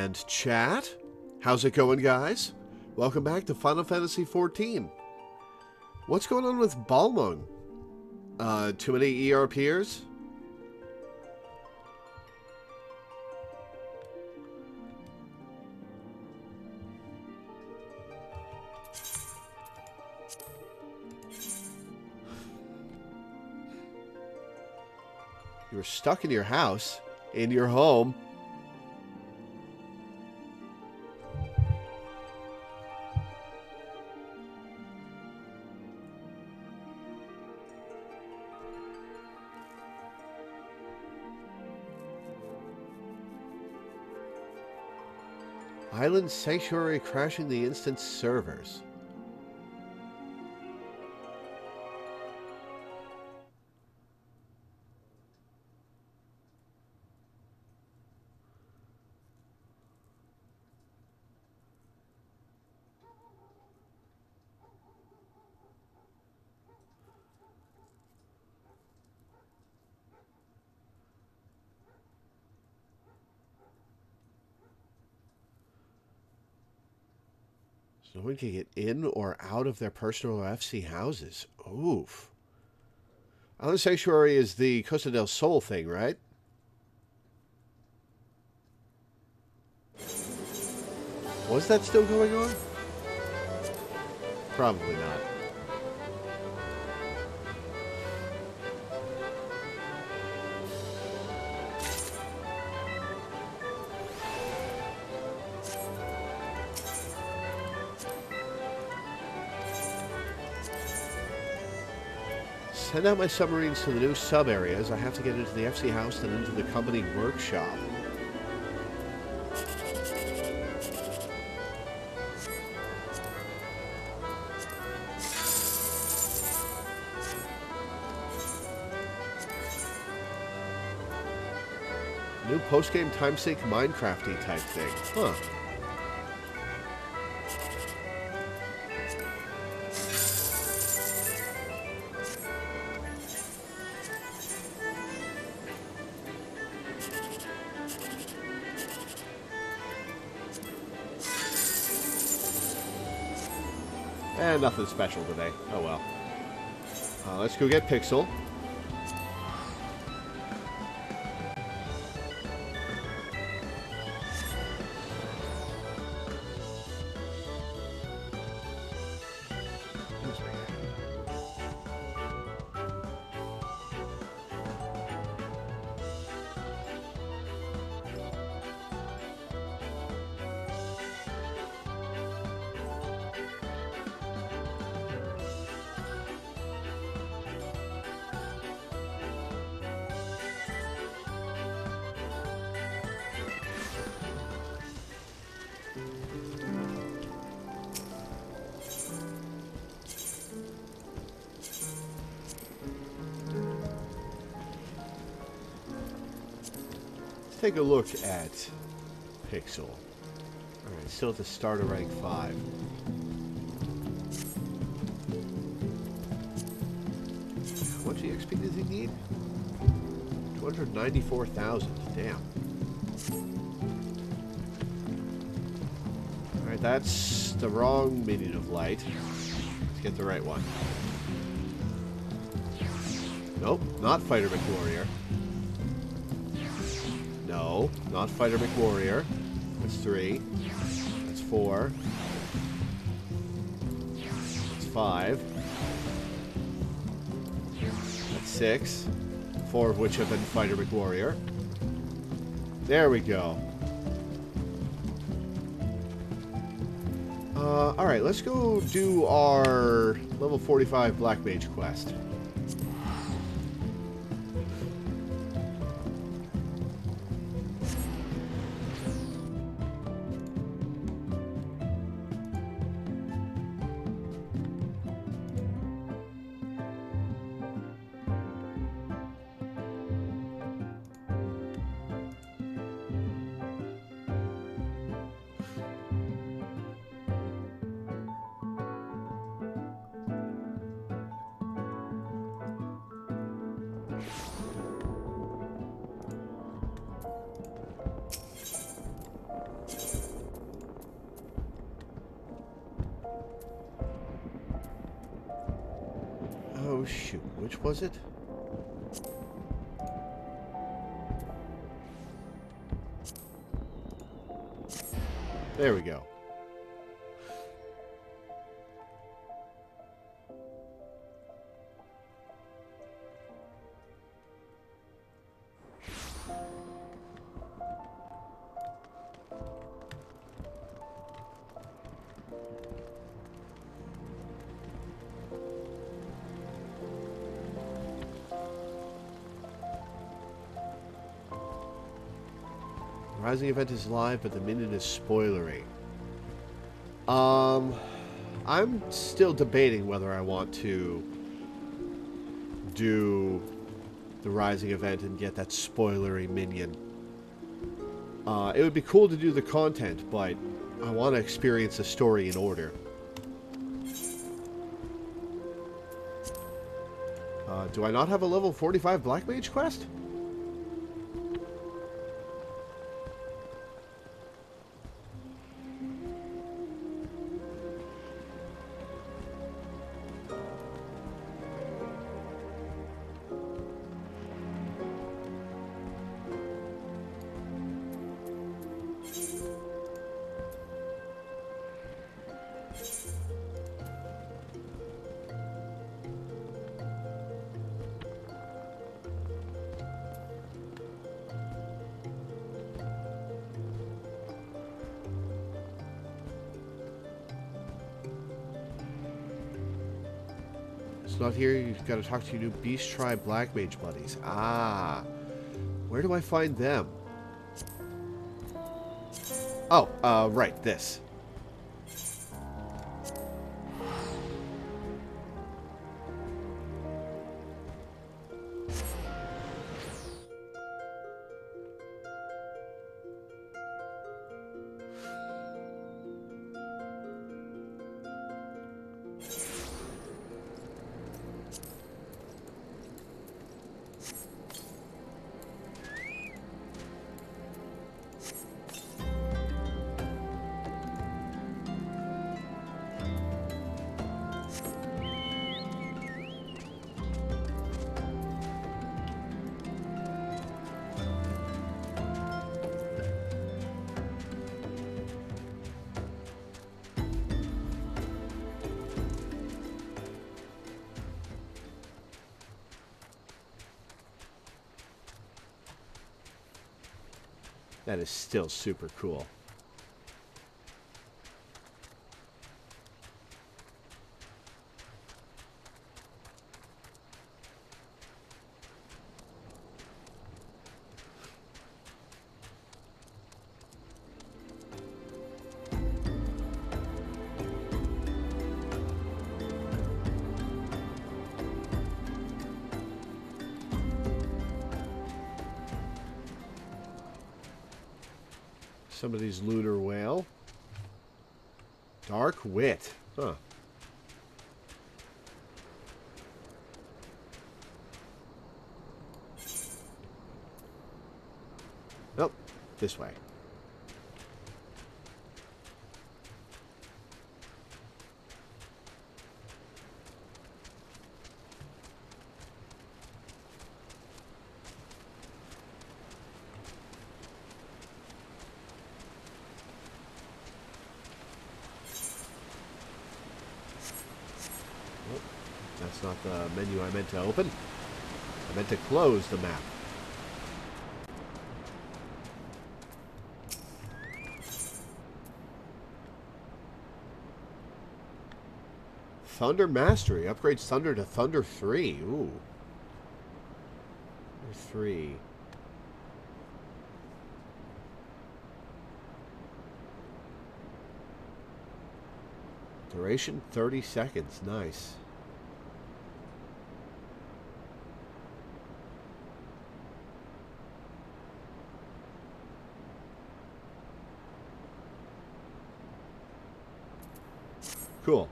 And chat, how's it going, guys? Welcome back to Final Fantasy XIV. What's going on with Balmung? Too many ERPers? You were stuck in your house, in your home. Island Sanctuary crashing the instance servers. No one can get in or out of their personal FC houses. Oof. Island Sanctuary is the Costa del Sol thing, right? Was that still going on? Probably not. Send out my submarines to the new sub-areas. I have to get into the FC house and into the company workshop. New post-game time-sync Minecraft-y type thing. Huh. Nothing special today. Oh well. Let's go get Pixel. Take a look at Pixel. Alright, still at the start of rank 5. How much EXP does he need? 294,000. Damn. Alright, that's the wrong meaning of light. Let's get the right one. Nope, not Fighter McWarrior. No, not Fighter McWarrior. That's 3. That's 4. That's 5. That's 6. 4 of which have been Fighter McWarrior. There we go. Alright, let's go do our level 45 Black Mage quest. Oh, shoot. Which was it? There we go. Rising event is live, but the minion is spoilery. I'm still debating whether I want to do the Rising event and get that spoilery minion. It would be cool to do the content, but I want to experience the story in order. Do I not have a level 45 Black Mage quest? It's not here. You've got to talk to your new Beast Tribe Black Mage buddies. Ah. Where do I find them? Oh, right. This. That is still super cool. Somebody's lunar whale. Dark wit. Huh. Nope. This way. That's not the menu I meant to open. I meant to close the map. Thunder Mastery. Upgrades Thunder to Thunder 3. Ooh. Thunder 3. Duration 30 seconds. Nice. Cool.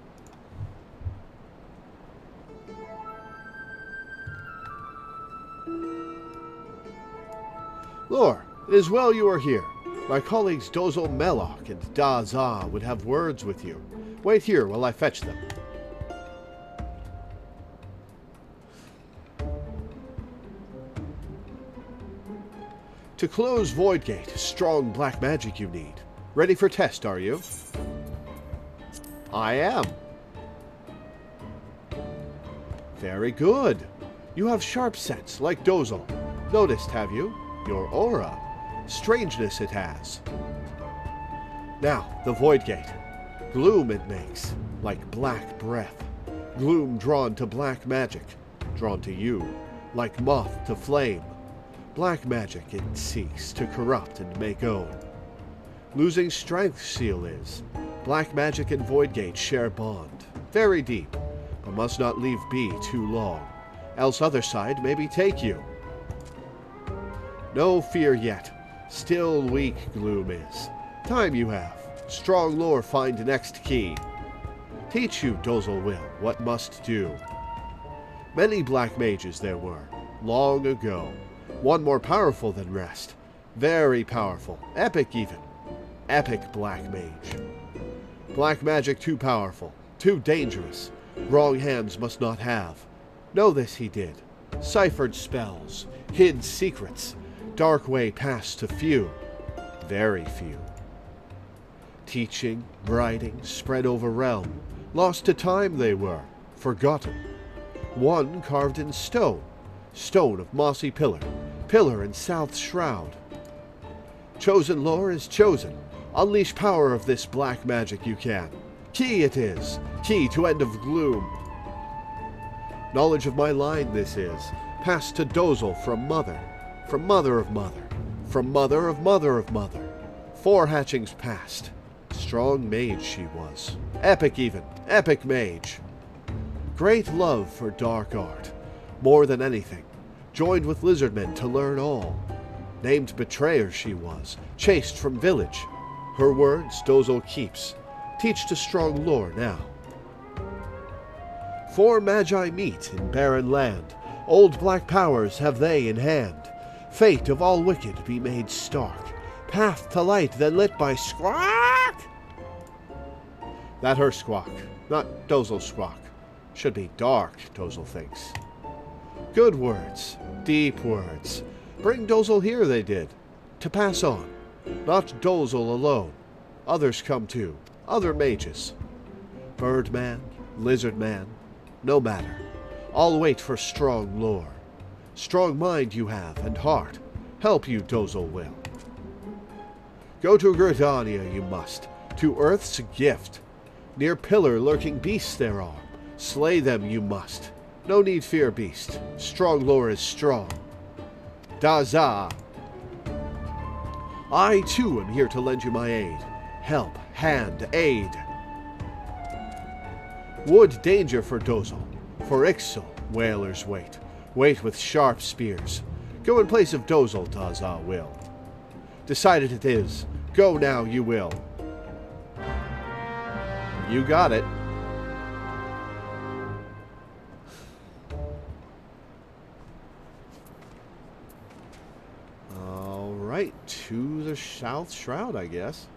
Lore, it is well you are here. My colleagues Dozel Melloc and Daza would have words with you. Wait here while I fetch them. To close Void Gate, strong black magic you need. Ready for test, are you? I am. Very good. You have sharp sense, like Dozle. Noticed, have you? Your aura. Strangeness it has. Now, the Void Gate. Gloom it makes, like black breath. Gloom drawn to black magic. Drawn to you, like moth to flame. Black magic it seeks to corrupt and make own. Losing strength seal is. Black magic and Void Gate share bond. Very deep, but must not leave be too long. Else other side maybe take you. No fear yet. Still weak gloom is. Time you have. Strong lore find next key. Teach you, Dozle will, what must do. Many black mages there were, long ago. One more powerful than rest. Very powerful. Epic even. Epic black mage. Black magic too powerful. Too dangerous. Wrong hands must not have. Know this he did. Ciphered spells. Hid secrets. Dark way passed to few. Very few. Teaching, writing, spread over realm. Lost to time they were. Forgotten. One carved in stone. Stone of mossy pillar. Pillar in south shroud. Chosen lore is chosen. Unleash power of this black magic you can. Key it is. Key to end of gloom. Knowledge of my line this is. Passed to Dozle from mother. From mother of mother. From mother of mother of mother. 4 hatchings past. Strong mage she was. Epic even. Epic mage. Great love for dark art. More than anything. Joined with lizardmen to learn all. Named betrayer she was. Chased from village. Her words Dozle keeps. Teach to strong lore now. 4 magi meet in barren land. Old black powers have they in hand. Fate of all wicked be made stark. Path to light then lit by squawk. That her squawk, not Dozle's squawk. Should be dark, Dozle thinks. Good words, deep words. Bring Dozle here they did. To pass on. Not Dozle alone. Others come too. Other mages. Birdman, Lizardman. No matter. All wait for strong lore. Strong mind you have, and heart. Help you, Dozle will. Go to Gridania you must. To Earth's gift. Near pillar lurking beasts there are. Slay them you must. No need fear beast. Strong lore is strong. Daza. I too am here to lend you my aid. Help, hand, aid. Wood danger for Dozle. For Ixal, whalers wait. Wait with sharp spears. Go in place of Dozle, Daza will. Decided it is. Go now you will. You got it. Alright, to the South Shroud, I guess.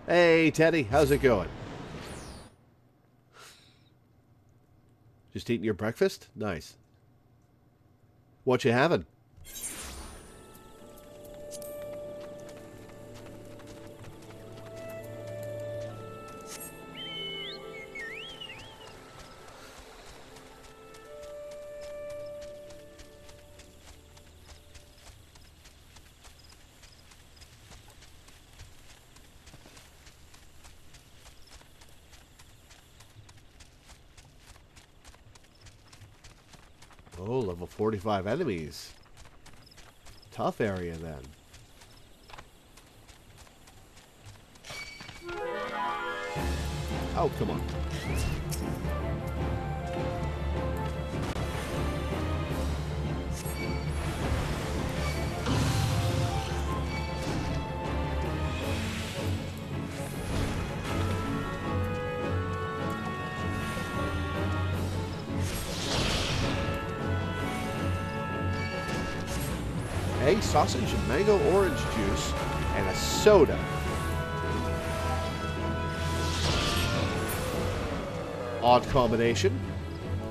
Hey, Teddy, how's it going? Just eating your breakfast? Nice. What you having? Oh, level 45 enemies. Tough area then. Oh, come on. Egg, sausage, and mango orange juice, And a soda. Odd combination,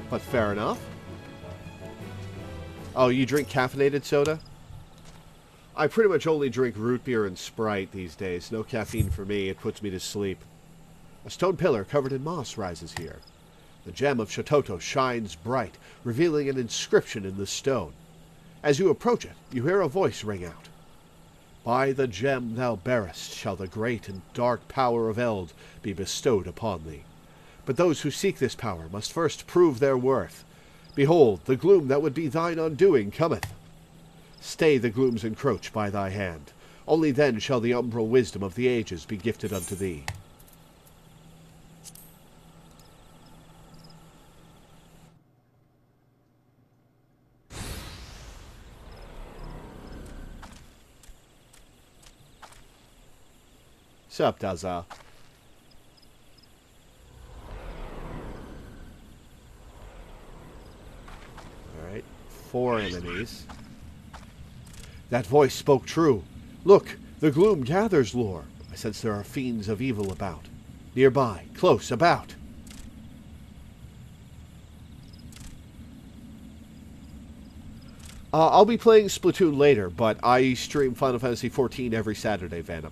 but fair enough. Oh, you drink caffeinated soda? I pretty much only drink root beer and Sprite these days. No caffeine for me. It puts me to sleep. A stone pillar covered in moss rises here. The gem of Shototo shines bright, revealing an inscription in the stone. As you approach it, you hear a voice ring out. By the gem thou bearest shall the great and dark power of Eld be bestowed upon thee. But those who seek this power must first prove their worth. Behold, the gloom that would be thine undoing cometh. Stay the gloom's encroach by thy hand. Only then shall the umbral wisdom of the ages be gifted unto thee. Sup, Daza? Alright, 4 enemies. That voice spoke true. Look, the gloom gathers, Lore. I sense there are fiends of evil about. Nearby, close, about. I'll be playing Splatoon later, but I stream Final Fantasy XIV every Saturday, Venom.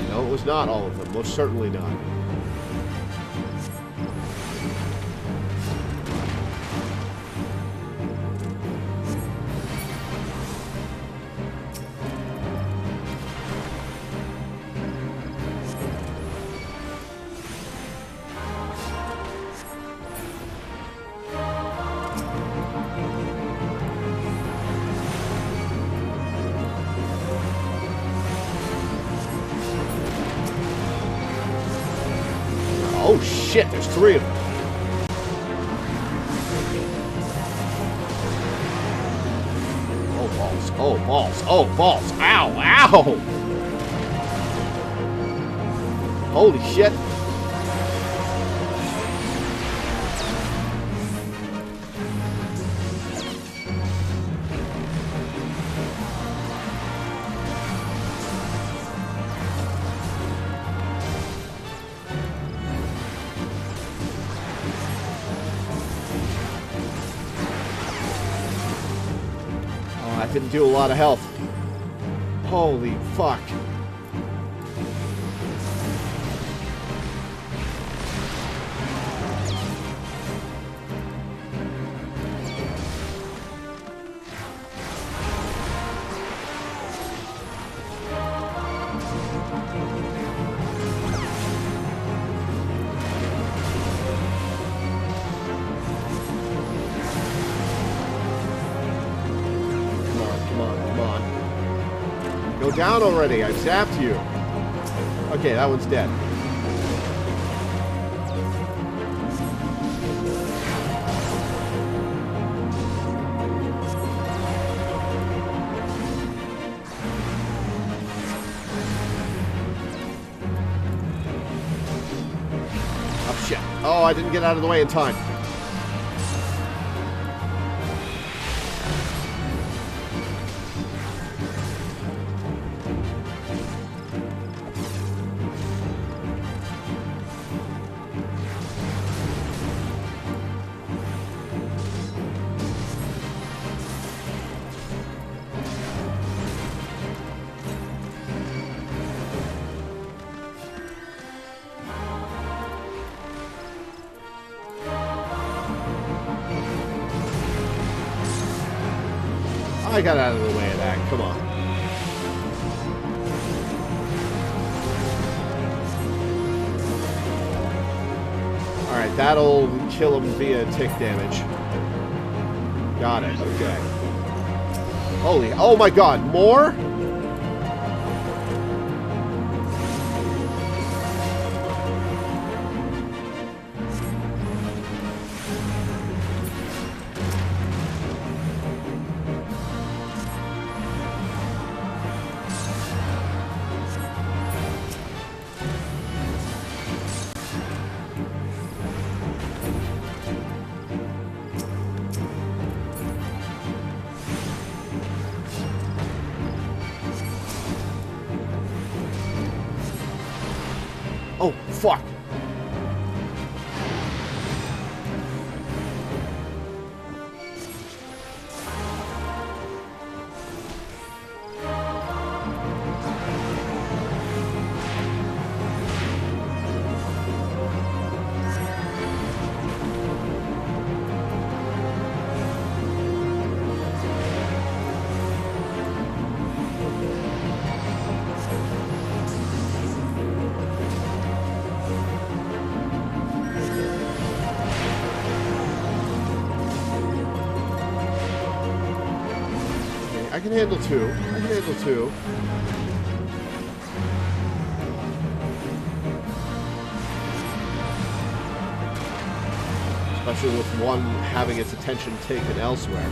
No, it was not all of them. Most certainly not. Oh shit, there's 3 of them. Oh balls, oh balls, oh balls. Ow, ow! Holy shit. Didn't do a lot of health. Holy fuck. Go down already. I've zapped you. Okay, that one's dead. Oh, shit. Oh, I didn't get out of the way in time. I got out of the way of that. Come on. Alright, that'll kill him via tick damage. Got it. Okay. Holy... Oh my god. More? Oh, fuck. I can handle two. I can handle two. Especially with one having its attention taken elsewhere.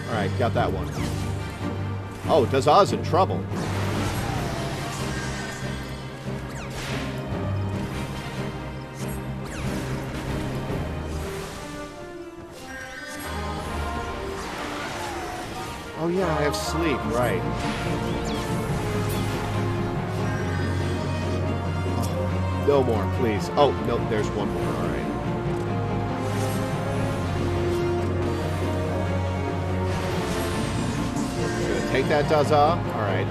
Alright, got that one. Oh, does Oz in trouble? Oh yeah, I have sleep, right. Oh, no more, please. Oh, no, there's one more, alright. Gonna take that Daza? Alright.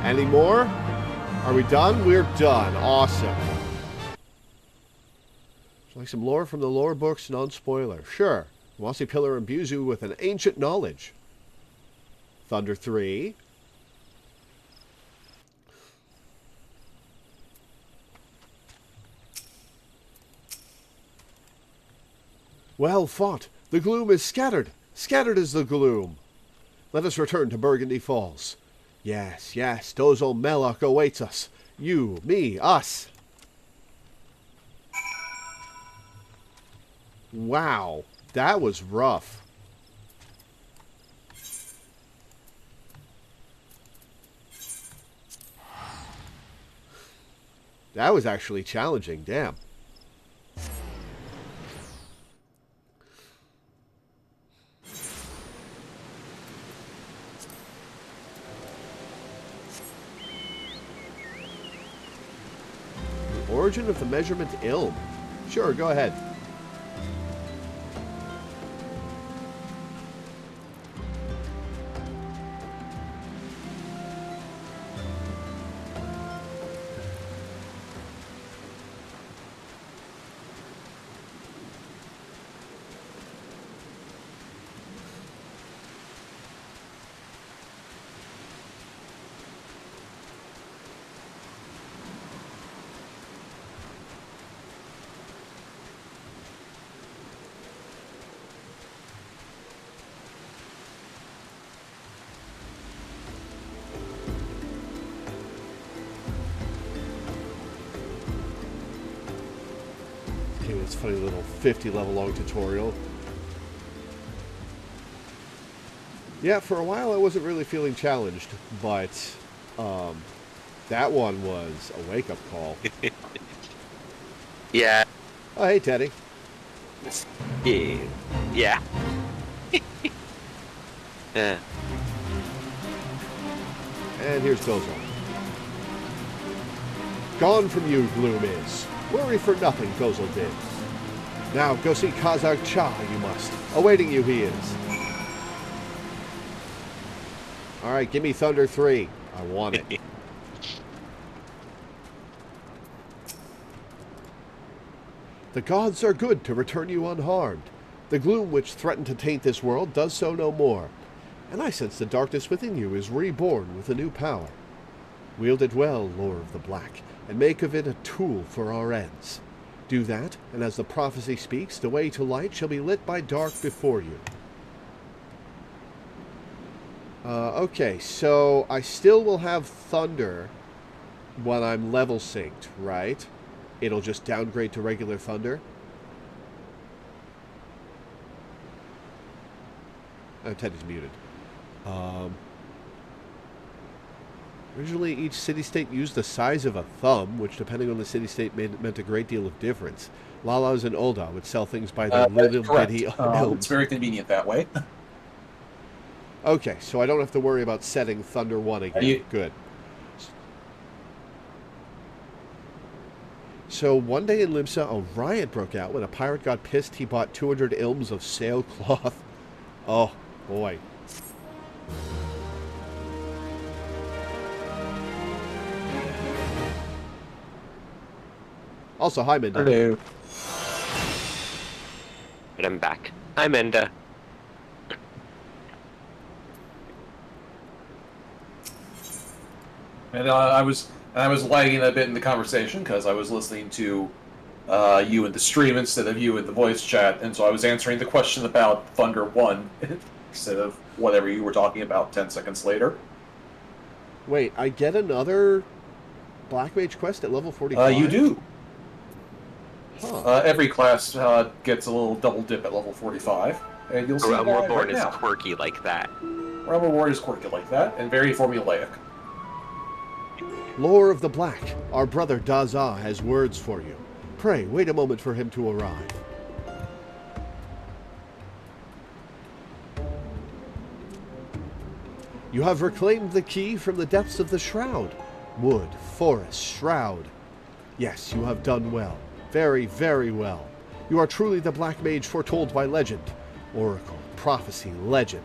Any more? Are we done? We're done. Awesome. Like some lore from the lore books, non-spoiler. Sure. Mossy Pillar imbues you with an ancient knowledge. Thunder 3. Well fought. The gloom is scattered. Scattered is the gloom. Let us return to Burgundy Falls. Yes, yes, Dozo Melloc awaits us. You, me, us. Wow, that was rough. That was actually challenging, damn. Origin of the measurement ilm. Sure, go ahead. This funny little 50 level long tutorial. Yeah, for a while I wasn't really feeling challenged, but that one was a wake-up call. Yeah. Oh, hey, Teddy. Yeah. Yeah. Yeah. And here's Dozo. Gone from you, gloom is. Worry for nothing, Gozel did. Now go see Kazakh Cha, you must. Awaiting you he is. Alright, give me Thunder 3. I want it. The gods are good to return you unharmed. The gloom which threatened to taint this world does so no more. And I sense the darkness within you is reborn with a new power. Wield it well, Lore of the Black, and make of it a tool for our ends. Do that, and as the prophecy speaks, the way to light shall be lit by dark before you. Okay, so I still will have Thunder when I'm level synced, right? It'll just downgrade to regular Thunder. Oh, Teddy's muted. Originally, each city-state used the size of a thumb, which, depending on the city-state, meant a great deal of difference. Lalas and Ul'dah would sell things by their little bitty elms. It's very convenient that way. Okay, so I don't have to worry about setting Thunder 1 again. Good. So one day in Limsa, a riot broke out. When a pirate got pissed, he bought 200 ilms of sailcloth. Oh, boy. Also, hi, Minda. Hello. But I'm back. Hi, Minda. And I was lagging a bit in the conversation because I was listening to you in the stream instead of you in the voice chat, and so I was answering the question about Thunder 1 instead of whatever you were talking about 10 seconds later. Wait, I get another Black Mage quest at level 45? You do. Huh. Every class gets a little double dip at level 45, and you'll see why Reborn right is now. quirky like that. Reborn is quirky like that, and very formulaic. Lore of the Black, our brother Daza has words for you. Pray, wait a moment for him to arrive. You have reclaimed the key from the depths of the shroud. Wood, forest, shroud. Yes, you have done well. Very, very well. You are truly the Black Mage foretold by legend. Oracle, prophecy, legend.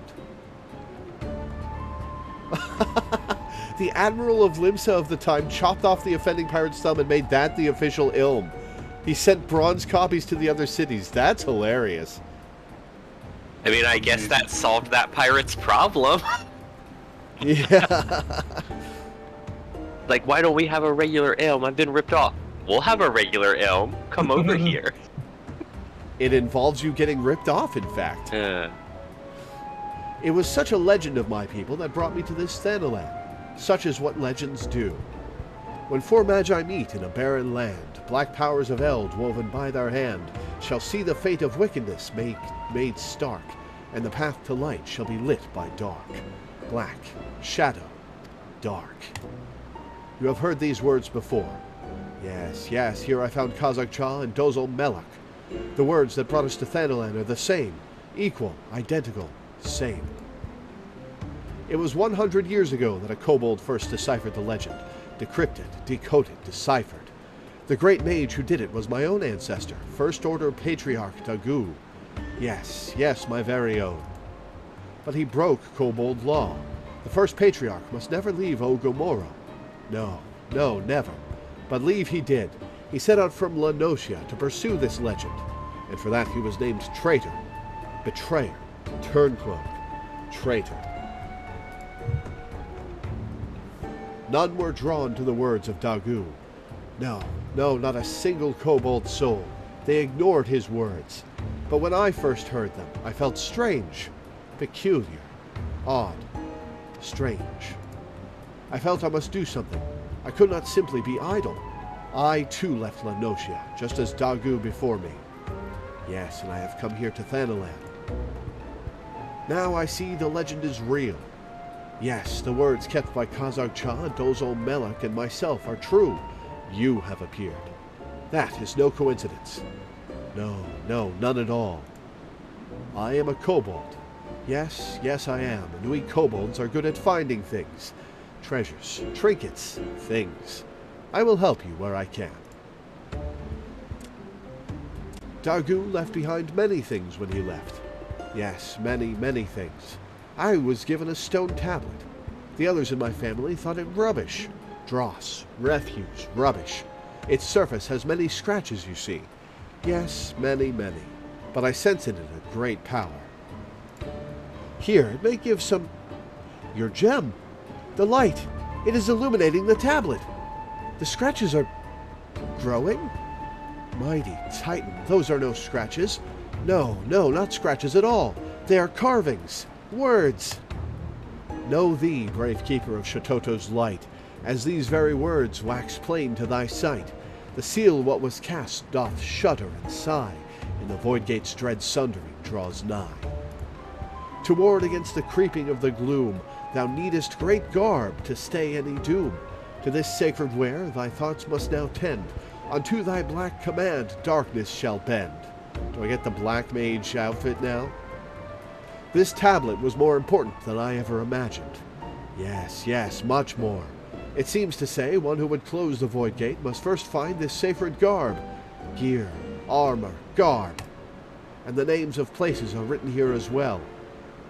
The Admiral of Limsa of the time chopped off the offending pirate's thumb and made that the official ilm. He sent bronze copies to the other cities. That's hilarious. I mean, I guess that solved that pirate's problem. Yeah. Like, why don't we have a regular ilm? I've been ripped off. We'll have a regular ilm. Come over here. It involves you getting ripped off, in fact. It was such a legend of my people that brought me to this Thanalan. Such is what legends do. When four magi meet in a barren land, black powers of eld woven by their hand shall see the fate of wickedness made stark, and the path to light shall be lit by dark. Black, shadow, dark. You have heard these words before. Yes, yes, here I found Kazakh Cha and Dozel Melek. The words that brought us to Thanalan are the same, equal, identical, same. It was 100 years ago that a kobold first deciphered the legend. Decrypted, decoded, deciphered. The great mage who did it was my own ancestor, First Order Patriarch Dagu. Yes, yes, my very own. But he broke kobold law. The first patriarch must never leave Ogomoro. No, no, never. But leave he did. He set out from La Nocia to pursue this legend, and for that he was named traitor, betrayer, turncoat, traitor. None were drawn to the words of Dagu. No, no, not a single kobold soul. They ignored his words. But when I first heard them, I felt strange, peculiar, odd, strange. I felt I must do something. I could not simply be idle. I, too, left La Nocia, just as Dagu before me. Yes, and I have come here to Thanalan. Now I see the legend is real. Yes, the words kept by Kazakh Cha, Dozel Melek, and myself are true. You have appeared. That is no coincidence. No, no, none at all. I am a kobold. Yes, yes I am, and we kobolds are good at finding things. Treasures, trinkets, things. I will help you where I can. Dargu left behind many things when he left. Yes, many, many things. I was given a stone tablet. The others in my family thought it rubbish. Dross, refuse, rubbish. Its surface has many scratches, you see. Yes, many, many. But I sense in it a great power. Here, it may give some... Your gem. The light. It is illuminating the tablet. The scratches are... growing? Mighty Titan, those are no scratches. No, not scratches at all. They are carvings. Words. Know thee, brave keeper of Shototo's light, as these very words wax plain to thy sight. The seal what was cast doth shudder and sigh, and the void gate's dread sundering draws nigh. To ward against the creeping of the gloom, thou needest great garb to stay any doom. To this sacred wear thy thoughts must now tend. Unto thy black command darkness shall bend. Do I get the black mage outfit now? This tablet was more important than I ever imagined. Yes, much more. It seems to say one who would close the void gate must first find this sacred garb. Gear, armor, garb. And the names of places are written here as well.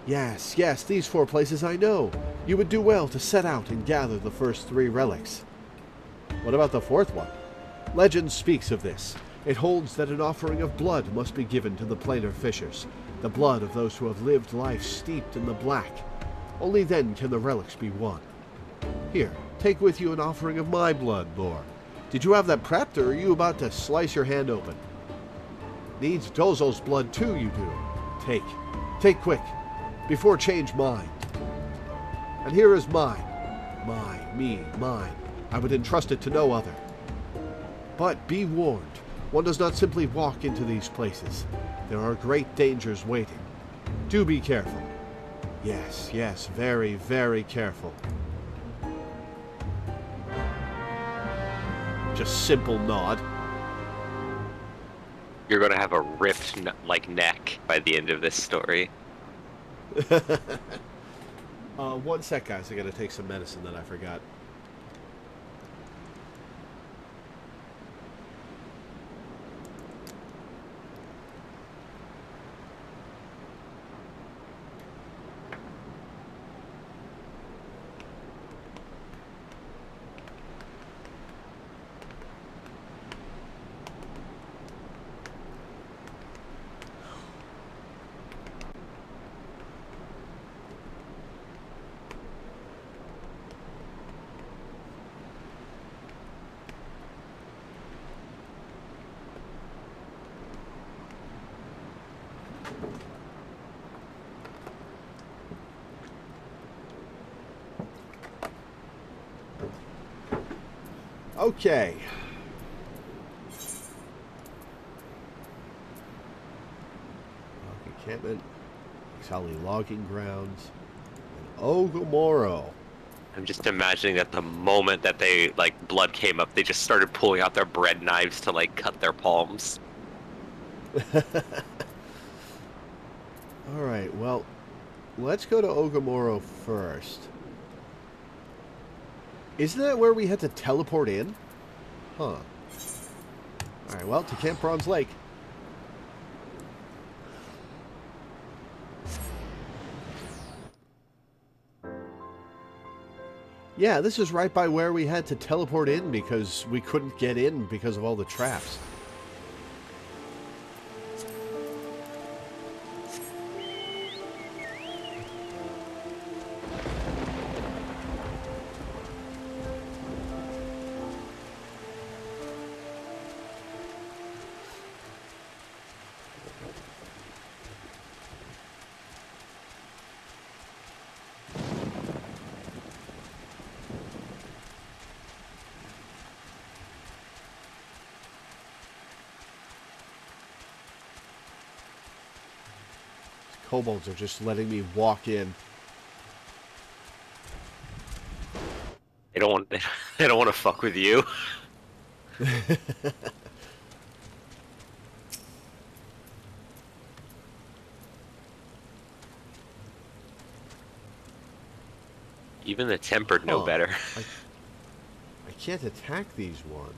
Yes, these 4 places I know. You would do well to set out and gather the first 3 relics. What about the 4th one? Legend speaks of this. It holds that an offering of blood must be given to the planar fishers, the blood of those who have lived life steeped in the black. Only then can the relics be won. Here, take with you an offering of my blood, Lore. Did you have that prepped, or are you about to slice your hand open? Needs Dozo's blood too, you do. Take quick, before change mine. And here is mine. Mine. I would entrust it to no other. But be warned, one does not simply walk into these places. There are great dangers waiting. Do be careful. Yes, very, very careful. Just simple nod. You're gonna have a ripped, neck by the end of this story. 1 sec, guys. I gotta take some medicine that I forgot. Okay. Encampment, Xali logging grounds, and Ogomoro. I'm just imagining that the moment that they, blood came up, they just started pulling out their bread knives to, cut their palms. Alright, well, let's go to Ogomoro first. Isn't that where we had to teleport in? Huh. Alright, well, to Camp Bronze Lake. Yeah, this is right by where we had to teleport in because we couldn't get in because of all the traps. Kobolds are just letting me walk in. They don't want to fuck with you. Even the tempered know better. I can't attack these ones.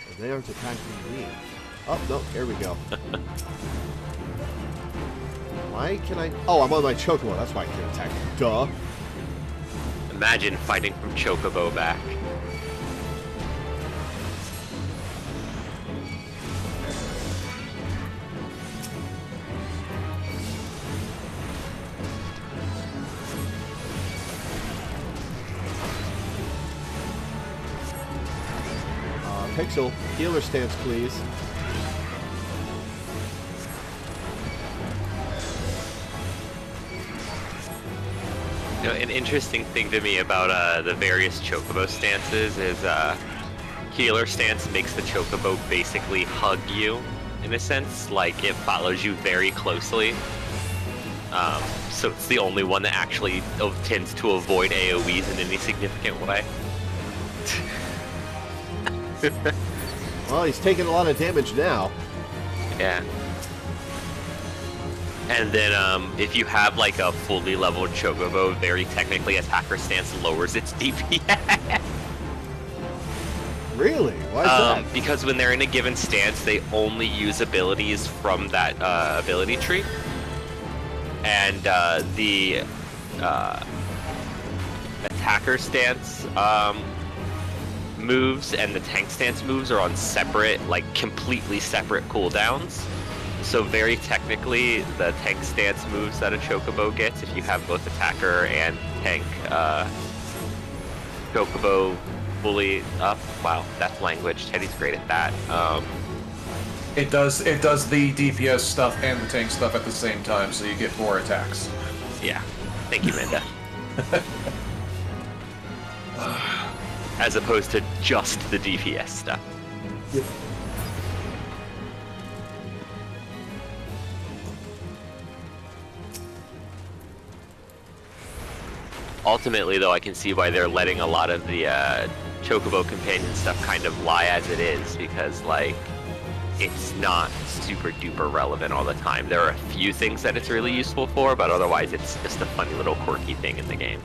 And they aren't attacking me. Oh, no, here we go. Why can I... Oh, I'm on my Chocobo. That's why I can't attack. Duh. Imagine fighting from Chocobo back. Pixel, healer stance, please. You know, an interesting thing to me about the various Chocobo stances is healer stance makes the Chocobo basically hug you, in a sense. Like, it follows you very closely. So it's the only one that actually tends to avoid AoEs in any significant way. Well, he's taking a lot of damage now. Yeah. And then if you have like a fully leveled Chocobo, very technically attacker stance lowers its DPS. Really? Why is that? Because when they're in a given stance, they only use abilities from that ability tree. And the attacker stance moves and the tank stance moves are on separate, like completely separate cooldowns. So very technically, the tank stance moves that a Chocobo gets, if you have both attacker and tank Chocobo fully up. Wow, that's language. Teddy's great at that. It does the DPS stuff and the tank stuff at the same time, so you get more attacks. Yeah. Thank you, Minda. As opposed to just the DPS stuff. Yep. Ultimately, though, I can see why they're letting a lot of the Chocobo companion stuff kind of lie as it is, because, like, it's not super duper relevant all the time. There are a few things that it's really useful for, but otherwise it's just a funny little quirky thing in the game.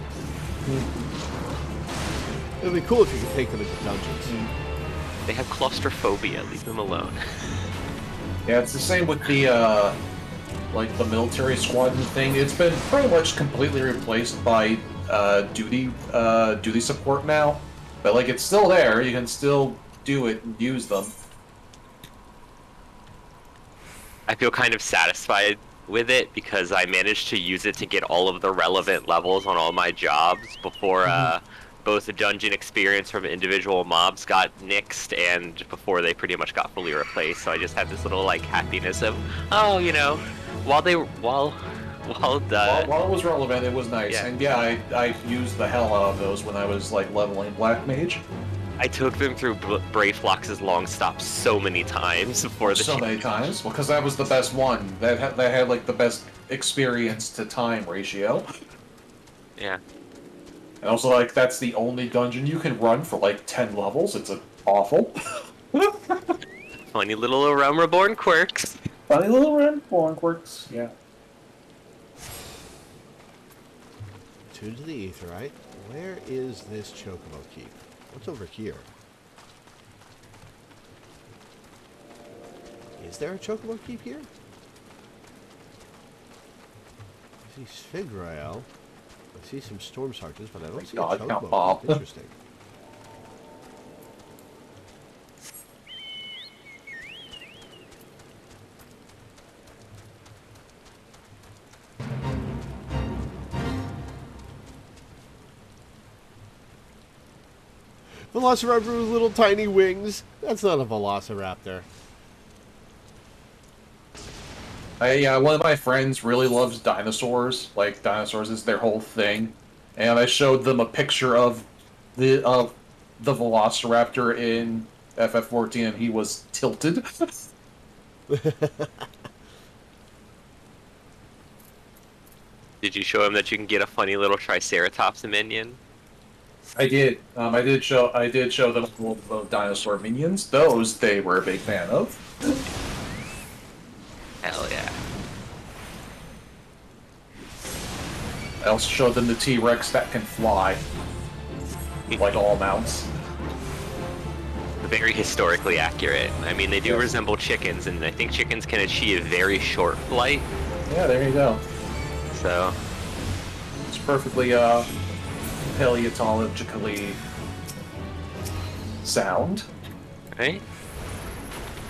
It would be cool if you could take them into dungeons. They have claustrophobia, leave them alone. Yeah, it's the same with the, like, the military squadron thing. It's been pretty much completely replaced by, duty support now. But, like, it's still there, you can still do it and use them. I feel kind of satisfied with it because I managed to use it to get all of the relevant levels on all my jobs before both the dungeon experience from individual mobs got nixed and before they pretty much got fully replaced. So I just had this little like happiness of, oh, you know, while it was relevant, it was nice. Yeah. And yeah, I used the hell out of those when I was like leveling Black Mage. I took them through Brave Flox's long stop so many times before the many times? Well, because that was the best one. That had like the best experience to time ratio. Yeah. And also, like, that's the only dungeon you can run for like 10 levels. It's awful. Funny little Realm Reborn quirks. Funny little Reborn quirks. Yeah. Tune to the Aetheryte. Where is this Chocobo keep? What's over here? Is there a Chocobo keep here? I see Sfigrael. I see some Storm Sarges, but I don't see a Chocobo. Interesting. Velociraptor with little tiny wings. That's not a Velociraptor. Yeah, one of my friends really loves dinosaurs. Like, dinosaurs is their whole thing. And I showed them a picture of the Velociraptor in FF14, and he was tilted. Did you show him that you can get a funny little Triceratops minion? I did. I did show them the dinosaur minions. Those they were a big fan of. Hell yeah. I also showed them the T-Rex that can fly. like all mounts. Very historically accurate. I mean, they do resemble chickens, and I think chickens can achieve very short flight. Yeah, there you go. So it's perfectly paleontologically sound. Right?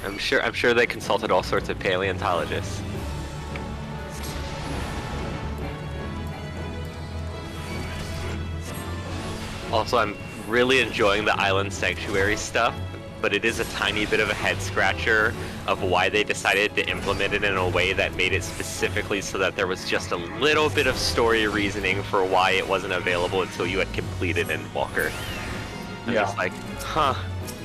I'm sure they consulted all sorts of paleontologists. Also, I'm really enjoying the island sanctuary stuff, but it is a tiny bit of a head scratcher of why they decided to implement it in a way that made it specifically so that there was just a little bit of story reasoning for why it wasn't available until you had completed Endwalker. I'm just like, huh,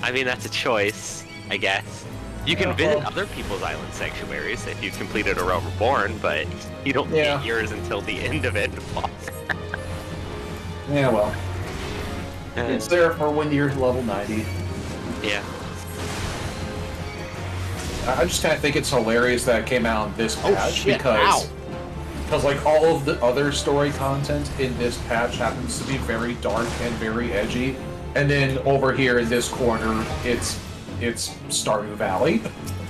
I mean, that's a choice, I guess. You can visit other people's island sanctuaries if you've completed a Reborn, but you don't get yours until the end of Endwalker. Yeah, well. It's there for when you're level 90. Yeah. I just kind of think it's hilarious that it came out in this patch because like all of the other story content in this patch happens to be very dark and very edgy, and then over here in this corner, it's Stardew Valley.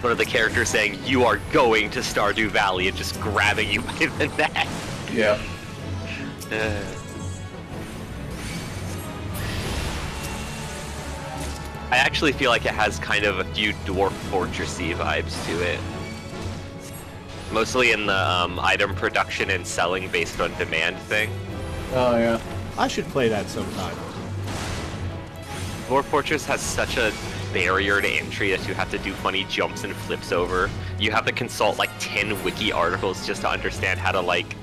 One of the characters saying, "You are going to Stardew Valley," and just grabbing you by the neck. Yeah. I actually feel like it has kind of a few Dwarf Fortressy vibes to it. Mostly in the item production and selling based on demand thing. Oh, yeah. I should play that sometime. Dwarf Fortress has such a barrier to entry that you have to do funny jumps and flips over. You have to consult like 10 wiki articles just to understand how to like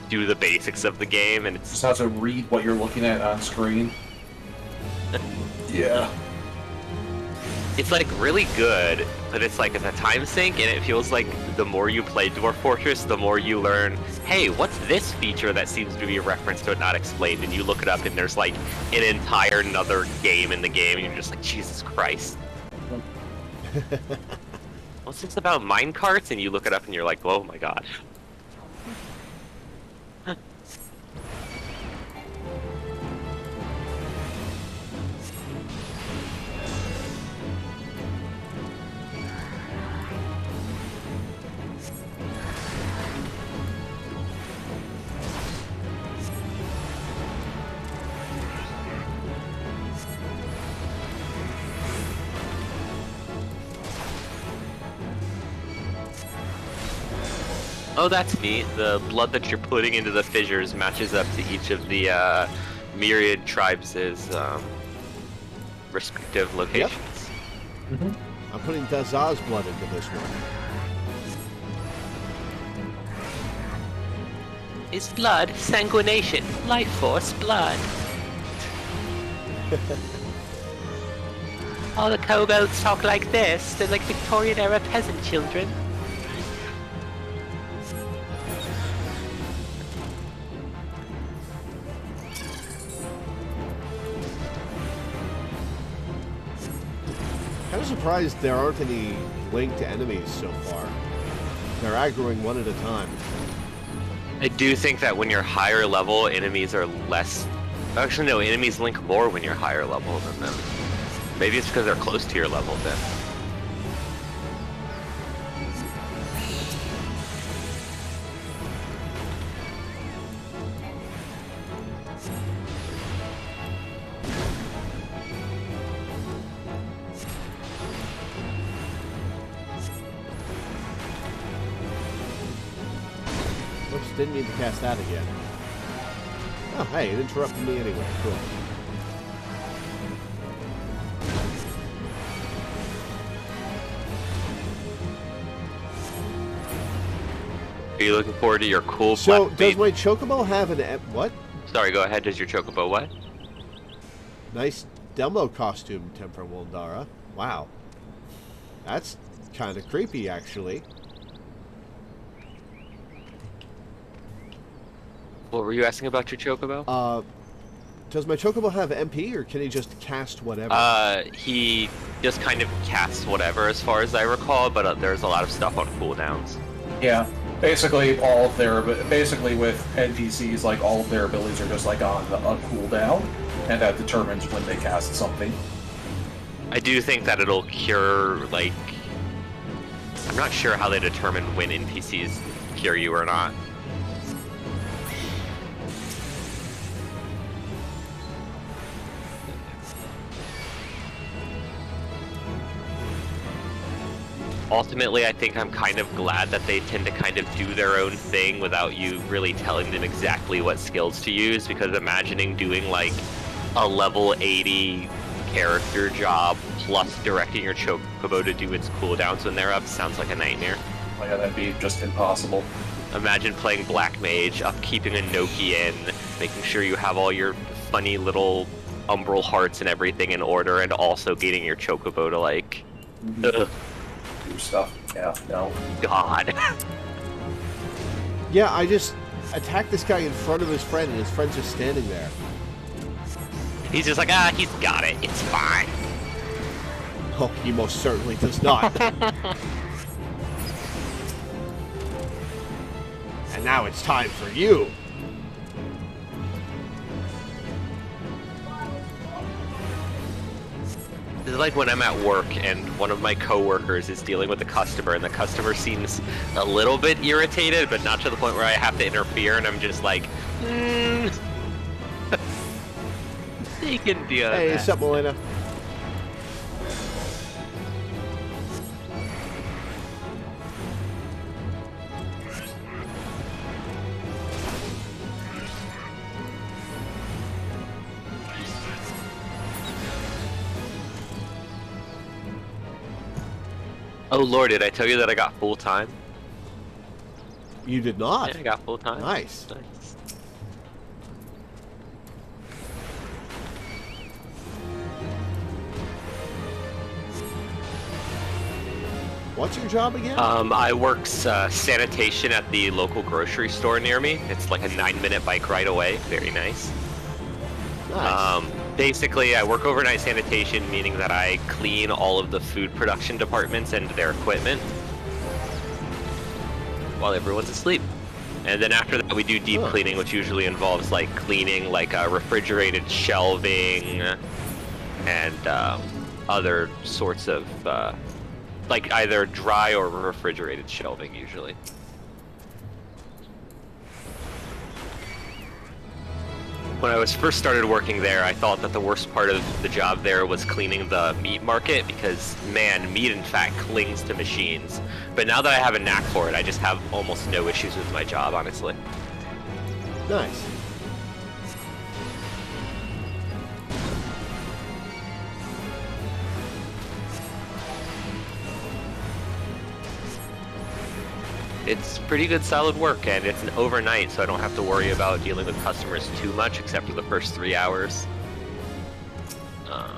do the basics of the game, and it's just have to read what you're looking at on screen. Yeah. It's like really good, but it's like it's a time sink, and it feels like the more you play Dwarf Fortress, the more you learn, hey, what's this feature that seems to be a reference to it not explained, and you look it up and there's like an entire another game in the game, and you're just like, Jesus Christ. What's this about minecarts? And you look it up and you're like, oh my god. Oh, that's neat. The blood that you're putting into the fissures matches up to each of the myriad tribes' respective locations. Yep. Mm-hmm. I'm putting Dazaz's blood into this one. Is blood sanguination, life force, blood? All the kobolds talk like this. They're like Victorian-era peasant children. Kind of surprised there aren't any linked enemies so far. They're aggroing one at a time. I do think that when you're higher level, enemies are less... Actually, no, enemies link more when you're higher level than them. Maybe it's because they're close to your level then. Oops, didn't mean to cast that again. Oh, hey, it interrupted me anyway. Cool. Are you looking forward to your cool So, black does blade? my Chocobo have an... what? Sorry, go ahead. Does your chocobo what? Nice demo costume, Tempra Woldara. Wow. That's kind of creepy, actually. What were you asking about your chocobo? Does my Chocobo have MP, or can he just cast whatever? He just kind of casts whatever, as far as I recall, but there's a lot of stuff on cooldowns. Yeah. Basically, with NPCs, like all of their abilities are just like on a cooldown. and that determines when they cast something. I do think that it'll cure, like... I'm not sure how they determine when NPCs cure you or not. Ultimately, I think I'm kind of glad that they tend to kind of do their own thing without you really telling them exactly what skills to use, because imagining doing like a level 80 character job plus directing your Chocobo to do its cooldowns when they're up sounds like a nightmare. Oh yeah, that'd be just impossible. Imagine playing Black Mage, upkeeping a Noki in, making sure you have all your funny little umbral hearts and everything in order, and also getting your Chocobo to like... do stuff. Yeah, no. God. Yeah, I just attacked this guy in front of his friend, and his friend's just standing there. He's just like, he's got it. It's fine. Oh, he most certainly does not. And now it's time for you. This is like when I'm at work and one of my coworkers is dealing with a customer, and the customer seems a little bit irritated, but not to the point where I have to interfere, and I'm just like, He can deal with Hey, that. what's up, Melina? Oh Lord, did I tell you that I got full time? You did not. Yeah, I got full time. Nice. Nice. What's your job again? I work sanitation at the local grocery store near me. It's like a 9-minute bike ride away. Very nice. Nice. Basically, I work overnight sanitation, meaning that I clean all of the food production departments and their equipment while everyone's asleep. And then after that, we do deep cleaning, which usually involves like cleaning like refrigerated shelving and other sorts of like either dry or refrigerated shelving usually. When I was first started working there, I thought that the worst part of the job there was cleaning the meat market because, man, meat in fact clings to machines. But now that I have a knack for it, I just have almost no issues with my job, honestly. Nice. It's pretty good solid work, and it's an overnight, so I don't have to worry about dealing with customers too much, except for the first 3 hours. I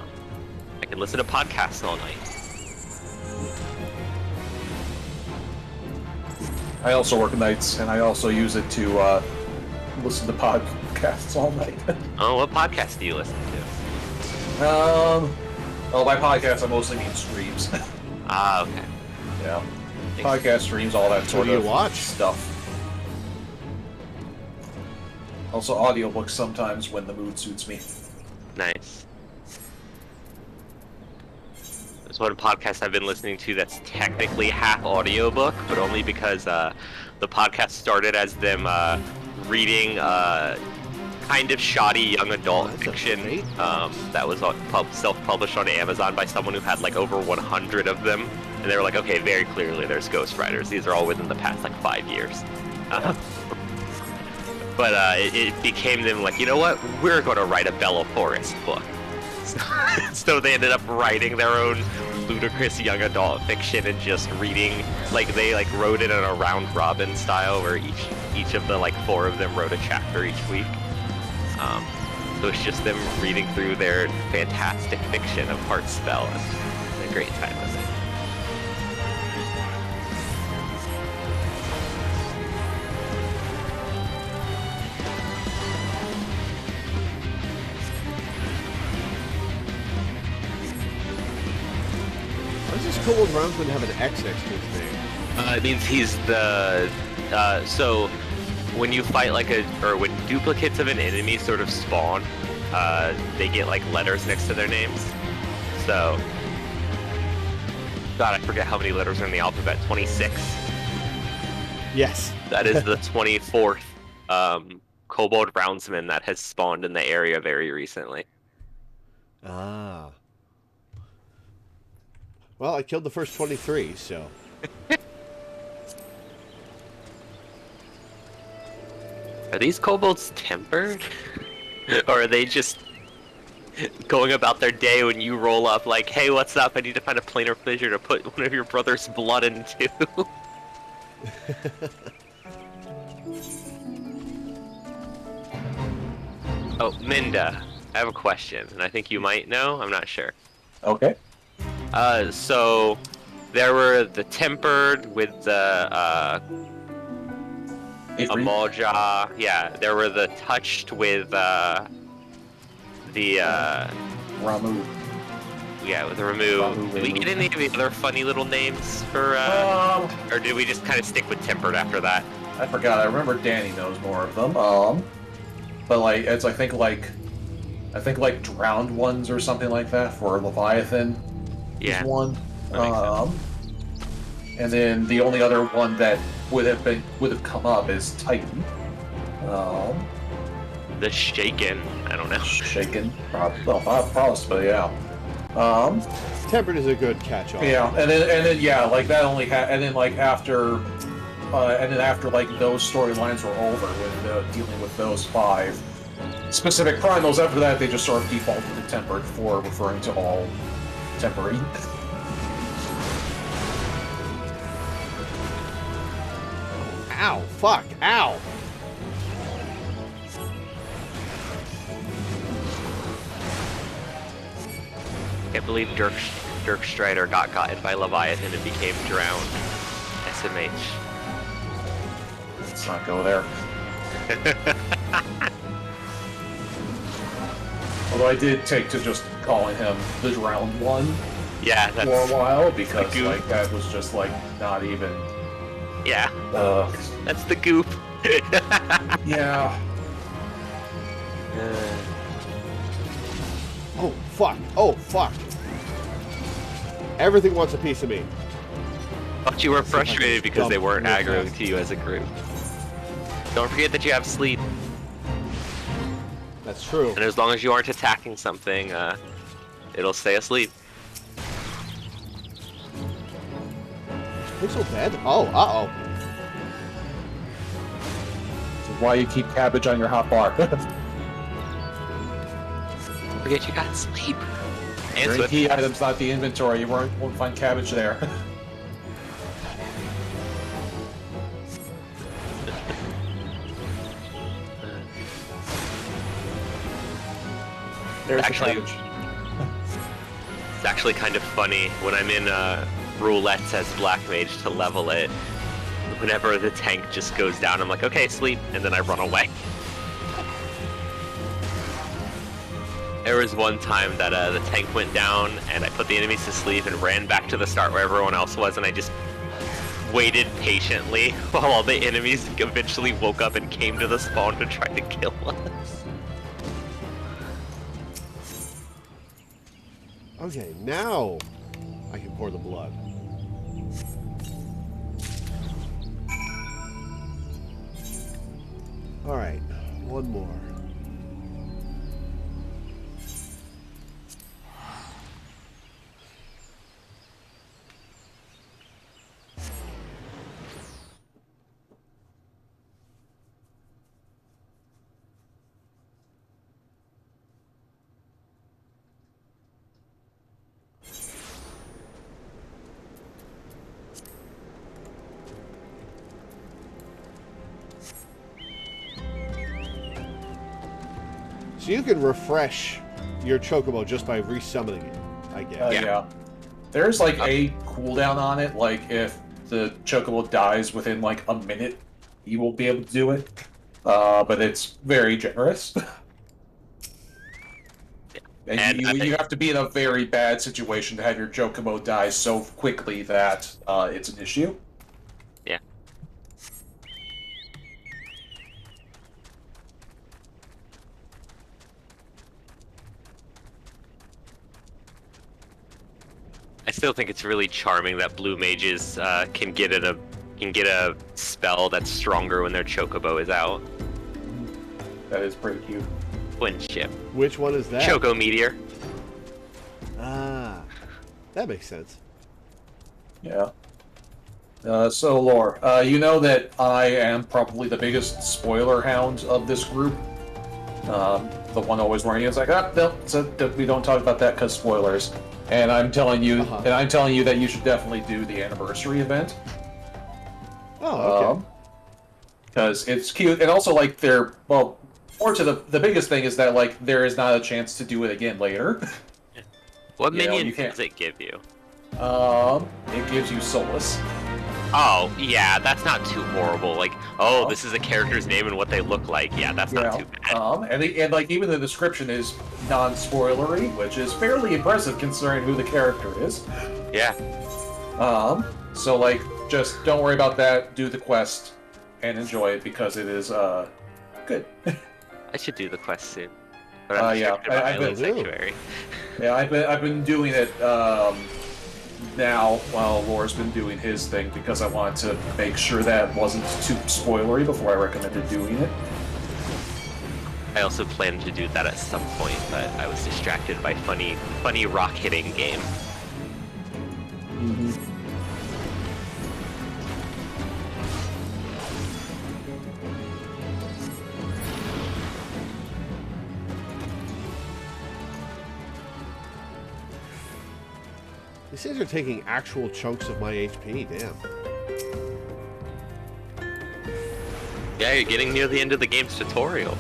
can listen to podcasts all night. I also work nights, and I also use it to listen to podcasts all night. Oh, what podcast do you listen to? Well, by podcast, I mostly mean streams. Ah, okay. Yeah. Podcast streams, all that sort do you of watch? stuff. Also audiobooks sometimes when the mood suits me. Nice. There's one podcast I've been listening to that's technically half audiobook, but only because the podcast started as them reading kind of shoddy young adult fiction that was self-published on Amazon by someone who had like over 100 of them. And they were like, okay, very clearly there's ghostwriters. These are all within the past like 5 years. But it became them like, you know what? We're going to write a Bella Forest book. So they ended up writing their own ludicrous young adult fiction and just reading, like they like wrote it in a round robin style where each of the like 4 of them wrote a chapter each week. So it's just them reading through their fantastic fiction of Heartspell. It's a great time with it. Why does this Cold Roundsman have an X next to his name? It means he's the so when you fight like when duplicates of an enemy sort of spawn, they get like letters next to their names. So, God, I forget how many letters are in the alphabet. 26. Yes. That is the 24th kobold roundsman that has spawned in the area very recently. Ah. Well, I killed the first 23, so... Are these kobolds tempered? Or are they just going about their day when you roll up like, hey, what's up? I need to find a planar fissure to put one of your brother's blood into. Oh, Minda, I have a question, and I think you might know. I'm not sure. Okay. So there were the tempered with the Amalja. Yeah, there were the touched with the Ramu. Yeah, with the remove. Did we get any of the other funny little names for or did we just kind of stick with tempered after that? I forgot. I remember Danny knows more of them. But like it's I think like drowned ones or something like that for Leviathan. Yeah. Is one. That makes sense. And then the only other one that would have come up is Titan. The Shaken. I don't know. Shaken. Possibly, yeah. Tempered is a good catch-all. Yeah, and then yeah, like that only and then like after like those storylines were over with dealing with those 5 specific primals, after that they just sort of defaulted to tempered for referring to all temporary. Ow! Fuck! Ow! Can't believe Dirk Strider got gotten by Leviathan and became drowned. SMH. Let's not go there. Although I did take to just calling him the drowned one. Yeah, that's for a while because like that was just like not even. Yeah. That's the goop. Yeah. Oh, fuck. Oh, fuck. Everything wants a piece of me. But you were frustrated because they weren't aggroing to you as a group. Don't forget that you have sleep. That's true. And as long as you aren't attacking something, it'll stay asleep. Pixel dead? Oh, uh-oh. This is why you keep cabbage on your hot bar. Forget you got sleep. And Your Swift. key items, not the inventory. You won't find cabbage there. There's Actually, the cabbage. It's actually kind of funny when I'm in roulettes as Black Mage to level it. Whenever the tank just goes down, I'm like, okay, sleep, and then I run away. There was one time that the tank went down, and I put the enemies to sleep and ran back to the start where everyone else was, and I just waited patiently while all the enemies eventually woke up and came to the spawn to try to kill us. Okay, now I can pour the blood. Alright, one more. So you can refresh your chocobo just by resummoning it, I guess. Yeah. There's like a cooldown on it, like if the chocobo dies within like a minute, you will be able to do it. But it's very generous. And you have to be in a very bad situation to have your chocobo die so quickly that it's an issue. Yeah. still think it's really charming that blue mages can get a spell that's stronger when their chocobo is out. That is pretty cute. Twin ship. Which one is that? Choco meteor. Ah, that makes sense. Yeah. So, Lore, you know that I am probably the biggest spoiler hound of this group. The one always warning you, it's like, no, we don't talk about that because spoilers. And I'm telling you, that you should definitely do the anniversary event. Oh, okay. Because it's cute, and also like more to the biggest thing is that like there is not a chance to do it again later. What minion does it give you? It gives you Solus. Oh, yeah, that's not too horrible. Like, this is a character's name and what they look like. Yeah, that's not too bad. And like even the description is non-spoilery, which is fairly impressive considering who the character is. Yeah. So like, just don't worry about that. Do the quest and enjoy it because it is good. I should do the quest soon. But I'm I've been Sanctuary. Yeah, I've been doing it now while Lore's been doing his thing because I wanted to make sure that wasn't too spoilery before I recommended doing it. I also planned to do that at some point, but I was distracted by funny rock hitting game. Mm-hmm. These things are taking actual chunks of my HP, damn. Yeah, you're getting near the end of the game's tutorial.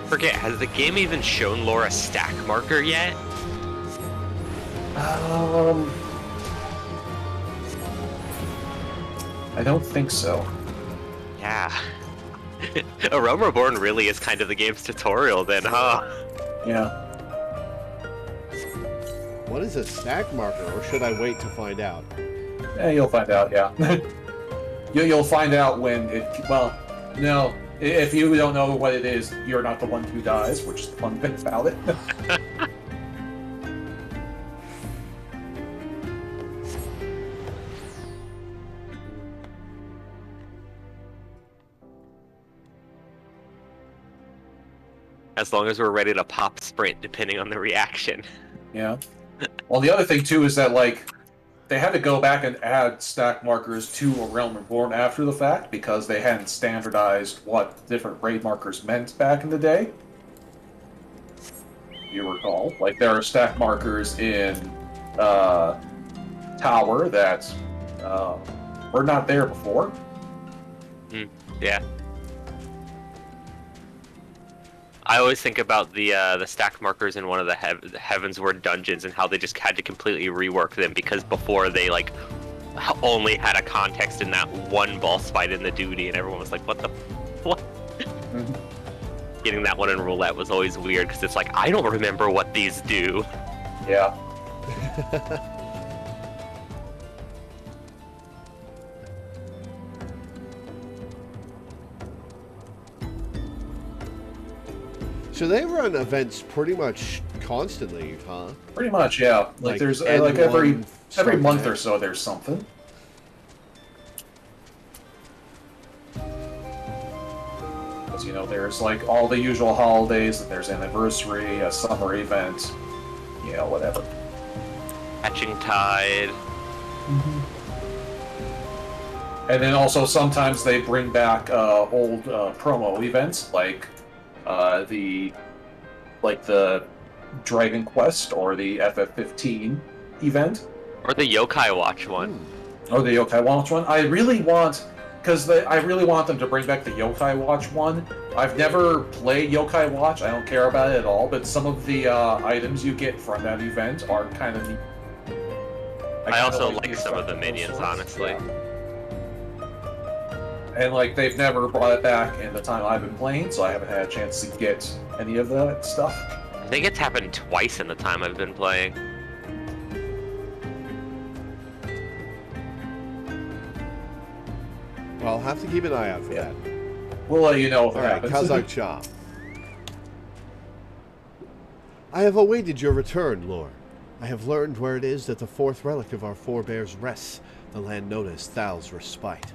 Forget, has the game even shown Lore a stack marker yet? I don't think so. Yeah. A Realm Reborn really is kind of the game's tutorial then, huh? Yeah. What is a stack marker, or should I wait to find out? Yeah, you'll find out, yeah. You'll find out when it... Well, no. If you don't know what it is, you're not the one who dies, which is the fun thing about it. As long as we're ready to pop sprint, depending on the reaction. Yeah. Well, the other thing, too, is that, like, they had to go back and add stack markers to a Realm Reborn after the fact because they hadn't standardized what different raid markers meant back in the day. You recall. Like, there are stack markers in Tower that were not there before. Yeah. I always think about the stack markers in one of the Heavensward dungeons and how they just had to completely rework them because before they like only had a context in that one boss fight in the duty and everyone was like, what? Mm-hmm. Getting that one in roulette was always weird because it's like, I don't remember what these do. Yeah. So they run events pretty much constantly, huh? Pretty much, yeah. Like there's like every month or so there's something. Because, you know, there's like all the usual holidays, and there's anniversary, a summer event, you know, whatever. Hatching Tide. Mm-hmm. And then also sometimes they bring back old promo events, like the Dragon Quest or the FF15 event. Or the Yokai Watch one. Or the Yokai Watch one. I really want them to bring back the Yokai Watch one. I've never played Yokai Watch, I don't care about it at all, but some of the items you get from that event are kind of neat. I also like some of the minions, honestly. And like they've never brought it back in the time I've been playing, so I haven't had a chance to get any of that stuff. I think it's happened twice in the time I've been playing. Well, I'll have to keep an eye out for that. We'll let you know if it All right, happens. Kazakh. I have awaited your return, Lore. I have learned where it is that the fourth relic of our forebears rests, the land known as Thal's Respite.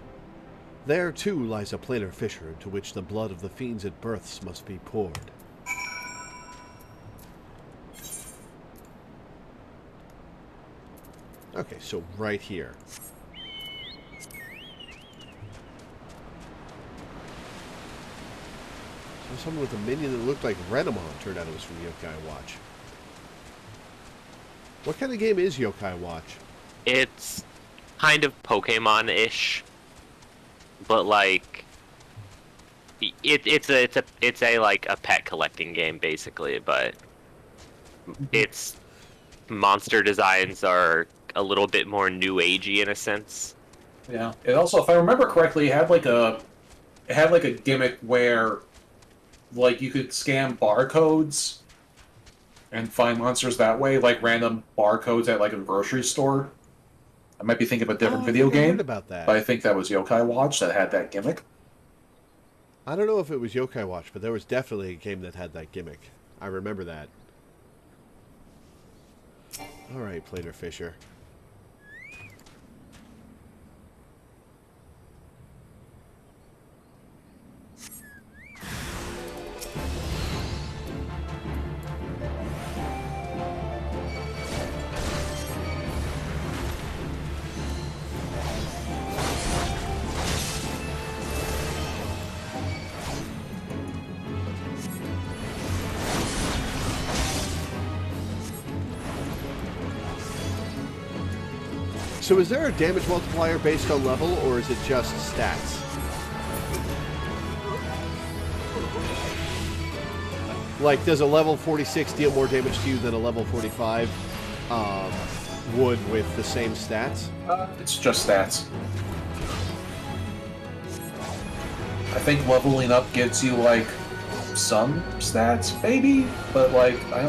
There, too, lies a planar fissure into which the blood of the fiends at births must be poured. Okay, so right here. So someone with a minion that looked like Renamon turned out it was from Yokai Watch. What kind of game is Yokai Watch? It's kind of Pokemon-ish, but like it's a like a pet collecting game basically, but its monster designs are a little bit more new agey in a sense. Yeah. It also, if I remember correctly, it had like a gimmick where like you could scan barcodes and find monsters that way, like random barcodes at like a grocery store. I might be thinking of a different video game. Heard about that. But I think that was Yokai Watch that had that gimmick. I don't know if it was Yokai Watch, but there was definitely a game that had that gimmick. I remember that. Alright, Planar Fisher. So is there a damage multiplier based on level, or is it just stats? Like, does a level 46 deal more damage to you than a level 45 would with the same stats? It's just stats. I think leveling up gets you like some stats, maybe, but like I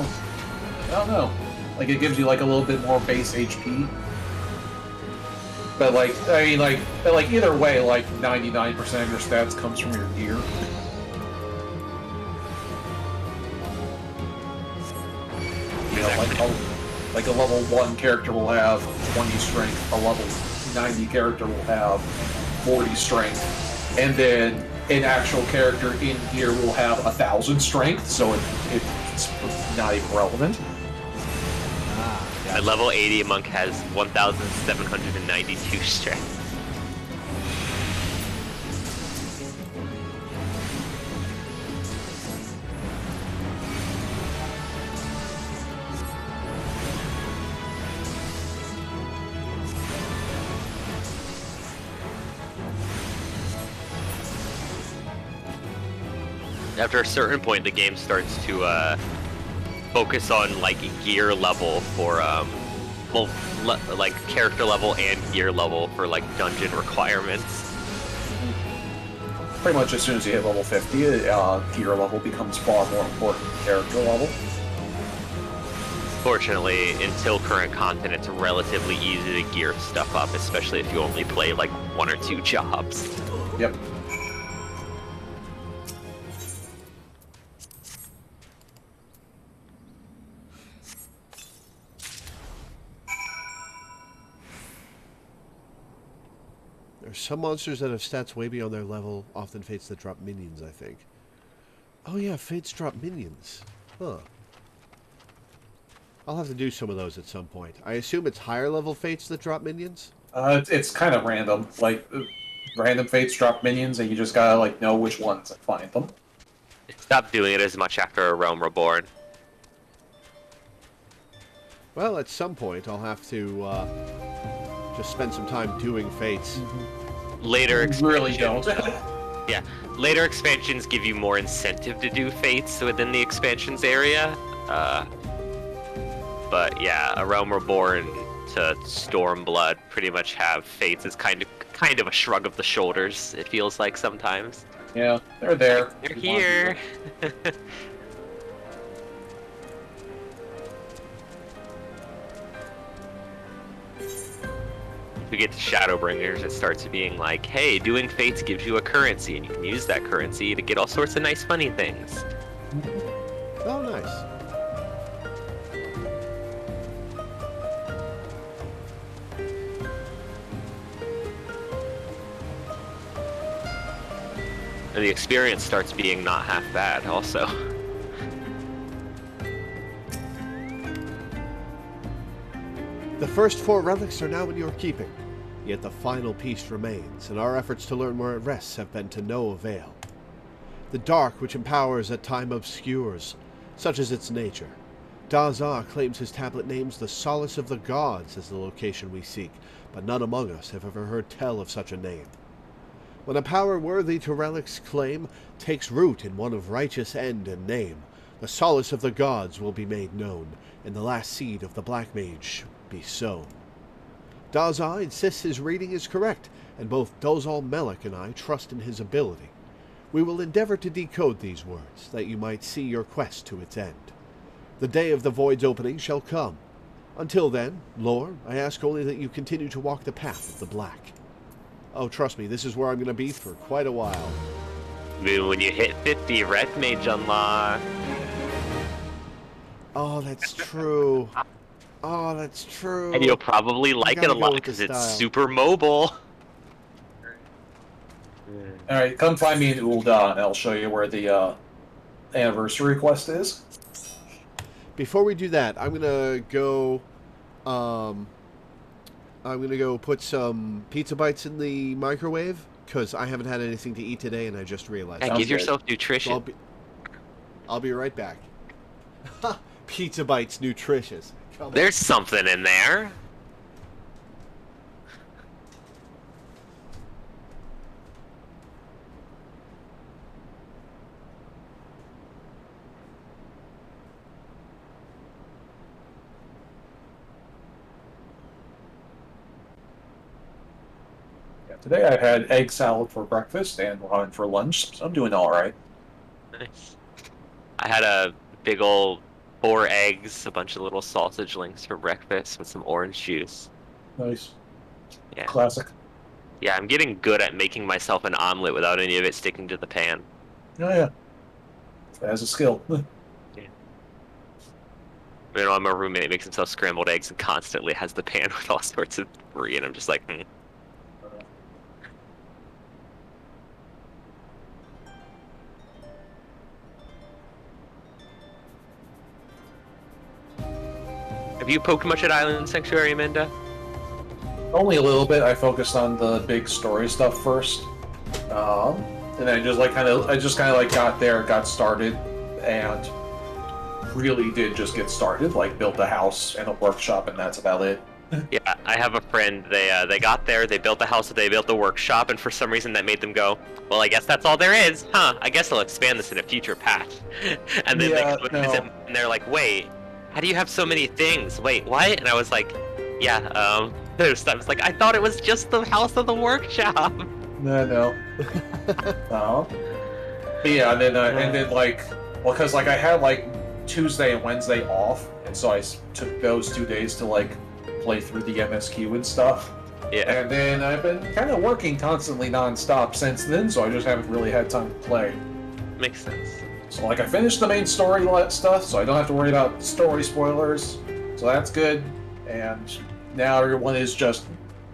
don't know. Like it gives you like a little bit more base HP. But like I mean like either way, like 99% of your stats comes from your gear. You know, like a level 1 character will have 20 strength, a level 90 character will have 40 strength, and then an actual character in gear will have 1,000 strength, so it's not even relevant. At level 80, a monk has 1,792 strength. After a certain point, the game starts to focus on like gear level for both like character level and gear level for like dungeon requirements. Pretty much as soon as you hit level 50, gear level becomes far more important than character level. Fortunately, until current content, it's relatively easy to gear stuff up, especially if you only play like 1 or 2 jobs. Yep. There's some monsters that have stats way beyond their level, often fates that drop minions, I think. Oh yeah, fates drop minions. Huh. I'll have to do some of those at some point. I assume it's higher level fates that drop minions? It's kind of random. Like, random fates drop minions, and you just gotta, like, know which ones and find them. Stop doing it as much after a Realm Reborn. Well, at some point, I'll have to just spend some time doing fates. Later expansions, Really don't. yeah, later expansions give you more incentive to do fates within the expansions area. But yeah, a Realm Reborn to Stormblood pretty much have fates as kind kind of a shrug of the shoulders, it feels like sometimes. Yeah, they're there. They're here. We get to Shadowbringers, it starts being like, hey, doing fates gives you a currency, and you can use that currency to get all sorts of nice, funny things. Oh, nice. And the experience starts being not half bad, also. The first 4 relics are now in your keeping, yet the final piece remains, and our efforts to learn where it rests have been to no avail. The dark which empowers at time obscures, such is its nature. Daza claims his tablet names the Solace of the Gods as the location we seek, but none among us have ever heard tell of such a name. When a power worthy to relics' claim takes root in one of righteous end and name, the Solace of the Gods will be made known, and the last seed of the Black Mage be sown. Daza insists his reading is correct, and both Dozal Melek and I trust in his ability. We will endeavor to decode these words, that you might see your quest to its end. The day of the Void's opening shall come. Until then, Lore, I ask only that you continue to walk the path of the Black. Oh, trust me, this is where I'm going to be for quite a while. When you hit 50, Red Mage unlock. Oh, that's true. Oh, that's true. And you'll probably like it a lot because it's super mobile. Alright, come find me in Ul'dah and I'll show you where the anniversary quest is. Before we do that, I'm gonna go put some pizza bites in the microwave because I haven't had anything to eat today and I just realized. Yeah, give yourself nutrition. So I'll be right back. Pizza bites nutritious. There's something in there. Yeah, today I had egg salad for breakfast and ramen for lunch, so I'm doing alright. Nice. I had a big old 4 eggs, a bunch of little sausage links for breakfast with some orange juice. Nice. Yeah. Classic. Yeah, I'm getting good at making myself an omelet without any of it sticking to the pan. Oh yeah. As a skill. You know, I'm a roommate that makes himself scrambled eggs and constantly has the pan with all sorts of debris, and I'm just like, Have you poked much at Island Sanctuary, Amanda? Only a little bit. I focused on the big story stuff first, and then I just kind of got there, got started, and really did just get started. Like built a house and a workshop, and that's about it. Yeah, I have a friend. They got there, they built a house, they built a workshop, and for some reason that made them go, well, I guess that's all there is, huh? I guess I'll expand this in a future patch. And then they come and visit, and they're like, wait, how do you have so many things? Wait, what? And I was like, yeah, there's stuff. It's like, I thought it was just the house of the workshop. No. No. But yeah, and then because I had Tuesday and Wednesday off, and so I took those 2 days to play through the MSQ and stuff. Yeah. And then I've been kind of working constantly non-stop since then, so I just haven't really had time to play. Makes sense. So I finished the main story stuff, so I don't have to worry about story spoilers. So that's good. And now everyone is just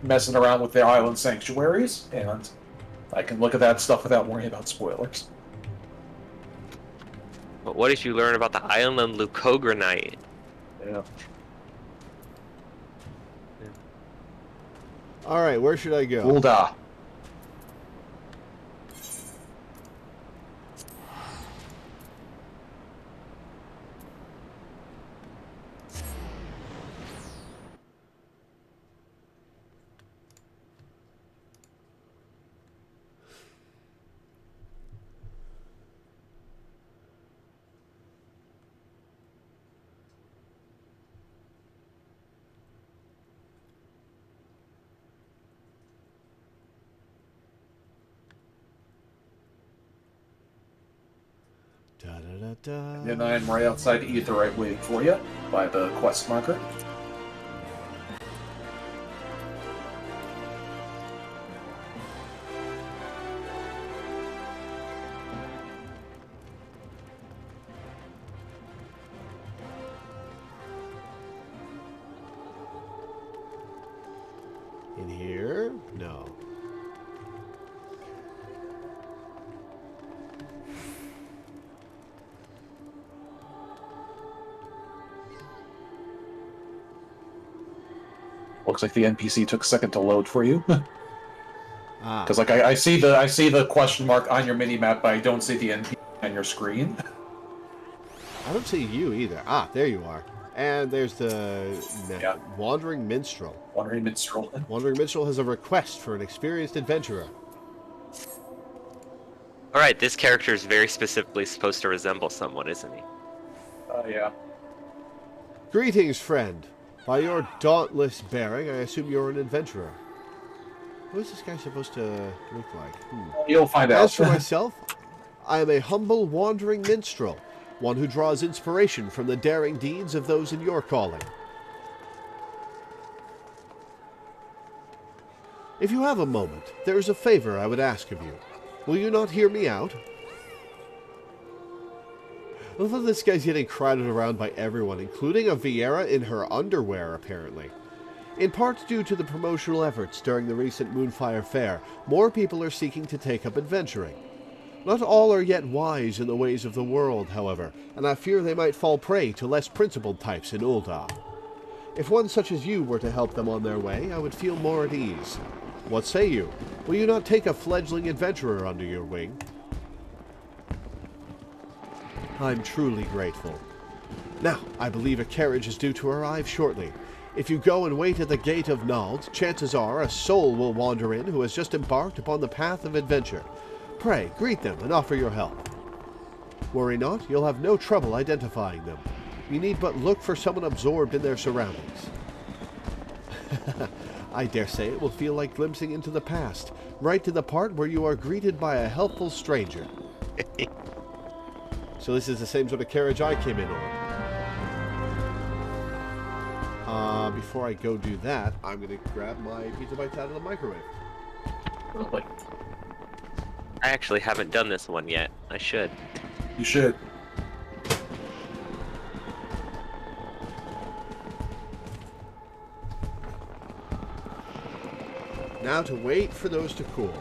messing around with their island sanctuaries, and I can look at that stuff without worrying about spoilers. But what did you learn about the island Leucogranite? Yeah. Alright, where should I go? Ul'dah. Da-da-da-da. And then I'm right outside Aetheryte waiting for you by the quest marker. In here? No. Looks like the NPC took a second to load for you. Ah. Because like I see the question mark on your mini map, but I don't see the NPC on your screen. I don't see you either. Ah, there you are. And there's the Yeah. Wandering Minstrel. Wandering Minstrel. Wandering Minstrel has a request for an experienced adventurer. Alright, this character is very specifically supposed to resemble someone, isn't he? Yeah. Greetings, friend. By your dauntless bearing, I assume you're an adventurer. Who is this guy supposed to look like? You'll find out. As for myself, I am a humble wandering minstrel, one who draws inspiration from the daring deeds of those in your calling. If you have a moment, there is a favor I would ask of you. Will you not hear me out? I love this guy's getting crowded around by everyone, including a Viera in her underwear, apparently. In part due to the promotional efforts during the recent Moonfire Fair, more people are seeking to take up adventuring. Not all are yet wise in the ways of the world, however, and I fear they might fall prey to less principled types in Ul'dah. If one such as you were to help them on their way, I would feel more at ease. What say you? Will you not take a fledgling adventurer under your wing? I'm truly grateful. Now, I believe a carriage is due to arrive shortly. If you go and wait at the gate of Nald, chances are a soul will wander in who has just embarked upon the path of adventure. Pray, greet them and offer your help. Worry not, you'll have no trouble identifying them. You need but look for someone absorbed in their surroundings. I dare say it will feel like glimpsing into the past, right to the part where you are greeted by a helpful stranger. So this is the same sort of carriage I came in on. Before I go do that, I'm going to grab my pizza bites out of the microwave. Really? I actually haven't done this one yet. I should. You should. Now to wait for those to cool.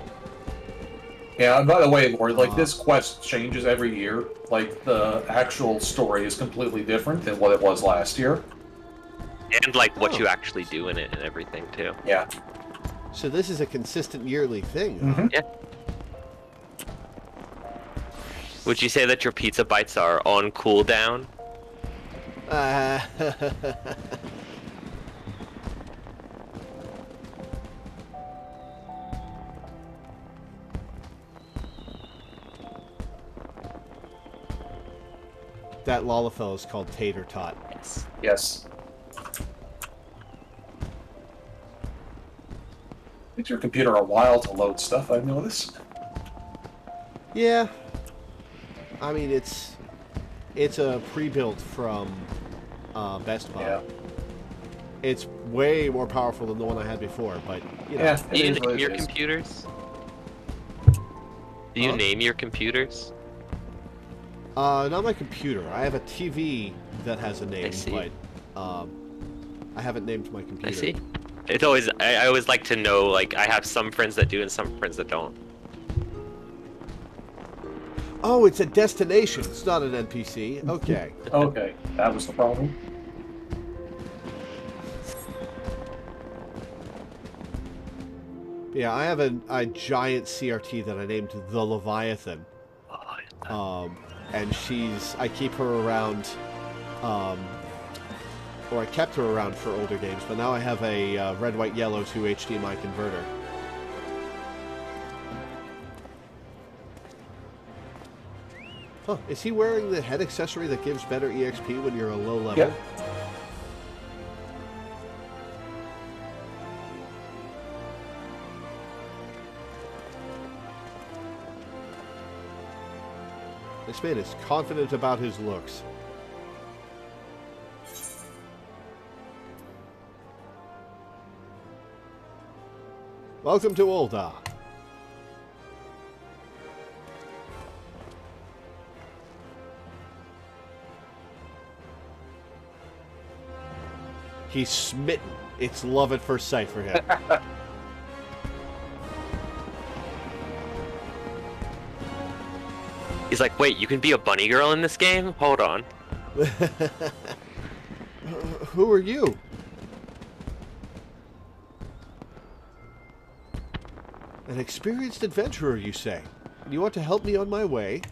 Yeah, and by the way, Lord, like, this quest changes every year. Like, the actual story is completely different than what it was last year. And, like, what you actually do in it and everything, too. Yeah. So this is a consistent yearly thing, huh? Yeah. Would you say that your pizza bites are on cooldown? That Lalafell is called Tater Tot. Yes. Yes. Takes your computer a while to load stuff, I've noticed. Yeah. I mean, it's a pre-built from Best Buy. Yeah. It's way more powerful than the one I had before, but, you know. Yeah, Do you it is what name it your is. computers? Do you Huh? name your computers? Not my computer. I have a TV that has a name, see. but I haven't named my computer. I see. It's always I always like to know, like, I have some friends that do and some friends that don't. Oh, it's a destination. It's not an NPC. Okay. Okay, that was the problem. Yeah, I have a giant CRT that I named the Leviathan. And I keep her around, or I kept her around for older games, but now I have a red, white, yellow to HDMI converter. Huh, is he wearing the head accessory that gives better EXP when you're a low level? Yep. This man is confident about his looks. Welcome to Ul'dah. He's smitten. It's love at first sight for him. He's like, wait, you can be a bunny girl in this game? Hold on. Who are you? An experienced adventurer, you say? You want to help me on my way?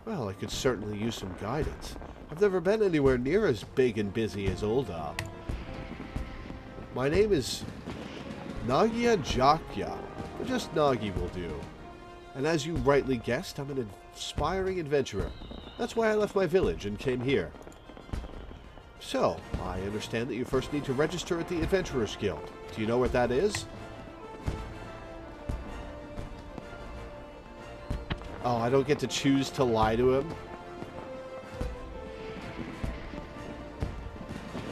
Well, I could certainly use some guidance. I've never been anywhere near as big and busy as Ul'dah. My name is Nagia Jakya, but just Nagi will do. And as you rightly guessed, I'm an aspiring adventurer. That's why I left my village and came here. So, I understand that you first need to register at the Adventurers Guild. Do you know what that is? Oh, I don't get to choose to lie to him?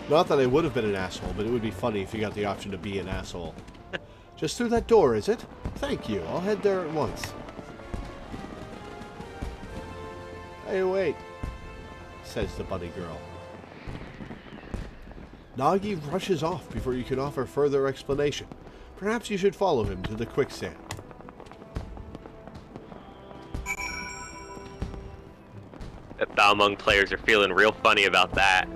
Not that I would have been an asshole, but it would be funny if you got the option to be an asshole. Just through that door, is it? Thank you. I'll head there at once. Hey, wait, says the bunny girl. Nagi rushes off before you can offer further explanation. Perhaps you should follow him to the quicksand. The Balmung players are feeling real funny about that.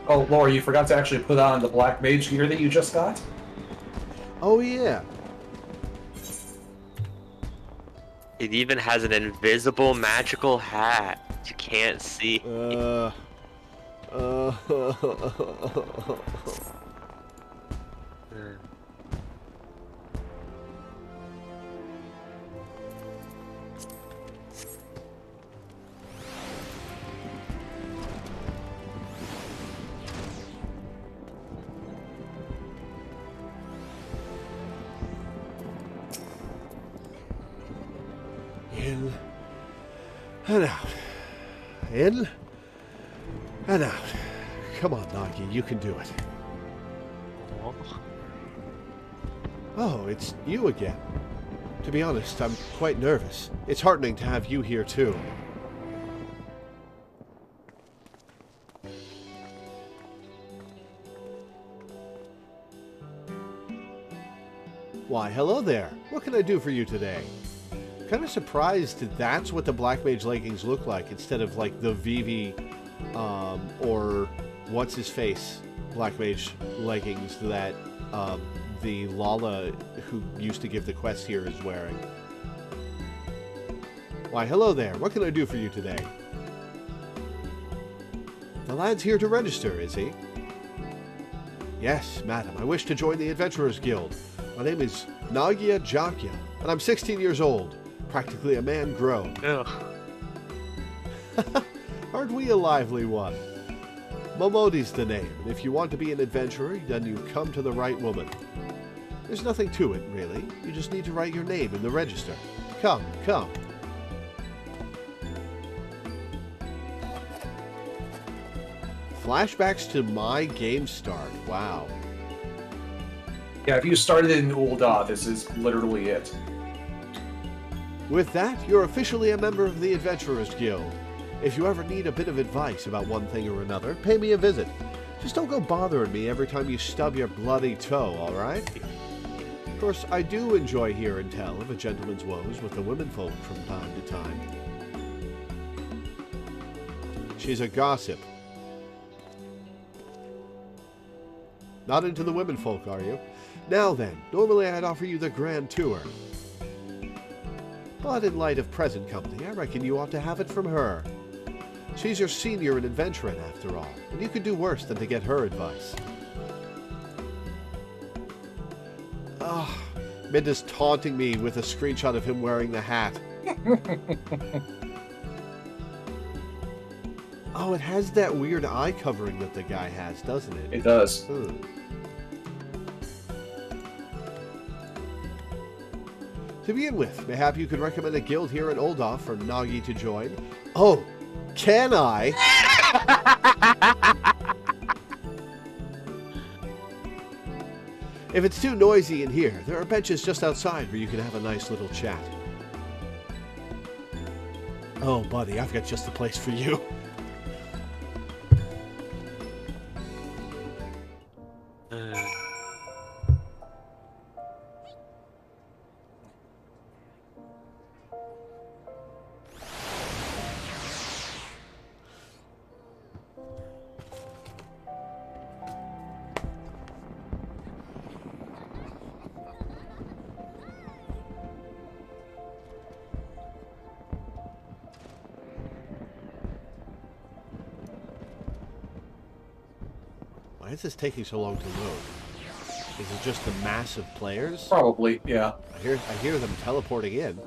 Oh, Laura, you forgot to actually put on the black mage gear that you just got? Oh, yeah. It even has an invisible magical hat you can't see. In and out. In and out. Come on, Nagi, you can do it. Oh, it's you again. To be honest, I'm quite nervous. It's heartening to have you here, too. Why, hello there. What can I do for you today? Kind of surprised that's what the Black Mage leggings look like instead of like the Vivi or what's his face Black Mage leggings that the Lala who used to give the quest here is wearing. Why, hello there. What can I do for you today? The lad's here to register, is he? Yes, madam. I wish to join the Adventurers Guild. My name is Nagia Jakya, and I'm 16 years old. Practically a man grown. Ugh. Aren't we a lively one? Momodi's the name, and if you want to be an adventurer, then you come to the right woman. There's nothing to it, really. You just need to write your name in the register. Come, come. Flashbacks to my game start. Wow. Yeah, if you started in Ul'dah, this is literally it. With that, you're officially a member of the Adventurers Guild. If you ever need a bit of advice about one thing or another, pay me a visit. Just don't go bothering me every time you stub your bloody toe, alright? Of course, I do enjoy hear and tell of a gentleman's woes with the womenfolk from time to time. She's a gossip. Not into the womenfolk, are you? Now then, normally I'd offer you the grand tour. But in light of present company, I reckon you ought to have it from her. She's your senior in adventuring, after all, and you could do worse than to get her advice. Ah, Minda's taunting me with a screenshot of him wearing the hat. Oh, it has that weird eye covering that the guy has, doesn't it? It does. To begin with, mayhap you could recommend a guild here in Ul'dah for Nagi to join. Oh, can I? If it's too noisy in here, there are benches just outside where you can have a nice little chat. Oh, buddy, I've got just the place for you. Why is this taking so long to load? Is it just the mass of players? Probably, yeah. I hear them teleporting in.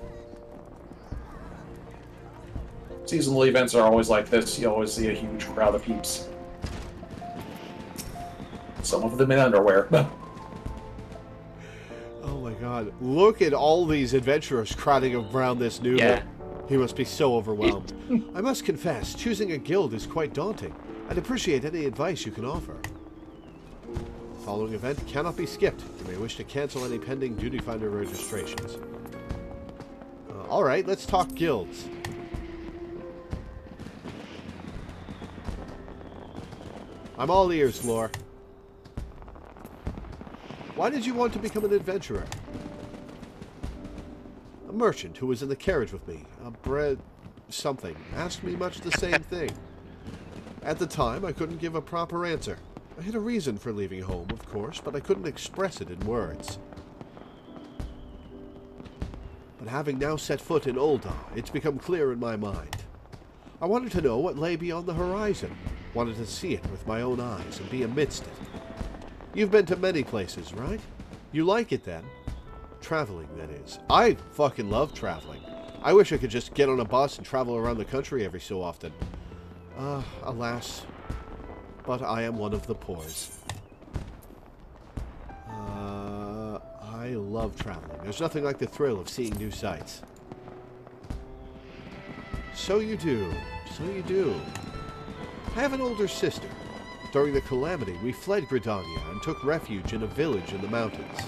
Seasonal events are always like this. You always see a huge crowd of peeps. Some of them in underwear. Oh my god. Look at all these adventurers crowding around this noodle. Yeah. He must be so overwhelmed. I must confess, choosing a guild is quite daunting. I'd appreciate any advice you can offer. The following event cannot be skipped. You may wish to cancel any pending Duty Finder registrations. Alright, let's talk guilds. I'm all ears, Lore. Why did you want to become an adventurer? A merchant who was in the carriage with me, a bread something, asked me much the same thing. At the time, I couldn't give a proper answer. I had a reason for leaving home, of course, but I couldn't express it in words. But having now set foot in Ul'dah, it's become clear in my mind. I wanted to know what lay beyond the horizon, wanted to see it with my own eyes and be amidst it. You've been to many places, right? You like it then? Traveling, that is. I fucking love traveling. I wish I could just get on a bus and travel around the country every so often. Alas. But I am one of the poors. I love traveling. There's nothing like the thrill of seeing new sights. So you do. So you do. I have an older sister. During the calamity, we fled Gridania and took refuge in a village in the mountains.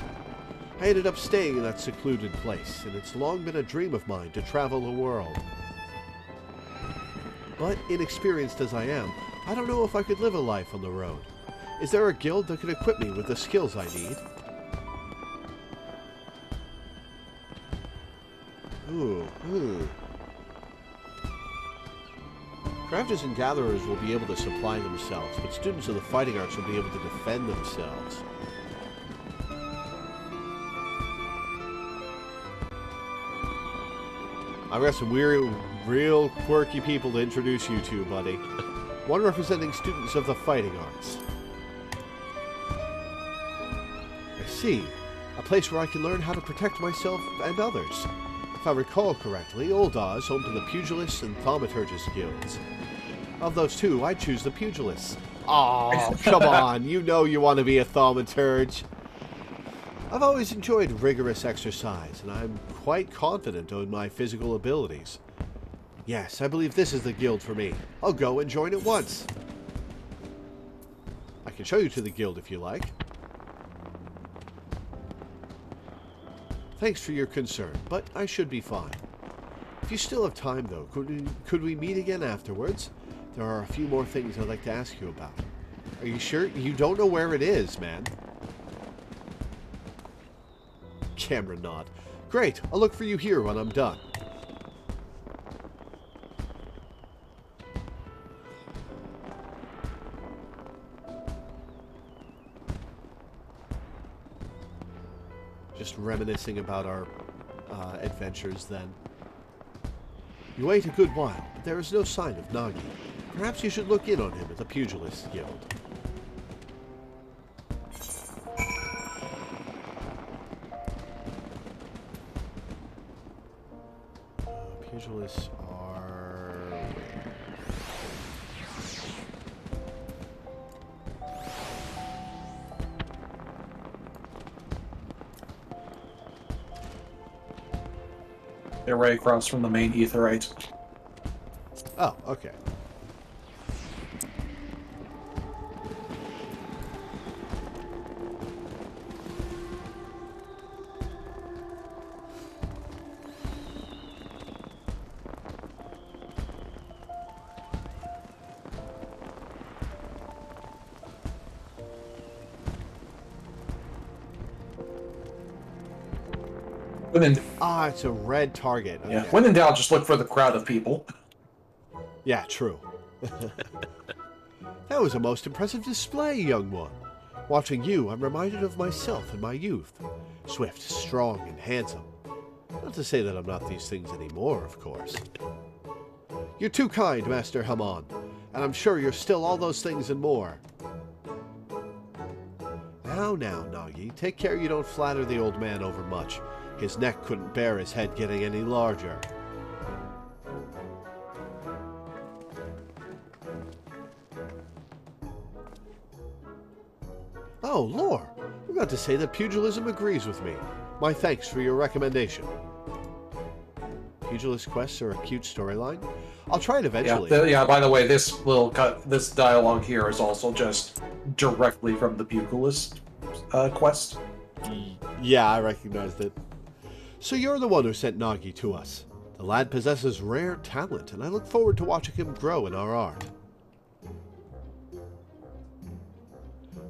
I ended up staying in that secluded place, and it's long been a dream of mine to travel the world. But, inexperienced as I am, I don't know if I could live a life on the road. Is there a guild that could equip me with the skills I need? Crafters and gatherers will be able to supply themselves, but students of the fighting arts will be able to defend themselves. I've got some real quirky people to introduce you to, buddy. One representing students of the fighting arts. I see. A place where I can learn how to protect myself and others. If I recall correctly, Ul'dah is home to the Pugilists and Thaumaturgist guilds. Of those two, I'd choose the Pugilists. Oh, come on, you know you want to be a Thaumaturge. I've always enjoyed rigorous exercise, and I'm quite confident in my physical abilities. Yes, I believe this is the guild for me. I'll go and join at once. I can show you to the guild if you like. Thanks for your concern, but I should be fine. If you still have time, though, could we meet again afterwards? There are a few more things I'd like to ask you about. Are you sure? You don't know where it is, man. Camera nod. Great, I'll look for you here when I'm done. Just reminiscing about our adventures then. You wait a good while, but there is no sign of Nagi. Perhaps you should look in on him at the Pugilist Guild. Pugilists are... They're right across from the main Aetheryte. Oh, okay. It's a red target. Okay. Yeah. When in doubt, just look for the crowd of people. Yeah, true. That was a most impressive display, young one. Watching you, I'm reminded of myself in my youth. Swift, strong, and handsome. Not to say that I'm not these things anymore, of course. You're too kind, Master Haman, and I'm sure you're still all those things and more. Now, Nagi, take care you don't flatter the old man overmuch. His neck couldn't bear his head getting any larger. Oh, Lore! I'm about to say that pugilism agrees with me. My thanks for your recommendation. Pugilist quests are a cute storyline. I'll try it eventually. Yeah, by the way, this dialogue here is also just directly from the Pugilist quest. Yeah, I recognized it. So you're the one who sent Nagi to us. The lad possesses rare talent, and I look forward to watching him grow in our art.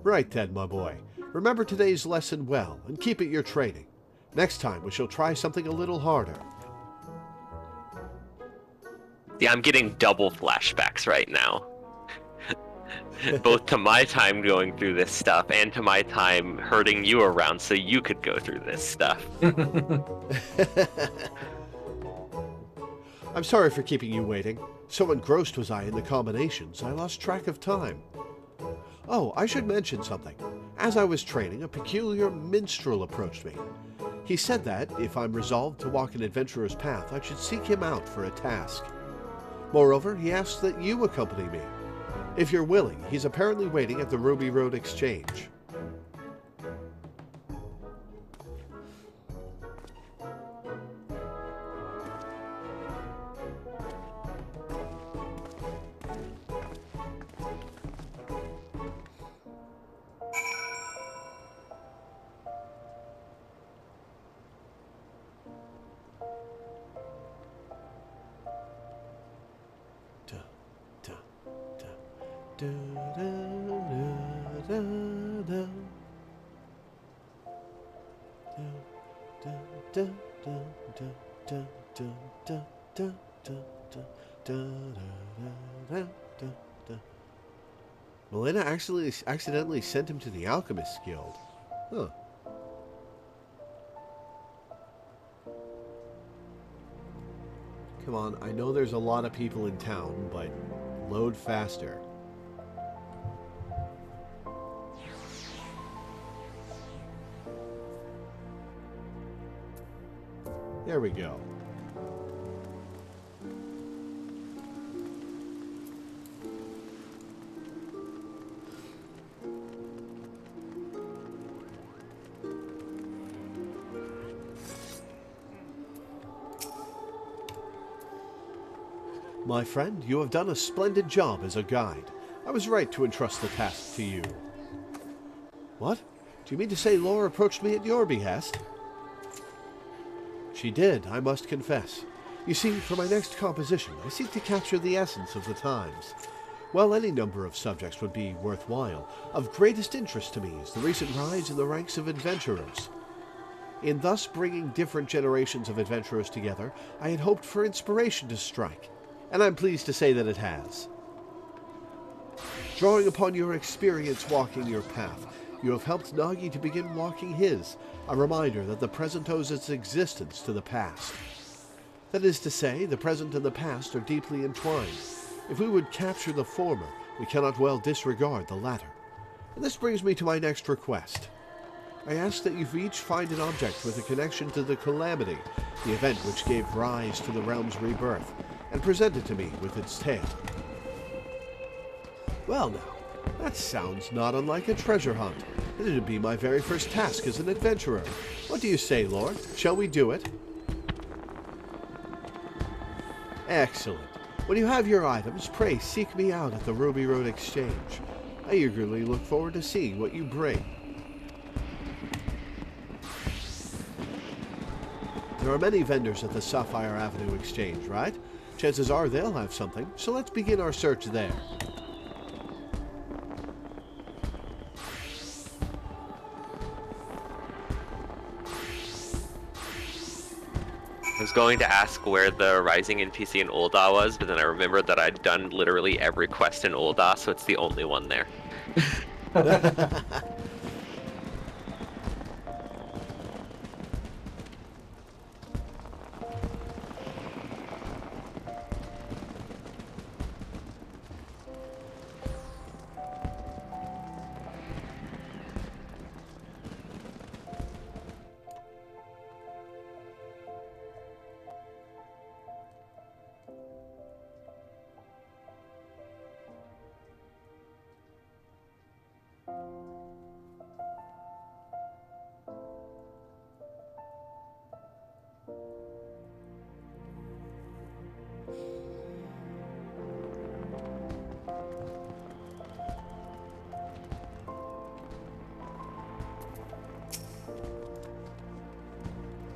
Right then, my boy. Remember today's lesson well, and keep at your training. Next time we shall try something a little harder. Yeah, I'm getting double flashbacks right now. Both to my time going through this stuff and to my time herding you around so you could go through this stuff. I'm sorry for keeping you waiting. So engrossed was I in the combinations, I lost track of time. Oh, I should mention something. As I was training, a peculiar minstrel approached me. He said that, if I'm resolved to walk an adventurer's path, I should seek him out for a task. Moreover, he asked that you accompany me. If you're willing, he's apparently waiting at the Ruby Road Exchange. Melina accidentally sent him to the Alchemist Guild. Huh. Come on, I know there's a lot of people in town, but load faster. There we go. My friend, you have done a splendid job as a guide. I was right to entrust the task to you. What? Do you mean to say Lore approached me at your behest? She did, I must confess. You see, for my next composition, I seek to capture the essence of the times. While any number of subjects would be worthwhile, of greatest interest to me is the recent rise in the ranks of adventurers. In thus bringing different generations of adventurers together, I had hoped for inspiration to strike, and I'm pleased to say that it has. Drawing upon your experience walking your path, you have helped Nagi to begin walking his, a reminder that the present owes its existence to the past. That is to say, the present and the past are deeply entwined. If we would capture the former, we cannot well disregard the latter. And this brings me to my next request. I ask that you each find an object with a connection to the Calamity, the event which gave rise to the realm's rebirth, and present it to me with its tale. Well now, that sounds not unlike a treasure hunt, and it'd be my very first task as an adventurer. What do you say, Lord? Shall we do it? Excellent. When you have your items, pray seek me out at the Ruby Road Exchange. I eagerly look forward to seeing what you bring. There are many vendors at the Sapphire Avenue Exchange, right? Chances are they'll have something, so let's begin our search there. I was going to ask where the Rising NPC in Ul'dah was, but then I remembered that I'd done literally every quest in Ul'dah, so it's the only one there.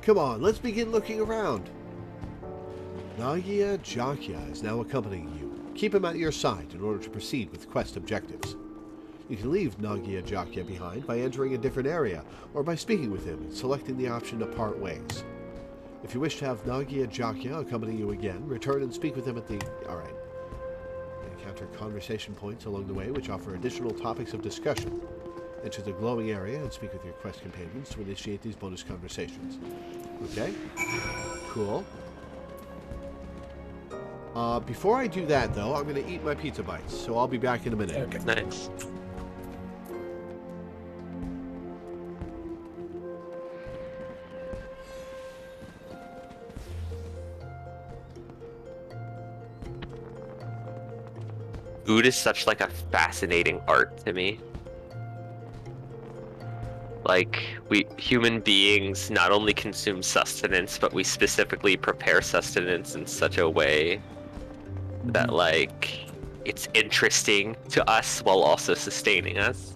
Come on, let's begin looking around. Nagia Jakia is now accompanying you. Keep him at your side in order to proceed with quest objectives. You can leave Nagia Jakia behind by entering a different area, or by speaking with him and selecting the option to part ways. If you wish to have Nagia Jakia accompany you again, return and speak with him at the... Alright. Encounter conversation points along the way which offer additional topics of discussion. Enter the glowing area and speak with your quest companions to initiate these bonus conversations. Okay? Cool. Before I do that, though, I'm going to eat my pizza bites, so I'll be back in a minute. Okay. Nice. Food is such like a fascinating art to me. Like, we human beings not only consume sustenance, but we specifically prepare sustenance in such a way that, like, it's interesting to us while also sustaining us.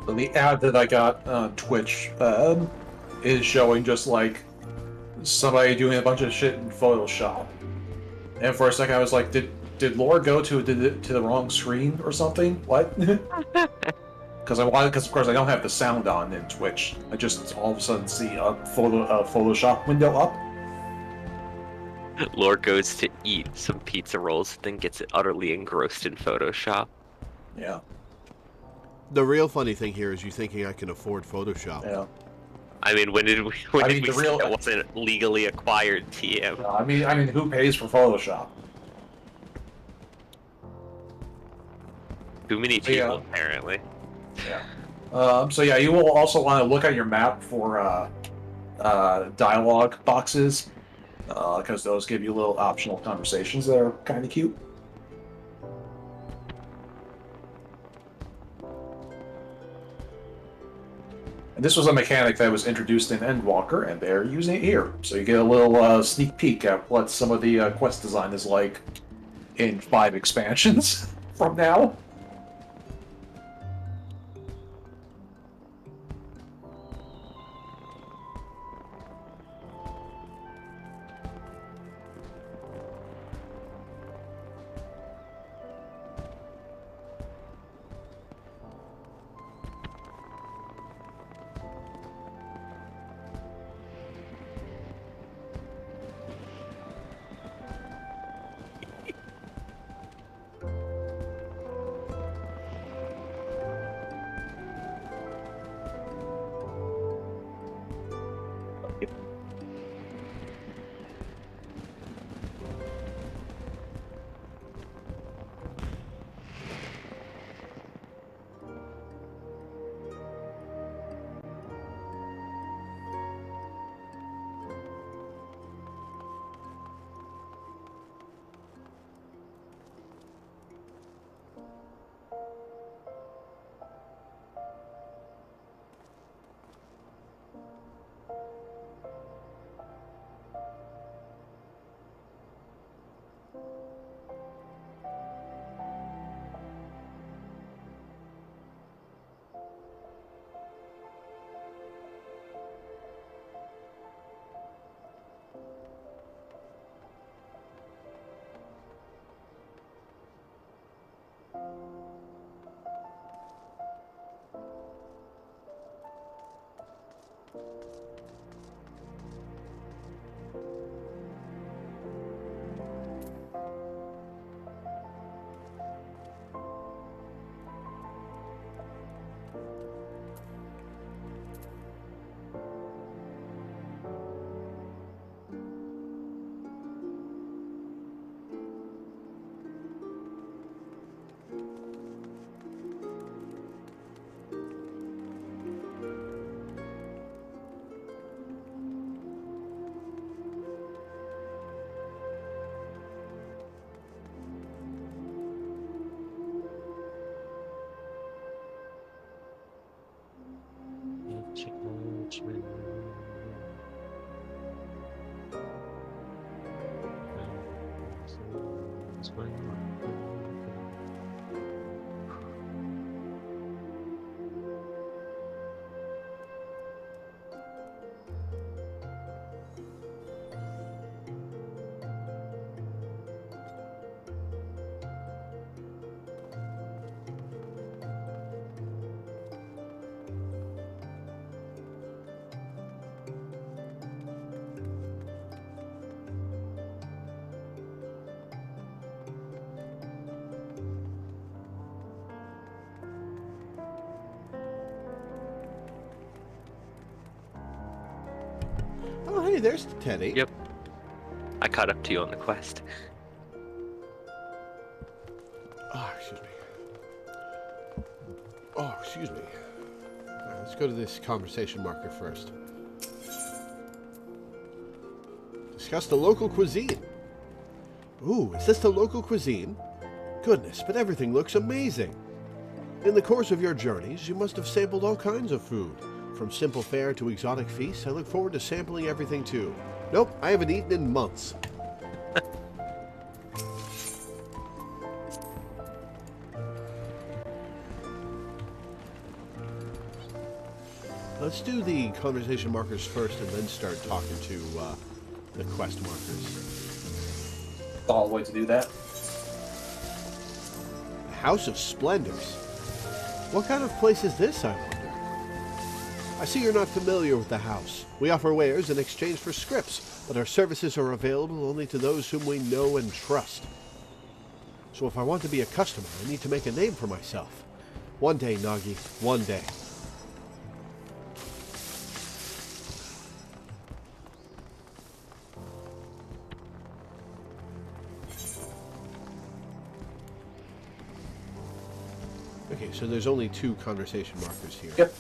So the ad that I got on Twitch is showing just like somebody doing a bunch of shit in Photoshop. And for a second I was like, did Lore go to the wrong screen or something? What? Because of course I don't have the sound on in Twitch. I just all of a sudden see a Photoshop window up. Lore goes to eat some pizza rolls, then gets utterly engrossed in Photoshop. Yeah. The real funny thing here is you thinking I can afford Photoshop. Yeah. I mean, when did we say that wasn't legally acquired, TM? I mean, who pays for Photoshop? Too many people, apparently. Yeah. So yeah, you will also want to look at your map for dialogue boxes, because those give you little optional conversations that are kind of cute. And this was a mechanic that was introduced in Endwalker, and they're using it here. So you get a little sneak peek at what some of the quest design is like in 5 expansions from now. Oh, hey, there's Teddy. Yep. I caught up to you on the quest. Oh, excuse me. Oh, excuse me. All right, let's go to this conversation marker first. Discuss the local cuisine. Ooh, is this the local cuisine? Goodness, but everything looks amazing. In the course of your journeys, you must have sampled all kinds of food. From simple fare to exotic feasts, I look forward to sampling everything too. Nope, I haven't eaten in months. Let's do the conversation markers first and then start talking to the quest markers. All the way to do that. The House of Splendors. What kind of place is this, I wonder? I see you're not familiar with the house. We offer wares in exchange for scripts, but our services are available only to those whom we know and trust. So if I want to be a customer, I need to make a name for myself. One day, Nagi, one day. Okay, so there's only 2 conversation markers here. Yep.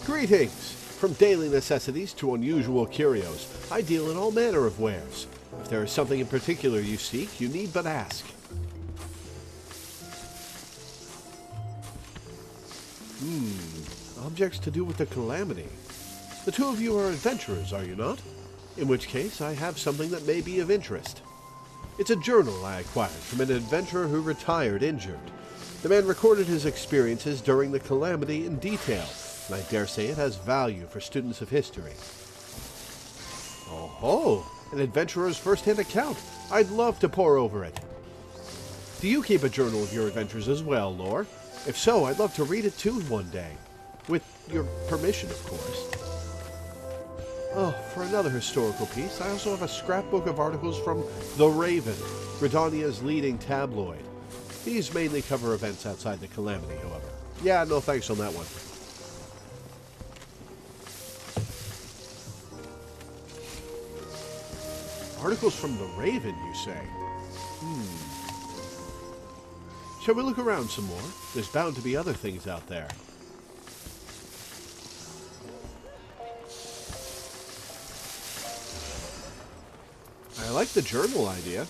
Greetings! From daily necessities to unusual curios, I deal in all manner of wares. If there is something in particular you seek, you need but ask. Objects to do with the calamity. The 2 of you are adventurers, are you not? In which case, I have something that may be of interest. It's a journal I acquired from an adventurer who retired injured. The man recorded his experiences during the calamity in detail, and I dare say it has value for students of history. Oh, an adventurer's first-hand account. I'd love to pore over it. Do you keep a journal of your adventures as well, Lore? If so, I'd love to read it too one day. With your permission, of course. Oh, for another historical piece, I also have a scrapbook of articles from The Raven, Gridania's leading tabloid. These mainly cover events outside the calamity, however. Yeah, no thanks on that one. Articles from The Raven, you say? Shall we look around some more? There's bound to be other things out there. I like the journal idea.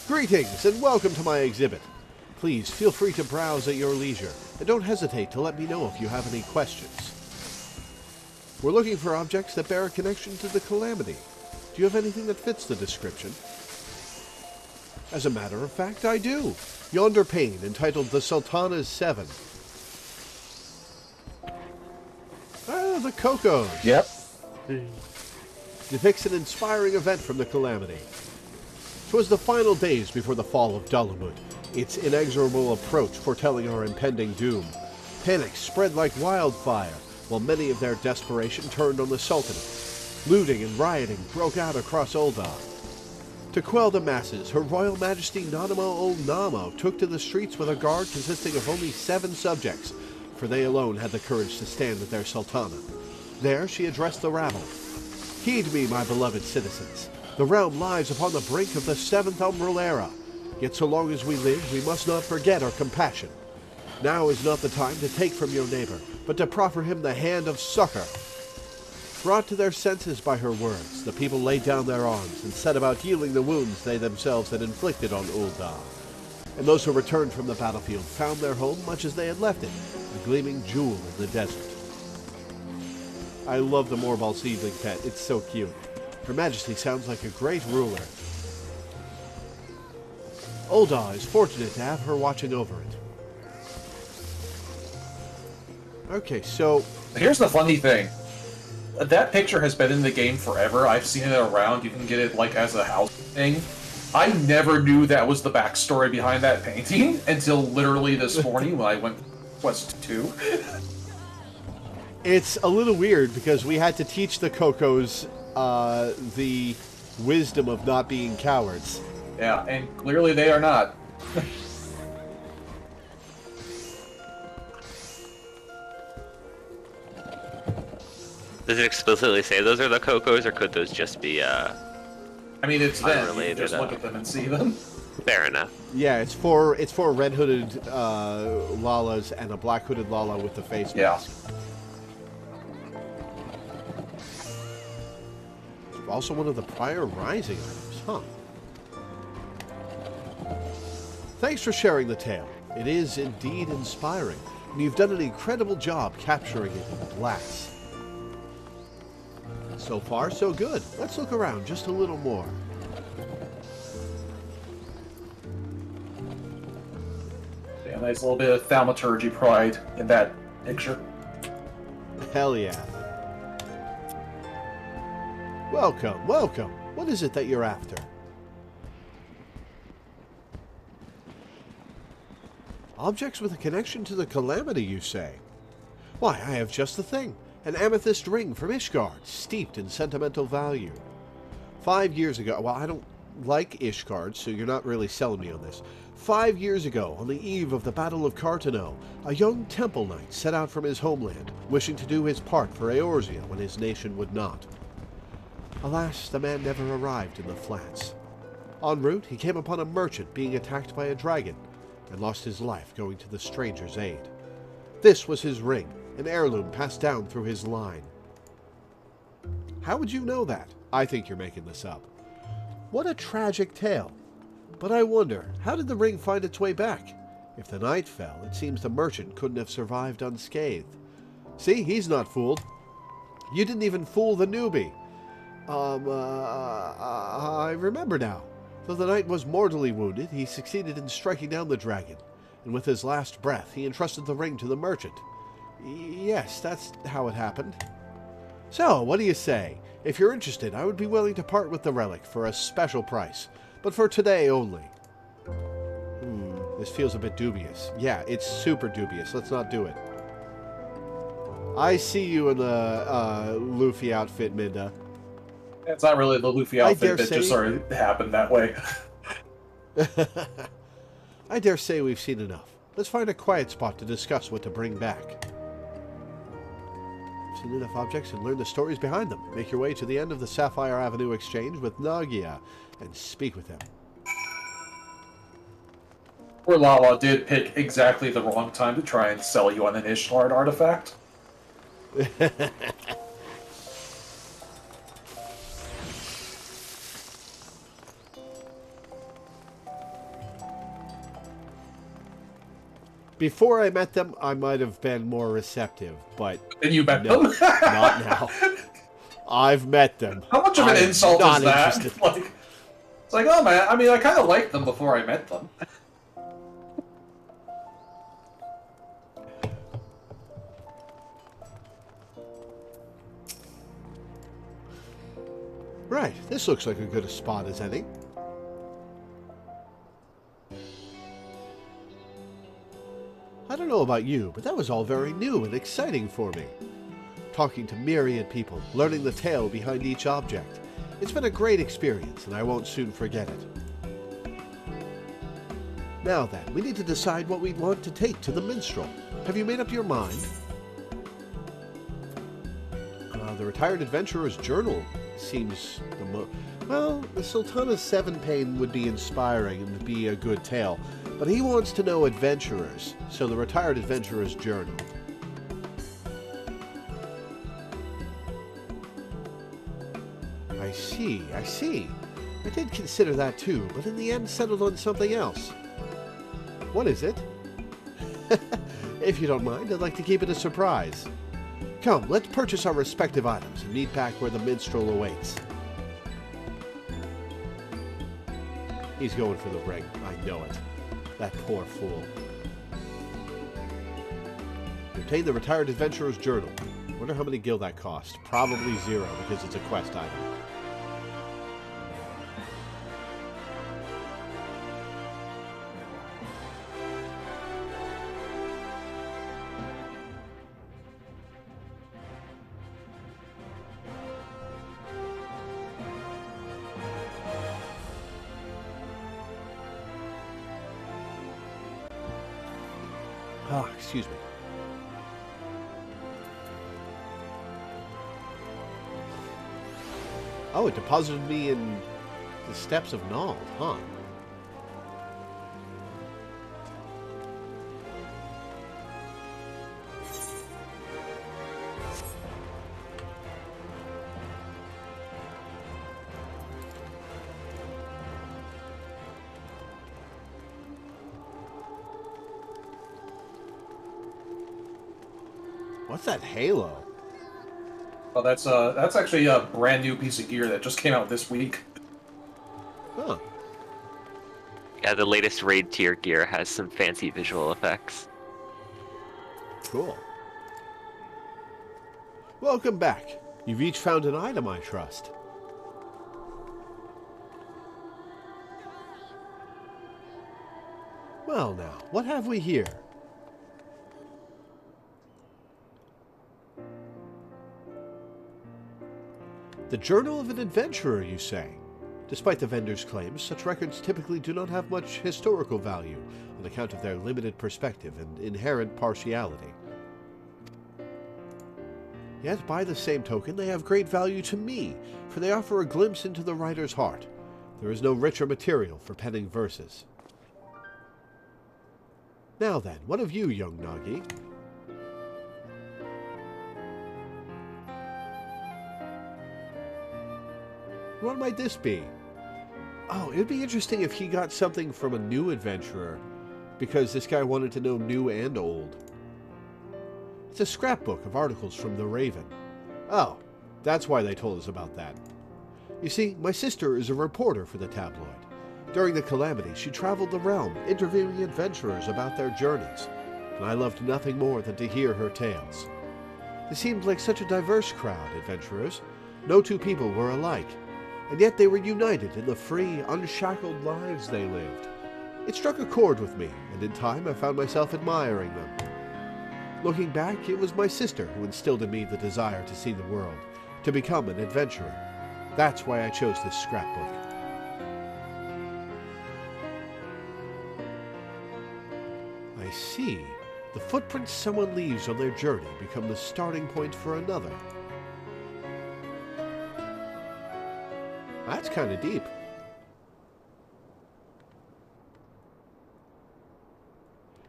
Greetings and welcome to my exhibit. Please feel free to browse at your leisure, and don't hesitate to let me know if you have any questions. We're looking for objects that bear a connection to the calamity. Do you have anything that fits the description? As a matter of fact, I do. Yonder pane, entitled The Sultana's Seven. Ah, the Cocos. Yep. Depicts an inspiring event from the calamity. 'Twas the final days before the fall of Dalamud, its inexorable approach foretelling our impending doom. Panic spread like wildfire, while many of their desperation turned on the Sultanate. Looting and rioting broke out across Ul'dah. To quell the masses, Her Royal Majesty Nanamo Ol Namo took to the streets with a guard consisting of only 7 subjects, for they alone had the courage to stand with their Sultana. There she addressed the rabble. Heed me, my beloved citizens. The realm lies upon the brink of the 7th Umbral Era. Yet so long as we live, we must not forget our compassion. Now is not the time to take from your neighbor, but to proffer him the hand of succor. Brought to their senses by her words, the people laid down their arms and set about healing the wounds they themselves had inflicted on Ul'dah. And those who returned from the battlefield found their home much as they had left it, a gleaming jewel in the desert. I love the Morbal seedling pet. It's so cute. Her Majesty sounds like a great ruler. Ul'dah is fortunate to have her watching over it. Okay, so... Here's the funny thing. That picture has been in the game forever. I've seen it around. You can get it, like, as a house thing. I never knew that was the backstory behind that painting until literally this morning when I went to Quest 2. It's a little weird because we had to teach the Cocos the wisdom of not being cowards. Yeah, and clearly they are not. Does it explicitly say those are the Cocos, or could those just be I mean, it's them. You can unrelated, just look at them and see them. fair enough? Yeah, it's for red-hooded Lalas and a black-hooded Lala with the face mask. Also one of the prior Rising items, huh? Thanks for sharing the tale. It is indeed inspiring, and you've done an incredible job capturing it in glass. So far, so good. Let's look around just a little more. Yeah, nice little bit of thaumaturgy pride in that picture. Hell yeah. Welcome, welcome. What is it that you're after? Objects with a connection to the Calamity, you say? Why, I have just the thing. An amethyst ring from Ishgard, steeped in sentimental value. 5 years ago, well, I don't like Ishgard, so you're not really selling me on this. 5 years ago, on the eve of the Battle of Cartano, a young temple knight set out from his homeland, wishing to do his part for Eorzea when his nation would not. Alas, the man never arrived in the flats. En route, he came upon a merchant being attacked by a dragon, and lost his life going to the stranger's aid. This was his ring, an heirloom passed down through his line. How would you know that? I think you're making this up. What a tragic tale. But I wonder, how did the ring find its way back? If the knight fell, it seems the merchant couldn't have survived unscathed. See, he's not fooled. You didn't even fool the newbie. I remember now. Though the knight was mortally wounded, he succeeded in striking down the dragon, and with his last breath, he entrusted the ring to the merchant. Yes, that's how it happened. So, what do you say? If you're interested, I would be willing to part with the relic for a special price, but for today only. This feels a bit dubious. Yeah, it's super dubious. Let's not do it. I see you in the Luffy outfit, Minda. It's not really the Luffy outfit that just sort of happened that way. I dare say we've seen enough. Let's find a quiet spot to discuss what to bring back. Seen enough objects and learn the stories behind them. Make your way to the end of the Sapphire Avenue exchange with Nagia and speak with him. Poor Lala did pick exactly the wrong time to try and sell you on an Ishgard artifact. Before I met them, I might have been more receptive, but... And you met no, them? Not now. I've met them. How much of an insult is that? Interested. Like, it's like, oh man, I mean, I kind of liked them before I met them. Right, this looks like as good a spot as any. I don't know about you, but that was all very new and exciting for me. Talking to myriad people, learning the tale behind each object. It's been a great experience, and I won't soon forget it. Now then, we need to decide what we want to take to the minstrel. Have you made up your mind? The retired adventurer's journal seems the well, the Sultana's Seven Pain would be inspiring and would be a good tale, but he wants to know adventurers, so the retired adventurer's journal. I see. I did consider that too, but in the end settled on something else. What is it? If you don't mind, I'd like to keep it a surprise. Come, let's purchase our respective items and meet back where the minstrel awaits. He's going for the ring. I know it. That poor fool. Obtain the retired adventurer's journal. Wonder how many gil that cost. Probably 0 because it's a quest item. Excuse me. Oh, it deposited me in the steps of Nald, huh? What's that halo? Well, that's actually a brand new piece of gear that just came out this week. Huh. Yeah, the latest raid tier gear has some fancy visual effects. Cool. Welcome back. You've each found an item, I trust. Well now, what have we here? The Journal of an Adventurer, you say? Despite the vendor's claims, such records typically do not have much historical value on account of their limited perspective and inherent partiality. Yet, by the same token, they have great value to me, for they offer a glimpse into the writer's heart. There is no richer material for penning verses. Now then, what of you, young Nagi? What might this be? Oh, it would be interesting if he got something from a new adventurer, because this guy wanted to know new and old. It's a scrapbook of articles from the Raven. Oh, that's why they told us about that. You see, my sister is a reporter for the tabloid. During the calamity, she traveled the realm, interviewing adventurers about their journeys, and I loved nothing more than to hear her tales. They seemed like such a diverse crowd, adventurers. No two people were alike. And yet they were united in the free, unshackled lives they lived. It struck a chord with me, and in time I found myself admiring them. Looking back, it was my sister who instilled in me the desire to see the world, to become an adventurer. That's why I chose this scrapbook. I see. The footprints someone leaves on their journey become the starting point for another. That's kind of deep.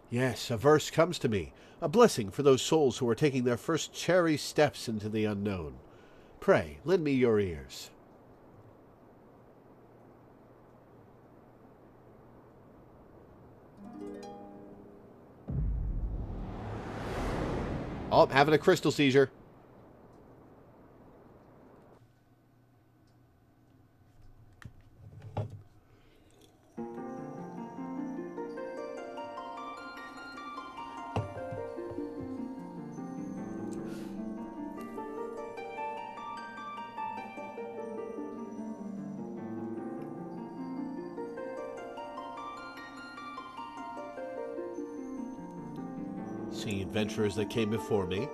Yes, a verse comes to me, a blessing for those souls who are taking their first chary steps into the unknown. Pray, lend me your ears. Oh, having a crystal seizure. seeing adventurers that came before me.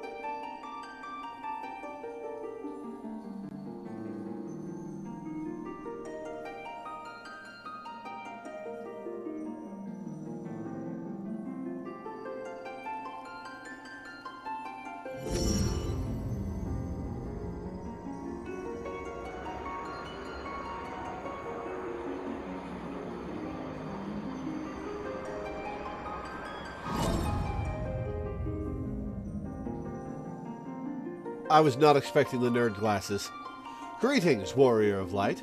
I was not expecting the nerd glasses. Greetings, warrior of light.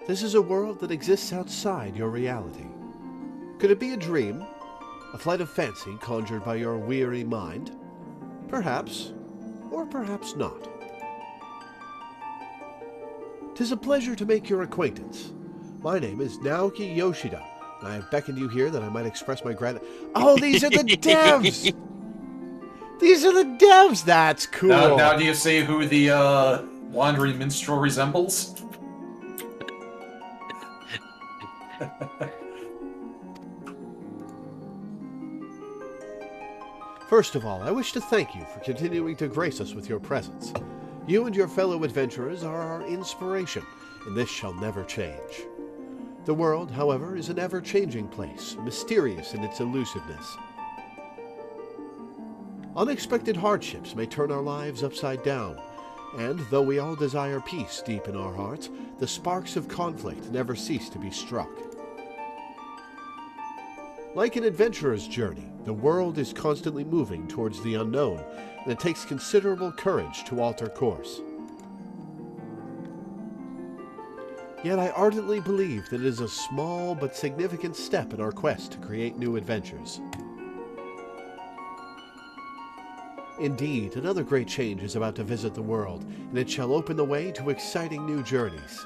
This is a world that exists outside your reality. Could it be a dream? A flight of fancy conjured by your weary mind? Perhaps, or perhaps not. 'Tis a pleasure to make your acquaintance. My name is Naoki Yoshida, and I have beckoned you here that I might express my gratitude. Oh, these are the devs! These are the devs! That's cool! Now do you see who the wandering minstrel resembles? First of all, I wish to thank you for continuing to grace us with your presence. You and your fellow adventurers are our inspiration, and this shall never change. The world, however, is an ever-changing place, mysterious in its elusiveness. Unexpected hardships may turn our lives upside down, and though we all desire peace deep in our hearts, the sparks of conflict never cease to be struck. Like an adventurer's journey, the world is constantly moving towards the unknown, and it takes considerable courage to alter course. Yet I ardently believe that it is a small but significant step in our quest to create new adventures. Indeed, another great change is about to visit the world, and it shall open the way to exciting new journeys.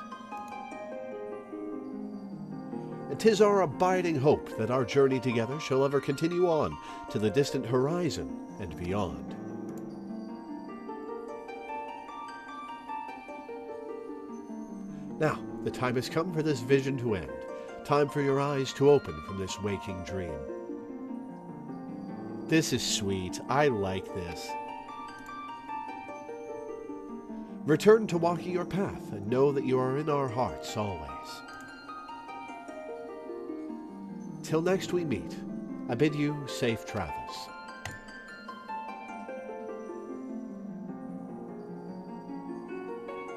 And 'tis our abiding hope that our journey together shall ever continue on to the distant horizon and beyond. Now, the time has come for this vision to end. Time for your eyes to open from this waking dream. This is sweet. I like this. Return to walking your path and know that you are in our hearts always. Till next we meet, I bid you safe travels.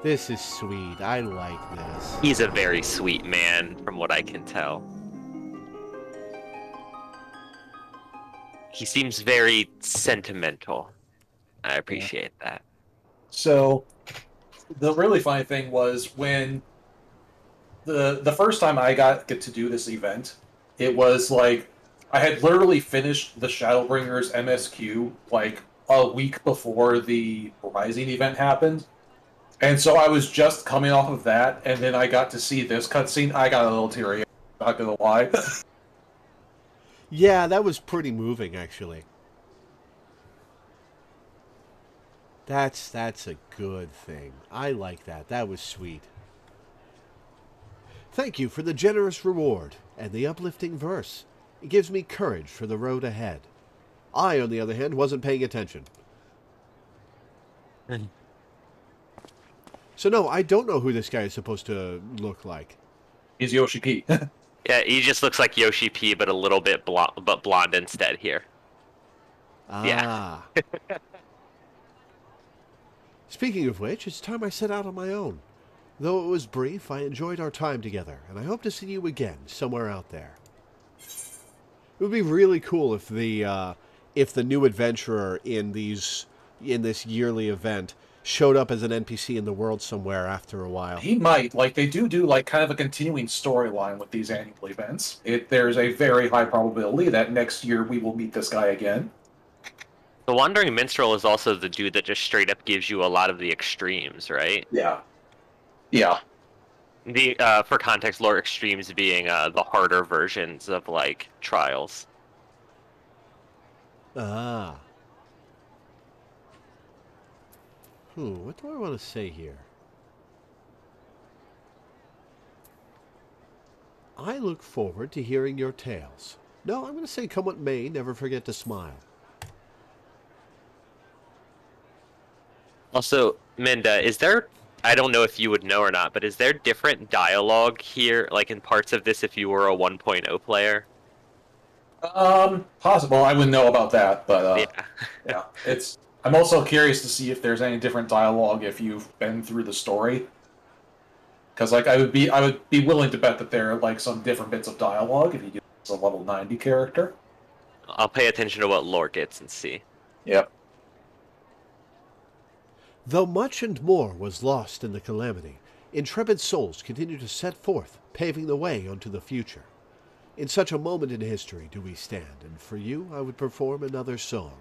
This is sweet. I like this. He's a very sweet man, from what I can tell. He seems very sentimental. I appreciate that. So, the really funny thing was when the first time I got to do this event, it was like I had literally finished the Shadowbringers MSQ like a week before the Rising event happened. And so I was just coming off of that, and then I got to see this cutscene. I got a little teary, not gonna lie. Yeah, that was pretty moving, actually. That's a good thing. I like that. That was sweet. Thank you for the generous reward and the uplifting verse. It gives me courage for the road ahead. I, on the other hand, wasn't paying attention. So no, I don't know who this guy is supposed to look like. He's Yoshi P. Yeah, he just looks like Yoshi P, but a little bit blonde instead here. Ah. Yeah. Speaking of which, it's time I set out on my own. Though it was brief, I enjoyed our time together, and I hope to see you again somewhere out there. It would be really cool if the new adventurer in this yearly event showed up as an NPC in the world somewhere after a while. He might. Like, they do like kind of a continuing storyline with these annual events. There's a very high probability that next year we will meet this guy again. The Wandering Minstrel is also the dude that just straight up gives you a lot of the extremes, right? Yeah. Yeah. The for context, lore extremes being the harder versions of like trials. Ah. What do I want to say here? I look forward to hearing your tales. No, I'm going to say come what may, never forget to smile. Also, Minda, is there, I don't know if you would know or not, but is there different dialogue here, like in parts of this if you were a 1.0 player? Possible. I wouldn't know about that, but Yeah. yeah, it's. I'm also curious to see if there's any different dialogue if you've been through the story. Because like I would be willing to bet that there are like some different bits of dialogue if you do as a level 90 character. I'll pay attention to what lore gets and see. Yep. Though much and more was lost in the calamity, intrepid souls continue to set forth, paving the way unto the future. In such a moment in history do we stand, and for you I would perform another song.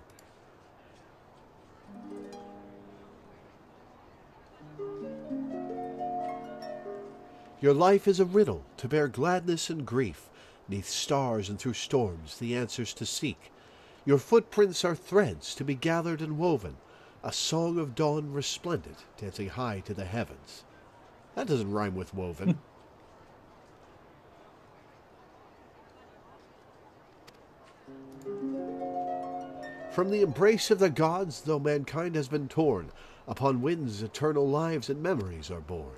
Your life is a riddle to bear gladness and grief, 'neath stars and through storms the answers to seek. Your footprints are threads to be gathered and woven, a song of dawn resplendent, dancing high to the heavens. That doesn't rhyme with woven. From the embrace of the gods, though mankind has been torn, upon winds eternal lives and memories are born.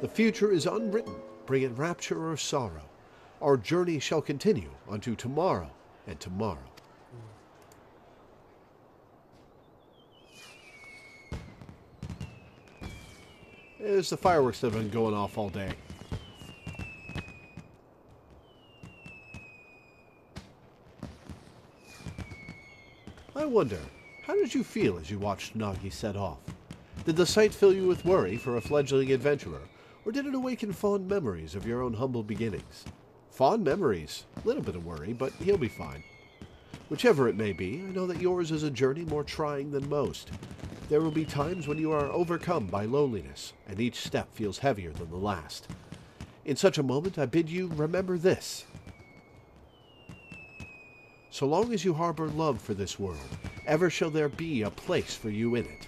The future is unwritten, bring it rapture or sorrow. Our journey shall continue unto tomorrow and tomorrow. There's the fireworks that have been going off all day. I wonder, how did you feel as you watched Nagi set off? Did the sight fill you with worry for a fledgling adventurer, or did it awaken fond memories of your own humble beginnings? Fond memories, a little bit of worry, but he'll be fine. Whichever it may be, I know that yours is a journey more trying than most. There will be times when you are overcome by loneliness, and each step feels heavier than the last. In such a moment, I bid you remember this. So long as you harbor love for this world, ever shall there be a place for you in it.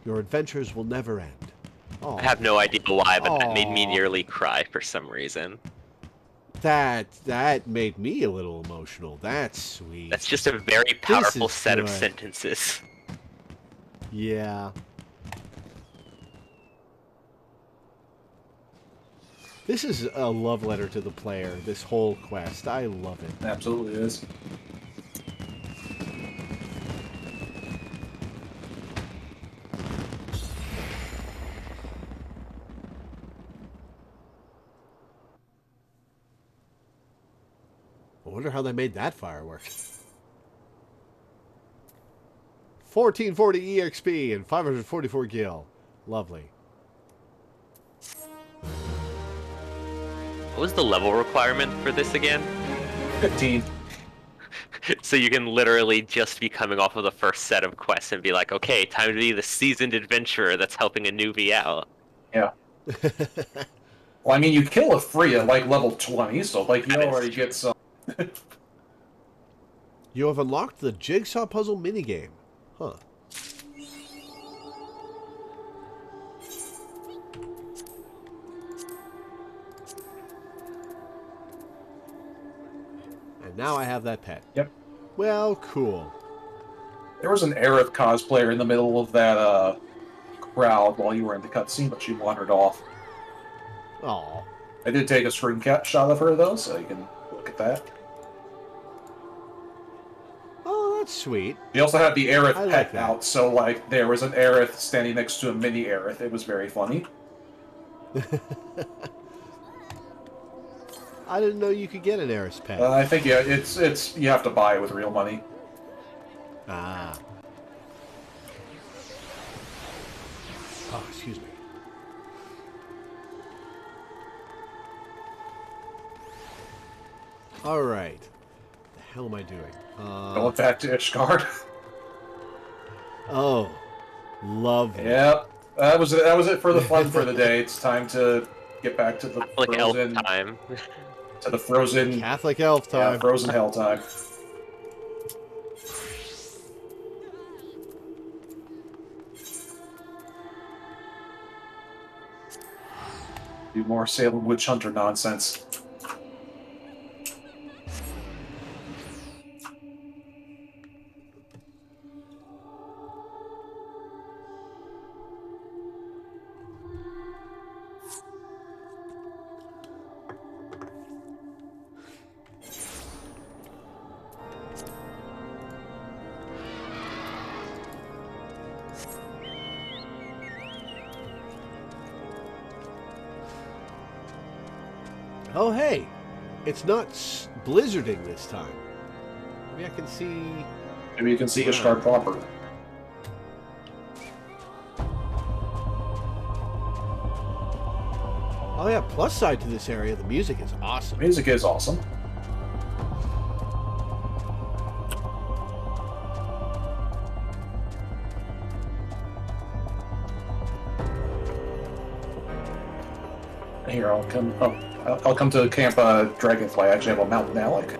Your adventures will never end. Aww. I have no idea why, but that made me Aww. nearly cry for some reason. That made me a little emotional. That's sweet. That's just a very powerful is set of good. sentences. Yeah. This is a love letter to the player, this whole quest. I love it. Absolutely is. I wonder how they made that firework. 1440 EXP and 544 gil. Lovely. What was the level requirement for this again? 15. So you can literally just be coming off of the first set of quests and be like, okay, time to be the seasoned adventurer that's helping a newbie out. Yeah. Well, I mean, you kill a free at like level 20, so like you already get some. You have unlocked the jigsaw puzzle minigame. Huh. And now I have that pet. Yep. Well, cool. There was an Aerith cosplayer in the middle of that crowd while you were in the cutscene, but she wandered off. Aw. I did take a screenshot of her though, so you can look at that. Oh, that's sweet. They also had the Aerith I like pet that. out, so like there was an Aerith standing next to a mini Aerith. It was very funny. I didn't know you could get an Eris pet. I think yeah, it's you have to buy it with real money. Ah. Oh, excuse me. All right. The hell am I doing? Going back to Ishgard. Oh, lovely. Yep, that was it for the fun for the day. It's time to get back to the Like elf frozen time. to the frozen Catholic elf time. yeah, frozen hell time. Do more Salem Witch Hunter nonsense. Oh, hey, it's not blizzarding this time. Maybe I can see... Maybe you can see Ishgard proper. Oh yeah, plus side to this area, the music is awesome. Music is awesome. Here, I'll come. Oh, I'll come to Camp Dragonfly. I actually have a Mountain Alec.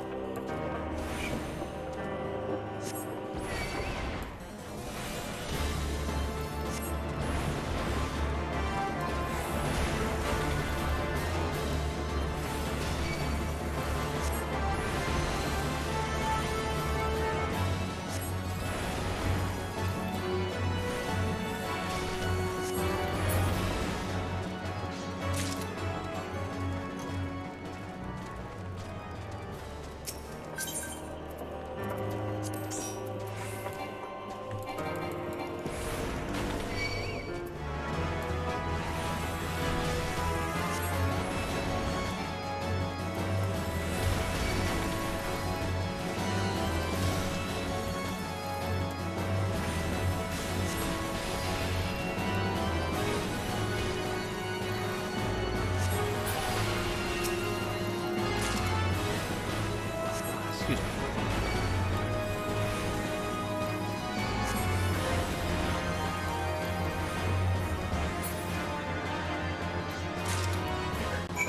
Excuse me.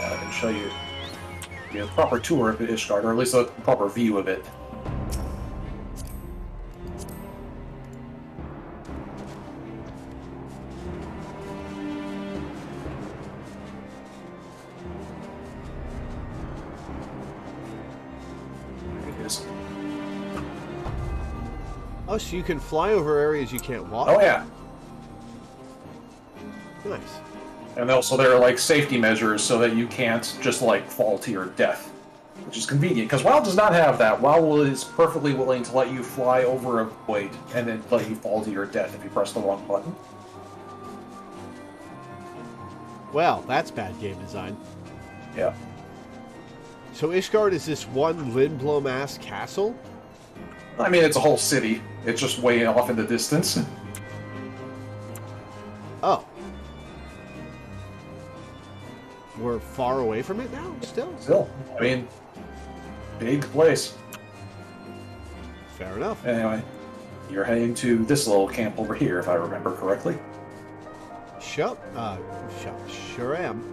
I can show you a proper tour of Ishgard, or at least a proper view of it. There it is. Oh, so you can fly over areas you can't walk? Oh yeah. Nice. And also there are like safety measures so that you can't just like fall to your death, which is convenient because WoW does not have that. WoW is perfectly willing to let you fly over a void and then let you fall to your death if you press the wrong button. Well, that's bad game design. Yeah. So Ishgard is this one Lindblom-ass castle? I mean, it's a whole city. It's just way off in the distance. Oh. We're far away from it now, still? Still, I mean, big place. Fair enough. Anyway, you're heading to this little camp over here, if I remember correctly. Sure am.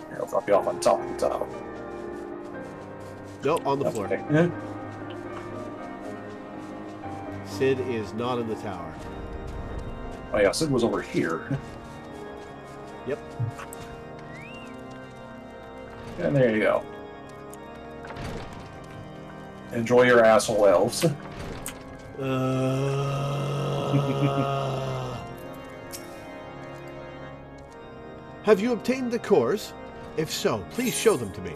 Here, I'll drop you off on top of the tower. No, on the That's floor. okay. Yeah. Sid is not in the tower. Oh yeah, Sid was over here. Yep. And there you go. Enjoy your asshole elves. Have you obtained the cores? If so, please show them to me.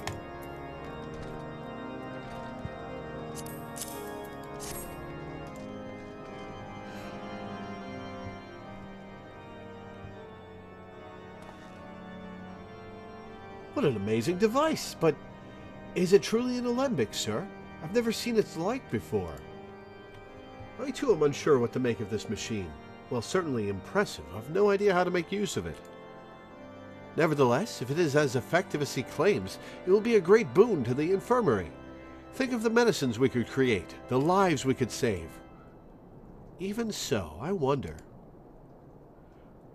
What an amazing device, but is it truly an alembic, sir? I've never seen its like before. I too am unsure what to make of this machine. Well, certainly impressive. I've no idea how to make use of it. Nevertheless, if it is as effective as he claims, it will be a great boon to the infirmary. Think of the medicines we could create, the lives we could save. Even so, I wonder.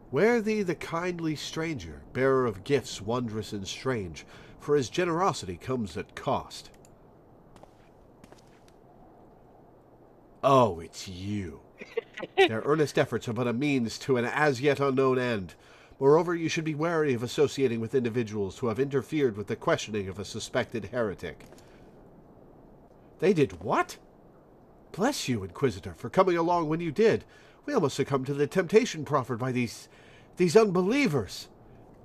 Ware thee the kindly stranger, bearer of gifts wondrous and strange, for his generosity comes at cost. Oh, it's you. Their earnest efforts are but a means to an as yet unknown end. Moreover, you should be wary of associating with individuals who have interfered with the questioning of a suspected heretic. They did what? Bless you, Inquisitor, for coming along when you did. We almost succumbed to the temptation proffered by these unbelievers.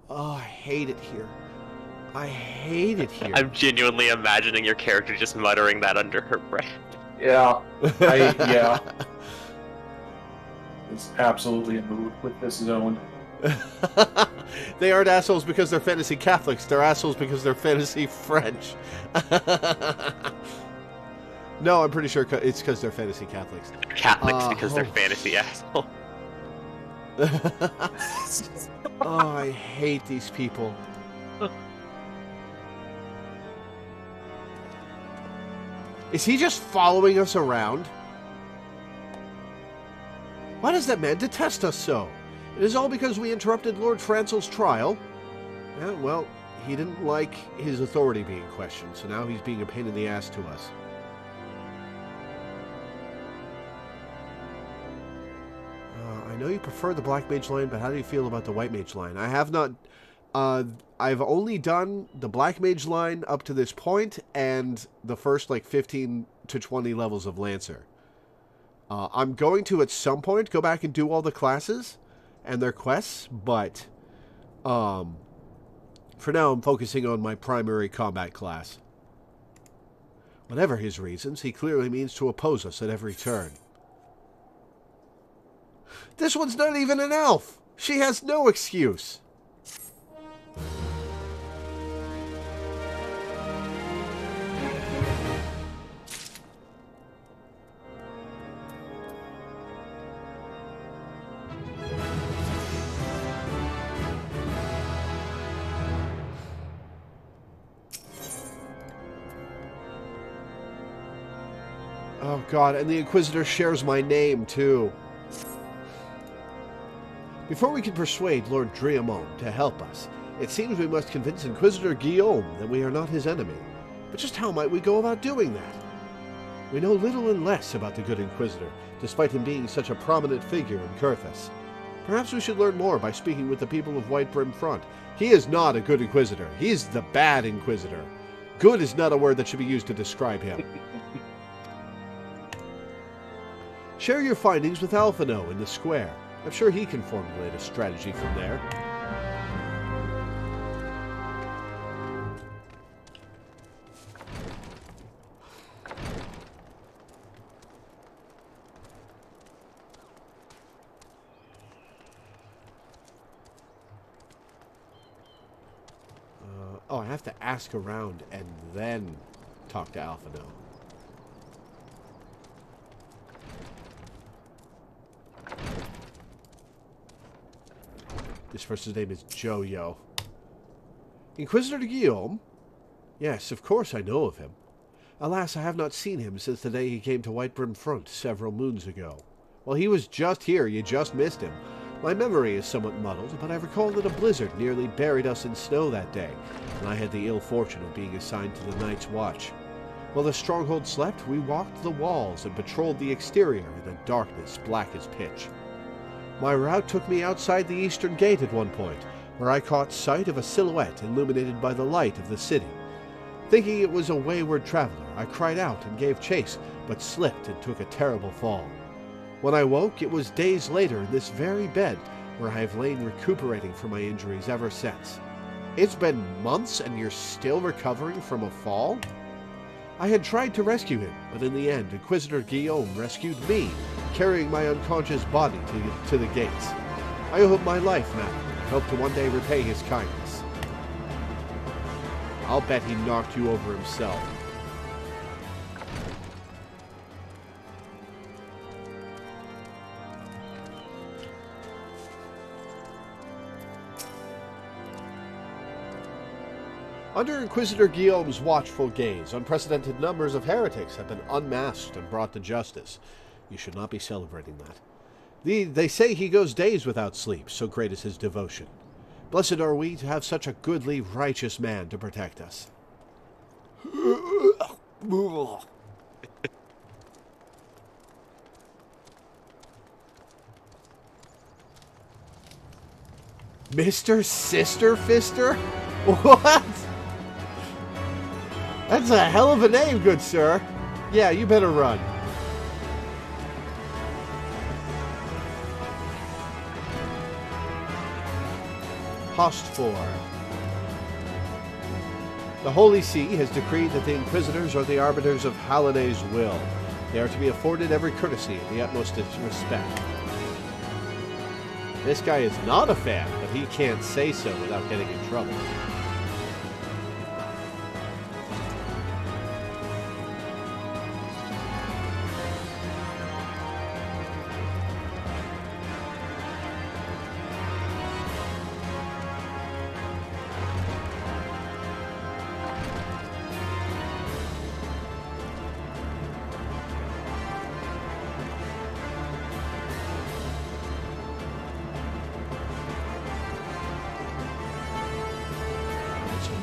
Oh, I hate it here. I hate it here. I'm genuinely imagining your character just muttering that under her breath. Yeah. Yeah. It's absolutely a mood with this zone. They aren't assholes because they're fantasy Catholics. They're assholes because they're fantasy French. No, I'm pretty sure it's because they're fantasy Catholics. Catholics because they're fantasy assholes. Oh, I hate these people. Is he just following us around? Why does that man detest us so? It is all because we interrupted Lord Francel's trial. Yeah, well, he didn't like his authority being questioned, so now he's being a pain in the ass to us. I know you prefer the Black Mage line, but how do you feel about the White Mage line? I have not... I've only done the Black Mage line up to this point, and the first, 15 to 20 levels of Lancer. I'm going to, at some point, go back and do all the classes and their quests, but for now I'm focusing on my primary combat class. Whatever his reasons, he clearly means to oppose us at every turn. This one's not even an elf! She has no excuse! Oh god, and the Inquisitor shares my name, too. Before we can persuade Lord Driamond to help us, it seems we must convince Inquisitor Guillaume that we are not his enemy. But just how might we go about doing that? We know little and less about the good Inquisitor, despite him being such a prominent figure in Kurthus. Perhaps we should learn more by speaking with the people of Whitebrim Front. He is not a good Inquisitor. He is the bad Inquisitor. Good is not a word that should be used to describe him. Share your findings with Alphino in the square. I'm sure he can formulate a strategy from there. Oh, I have to ask around and then talk to Alphino. This person's name is Joyo. Inquisitor Guillaume? Yes, of course I know of him. Alas, I have not seen him since the day he came to Whitebrim Front several moons ago. Well, he was just here, you just missed him. My memory is somewhat muddled, but I recall that a blizzard nearly buried us in snow that day, and I had the ill fortune of being assigned to the night's watch. While the stronghold slept, we walked the walls and patrolled the exterior in a darkness black as pitch. My route took me outside the eastern gate at one point, where I caught sight of a silhouette illuminated by the light of the city. Thinking it was a wayward traveler, I cried out and gave chase, but slipped and took a terrible fall. When I woke, it was days later in this very bed, where I have lain recuperating from my injuries ever since. It's been months and you're still recovering from a fall? I had tried to rescue him, but in the end, Inquisitor Guillaume rescued me, carrying my unconscious body to the gates. I owe him my life, madam, and hope to one day repay his kindness. I'll bet he knocked you over himself. Under Inquisitor Guillaume's watchful gaze, unprecedented numbers of heretics have been unmasked and brought to justice. You should not be celebrating that. They say he goes days without sleep, so great is his devotion. Blessed are we to have such a goodly, righteous man to protect us. Mr. Sister Fister? What? That's a hell of a name, good sir. Yeah, you better run. Host 4. The Holy See has decreed that the Inquisitors are the arbiters of Halane's will. They are to be afforded every courtesy and the utmost respect. This guy is not a fan, but he can't say so without getting in trouble.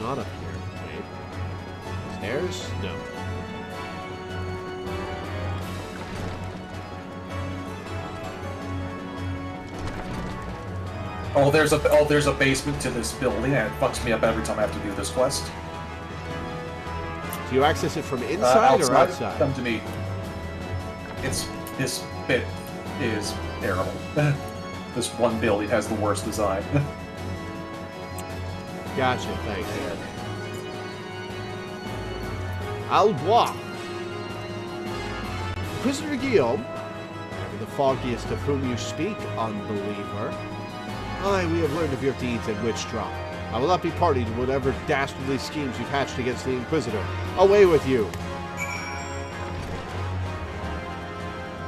Not up here. Wait. Stairs? No. Oh, there's a basement to this building, and it fucks me up every time I have to do this quest. Do you access it from inside or outside? Come to me. This bit is terrible. This one building has the worst design. Gotcha, thanks. Albois. Inquisitor Guillaume, ever the foggiest of whom you speak, unbeliever. Aye, we have learned of your deeds at Witch Drop. I will not be party to whatever dastardly schemes you've hatched against the Inquisitor. Away with you!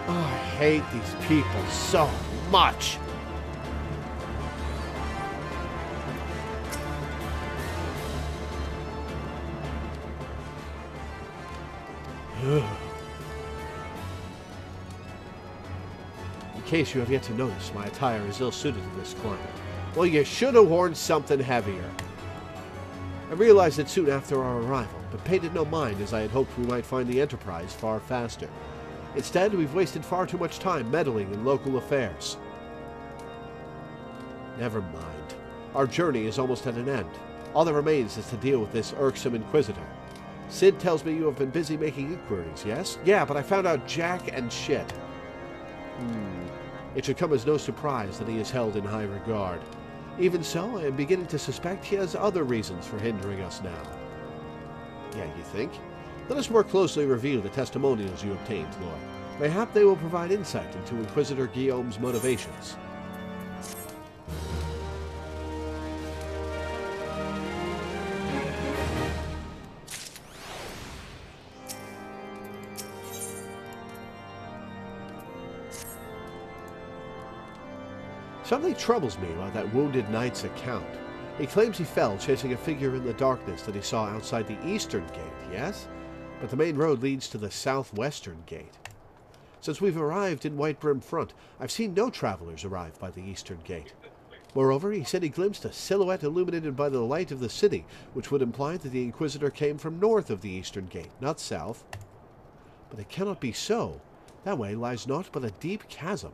Oh, I hate these people so much! In case you have yet to notice, my attire is ill-suited to this climate. Well, you should have worn something heavier. I realized it soon after our arrival, but paid it no mind as I had hoped we might find the Enterprise far faster. Instead, we've wasted far too much time meddling in local affairs. Never mind. Our journey is almost at an end. All that remains is to deal with this irksome Inquisitor. Sid tells me you have been busy making inquiries, yes? Yeah, but I found out jack and shit. It should come as no surprise that he is held in high regard. Even so, I am beginning to suspect he has other reasons for hindering us now. Yeah, you think? Let us more closely review the testimonials you obtained, Lord. Mayhap they will provide insight into Inquisitor Guillaume's motivations. Something troubles me about that wounded knight's account. He claims he fell chasing a figure in the darkness that he saw outside the eastern gate, yes? But the main road leads to the southwestern gate. Since we've arrived in White Brim Front, I've seen no travelers arrive by the eastern gate. Moreover, he said he glimpsed a silhouette illuminated by the light of the city, which would imply that the Inquisitor came from north of the eastern gate, not south. But it cannot be so. That way lies naught but a deep chasm.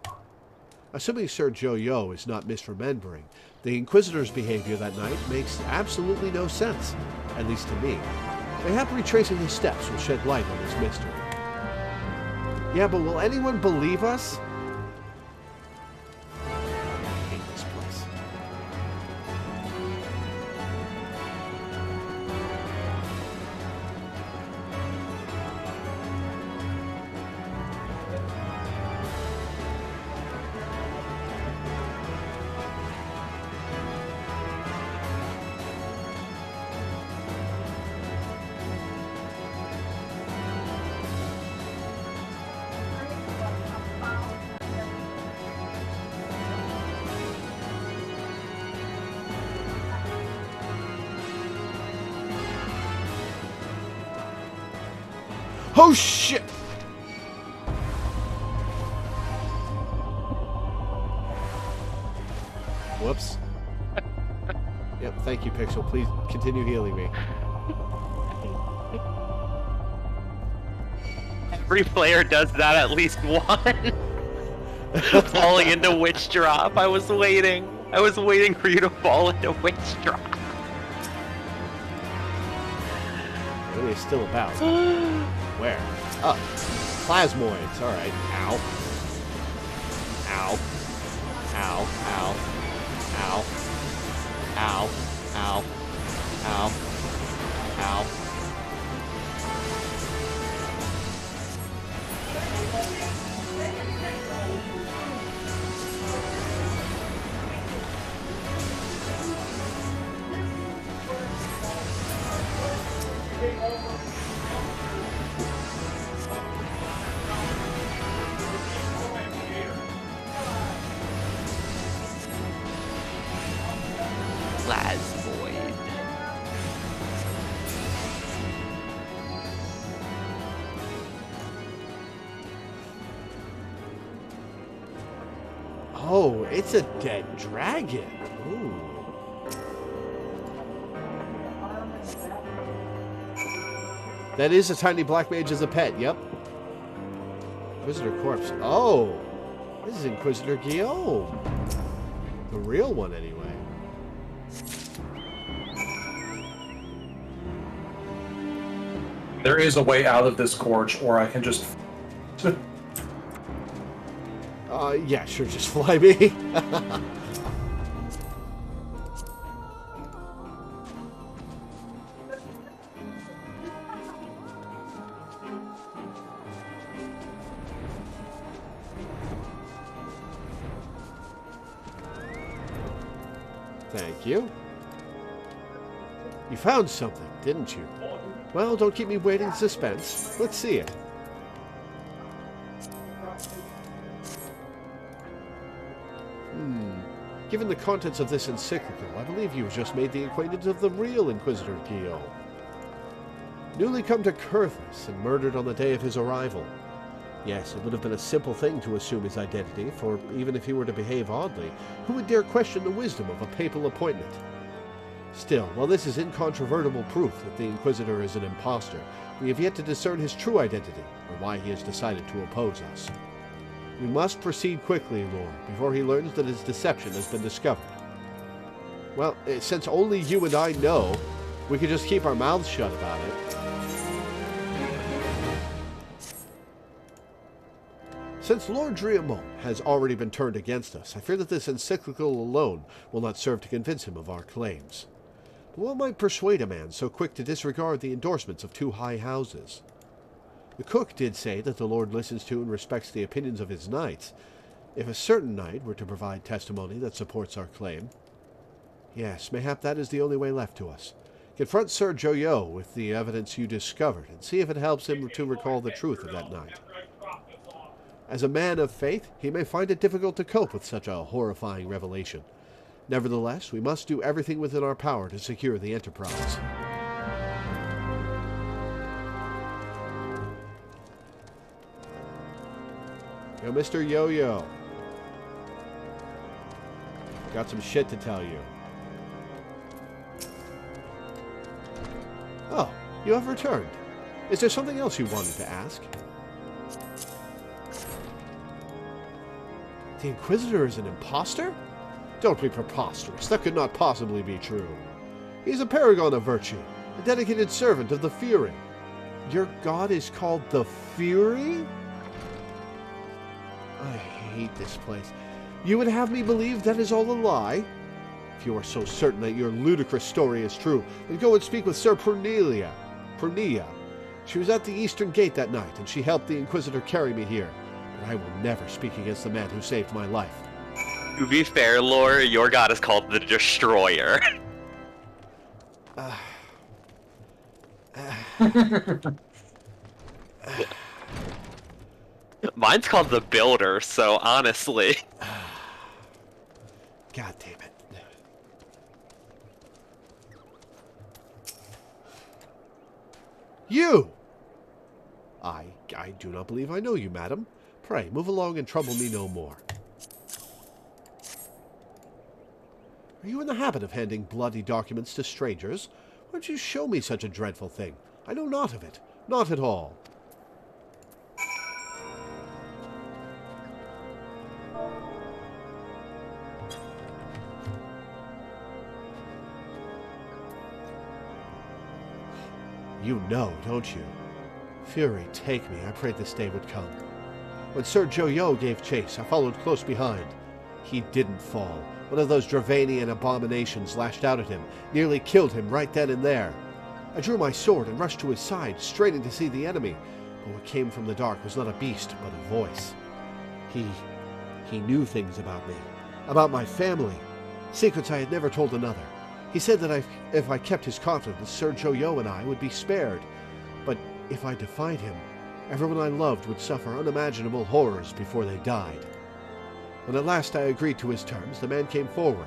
Assuming Sir Joyo is not misremembering, the Inquisitor's behavior that night makes absolutely no sense, at least to me. Mayhap retracing his steps will shed light on this mystery. Yeah, but will anyone believe us? I hate this place. Oh shit! Whoops. Yep, thank you, Pixel. Please continue healing me. Every player does that at least once. Falling into Witch Drop. I was waiting. I was waiting for you to fall into witch drop. Really, it's still about. Where? Oh, plasmoids. All right. Ow. Ow. Ow. Ow. Ow. Ow. Ow. Ow. Ow. Plasmoid. Oh, it's a dead dragon. Ooh. That is a tiny black mage as a pet, yep. Inquisitor corpse. Oh, this is Inquisitor Guillaume. The real one, anyway. There is a way out of this gorge, or I can just... Yeah, sure, just fly me. Thank you. You found something, didn't you? Well, don't keep me waiting in suspense. Let's see it. Given the contents of this encyclical, I believe you have just made the acquaintance of the real Inquisitor Guillaume. Newly come to Kurthus and murdered on the day of his arrival. Yes, it would have been a simple thing to assume his identity, for even if he were to behave oddly, who would dare question the wisdom of a papal appointment? Still, while this is incontrovertible proof that the Inquisitor is an impostor, we have yet to discern his true identity, or why he has decided to oppose us. We must proceed quickly, Lord, before he learns that his deception has been discovered. Well, since only you and I know, we could just keep our mouths shut about it. Since Lord Driamont has already been turned against us, I fear that this encyclical alone will not serve to convince him of our claims. But what might persuade a man so quick to disregard the endorsements of two high houses? The cook did say that the Lord listens to and respects the opinions of his knights. If a certain knight were to provide testimony that supports our claim... Yes, mayhap that is the only way left to us. Confront Sir Joyo with the evidence you discovered, and see if it helps him to recall the truth of that night. As a man of faith, he may find it difficult to cope with such a horrifying revelation. Nevertheless, we must do everything within our power to secure the enterprise. Yo, Mr. Yo-Yo. Got some shit to tell you. Oh, you have returned. Is there something else you wanted to ask? The Inquisitor is an impostor? Don't be preposterous. That could not possibly be true. He's a paragon of virtue, a dedicated servant of the Fury. Your god is called the Fury? I hate this place. You would have me believe that is all a lie? If you are so certain that your ludicrous story is true, then go and speak with Sir Pernilla. She was at the Eastern Gate that night, and she helped the Inquisitor carry me here. But I will never speak against the man who saved my life. To be fair, Lore, your god is called the Destroyer. Mine's called the Builder, so honestly. God damn it. You! I do not believe I know you, madam. Pray, move along and trouble me no more. Are you in the habit of handing bloody documents to strangers? Why don't you show me such a dreadful thing? I know naught of it. Not at all. You know, don't you? Fury, take me. I prayed this day would come. When Sir Joyo gave chase, I followed close behind. He didn't fall. One of those Dravanian abominations lashed out at him, nearly killed him right then and there. I drew my sword and rushed to his side, straining to see the enemy. But what came from the dark was not a beast, but a voice. He knew things about me, about my family, secrets I had never told another. He said that if I kept his confidence, Sir Joyo and I would be spared. But if I defied him, everyone I loved would suffer unimaginable horrors before they died. When at last I agreed to his terms, the man came forward.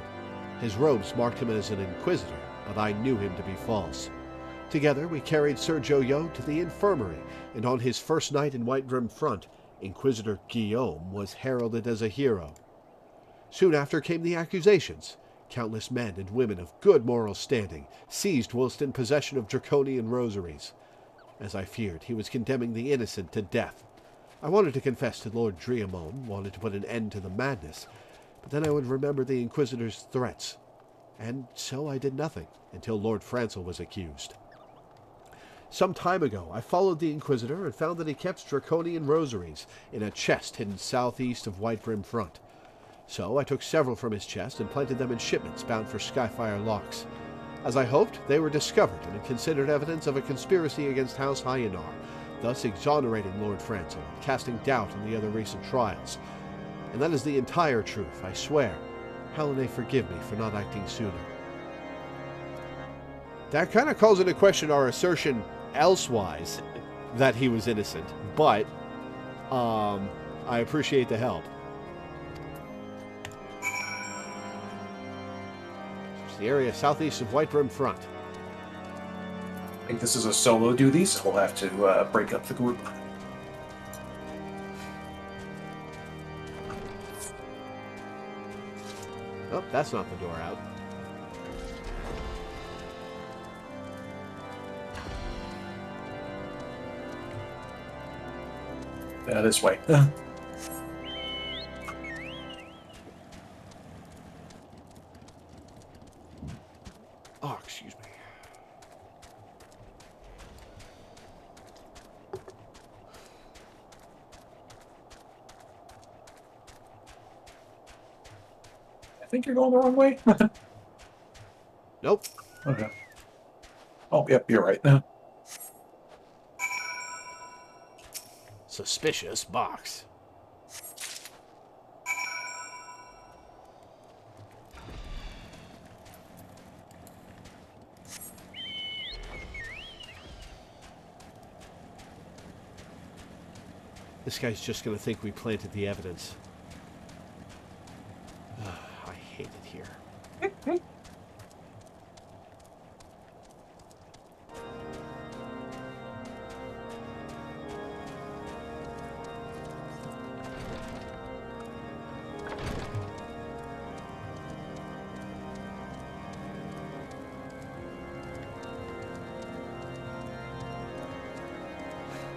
His robes marked him as an inquisitor, but I knew him to be false. Together we carried Sir Joyo to the infirmary, and on his first night in Whitegrim Front, Inquisitor Guillaume was heralded as a hero. Soon after came the accusations. Countless men and women of good moral standing seized whilst in possession of draconian rosaries. As I feared, he was condemning the innocent to death. I wanted to confess to Lord Driamone, wanted to put an end to the madness, but then I would remember the Inquisitor's threats, and so I did nothing until Lord Francel was accused. Some time ago, I followed the Inquisitor and found that he kept draconian rosaries in a chest hidden southeast of Whitegrim Front. So I took several from his chest and planted them in shipments bound for Skyfire Locks. As I hoped, they were discovered and considered evidence of a conspiracy against House Hyanar, thus exonerating Lord Francel and casting doubt on the other recent trials. And that is the entire truth, I swear. Helene, forgive me for not acting sooner. That kind of calls into question our assertion elsewise that he was innocent, but I appreciate the help. It's the area southeast of Whitegrim Front. I think this is a solo duty, so we'll have to break up the group. Oh, that's not the door out. This way. Oh, excuse me. I think you're going the wrong way. Nope. Okay. Oh, yep, you're right. Suspicious box. This guy's just going to think we planted the evidence. I hate it here.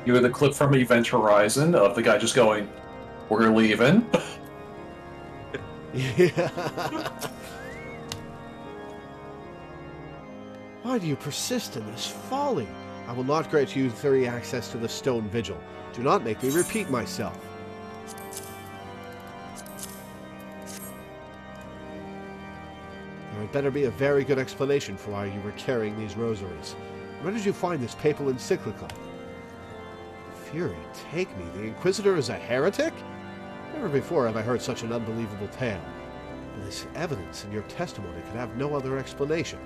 You had the clip from Event Horizon of the guy just going, "We're leaving." Yeah. Why do you persist in this folly? I will not grant you free access to the Stone Vigil. Do not make me repeat myself. There had better be a very good explanation for why you were carrying these rosaries. Where did you find this papal encyclical? Fury, take me. The Inquisitor is a heretic? Never before have I heard such an unbelievable tale. But this evidence in your testimony could have no other explanation.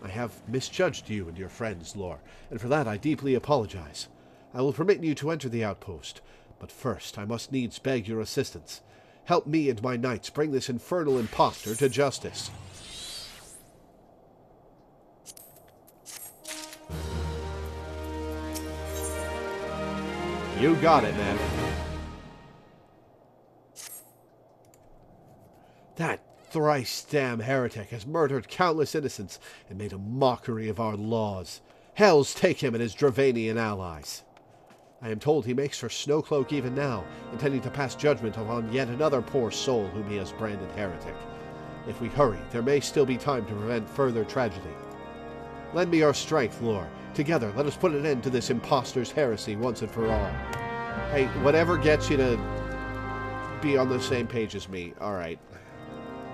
I have misjudged you and your friends, Lore, and for that I deeply apologize. I will permit you to enter the outpost, but first I must needs beg your assistance. Help me and my knights bring this infernal impostor to justice. You got it, man. That thrice-damned heretic has murdered countless innocents and made a mockery of our laws. Hells take him and his Dravanian allies. I am told he makes for Snowcloak even now, intending to pass judgment upon yet another poor soul whom he has branded heretic. If we hurry, there may still be time to prevent further tragedy. Lend me your strength, Lore, Together, let us put an end to this impostor's heresy once and for all. Hey, whatever gets you to be on the same page as me. All right.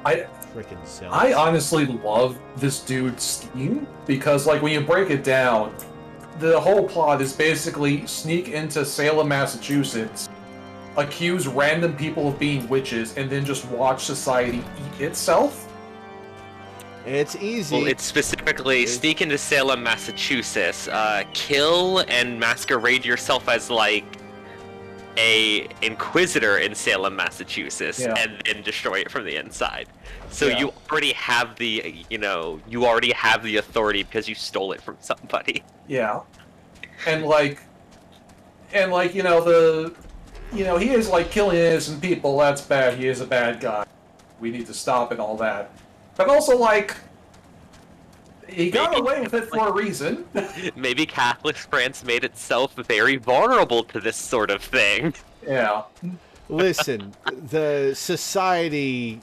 Frickin' zealots. I honestly love this dude's scheme because, like, when you break it down, the whole plot is basically sneak into Salem, Massachusetts, accuse random people of being witches, and then just watch society eat itself. It's easy. Well, it's specifically sneak into Salem, Massachusetts, kill and masquerade yourself as, like, a inquisitor in Salem, Massachusetts, and then destroy it from the inside. So you already have the, you already have the authority because you stole it from somebody. Yeah. And he is, like, killing innocent people, that's bad, he is a bad guy. We need to stop and all that. But also, like, he got away with it for a reason. Maybe Catholic France made itself very vulnerable to this sort of thing. Yeah. Listen, the society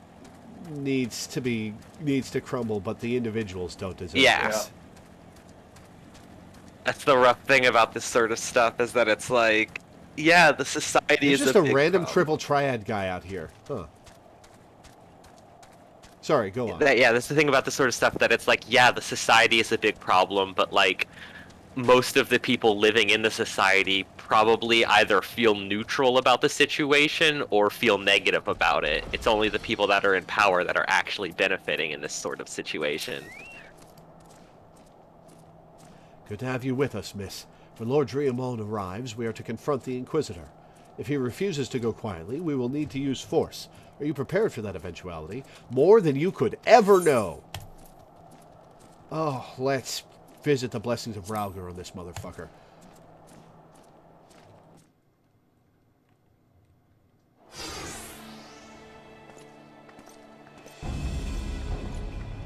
needs to crumble, but the individuals don't deserve it. Yeah. That's the rough thing about this sort of stuff, is that it's like, yeah, the society is just a big random problem. triple triad guy out here. Huh. Sorry, go on. That's the thing about this sort of stuff, that it's like, yeah, the society is a big problem, but, like, most of the people living in the society probably either feel neutral about the situation or feel negative about it. It's only the people that are in power that are actually benefiting in this sort of situation. Good to have you with us, miss. When Lord Driamon arrives, we are to confront the Inquisitor. If he refuses to go quietly, we will need to use force. Are you prepared for that eventuality? More than you could ever know. Oh, let's visit the blessings of Ralgar on this motherfucker.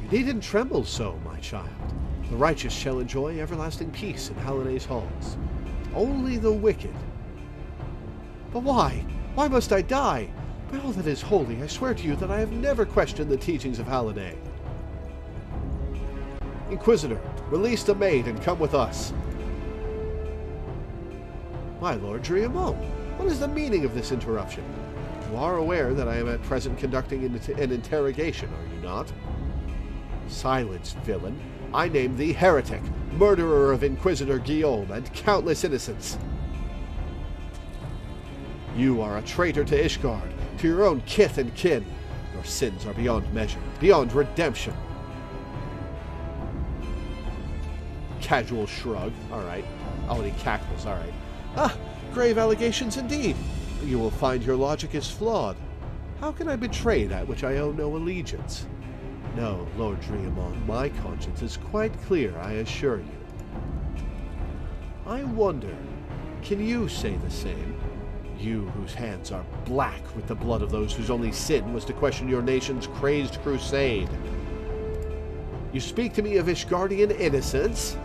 You needn't tremble so, my child. The righteous shall enjoy everlasting peace in Halliday's halls. Only the wicked. But why? Why must I die? By all that is holy, I swear to you that I have never questioned the teachings of Halliday. Inquisitor, release the maid and come with us. My Lord Driamon, what is the meaning of this interruption? You are aware that I am at present conducting an interrogation, are you not? Silence, villain. I name thee heretic, murderer of Inquisitor Guillaume and countless innocents. You are a traitor to Ishgard, to your own kith and kin. Your sins are beyond measure, beyond redemption. Casual shrug. All right. Oh, and he cackles. All right. Ah, grave allegations indeed. You will find your logic is flawed. How can I betray that which I owe no allegiance? No, Lord Driamon, my conscience is quite clear, I assure you. I wonder, can you say the same? You whose hands are black with the blood of those whose only sin was to question your nation's crazed crusade. You speak to me of Ishgardian innocence?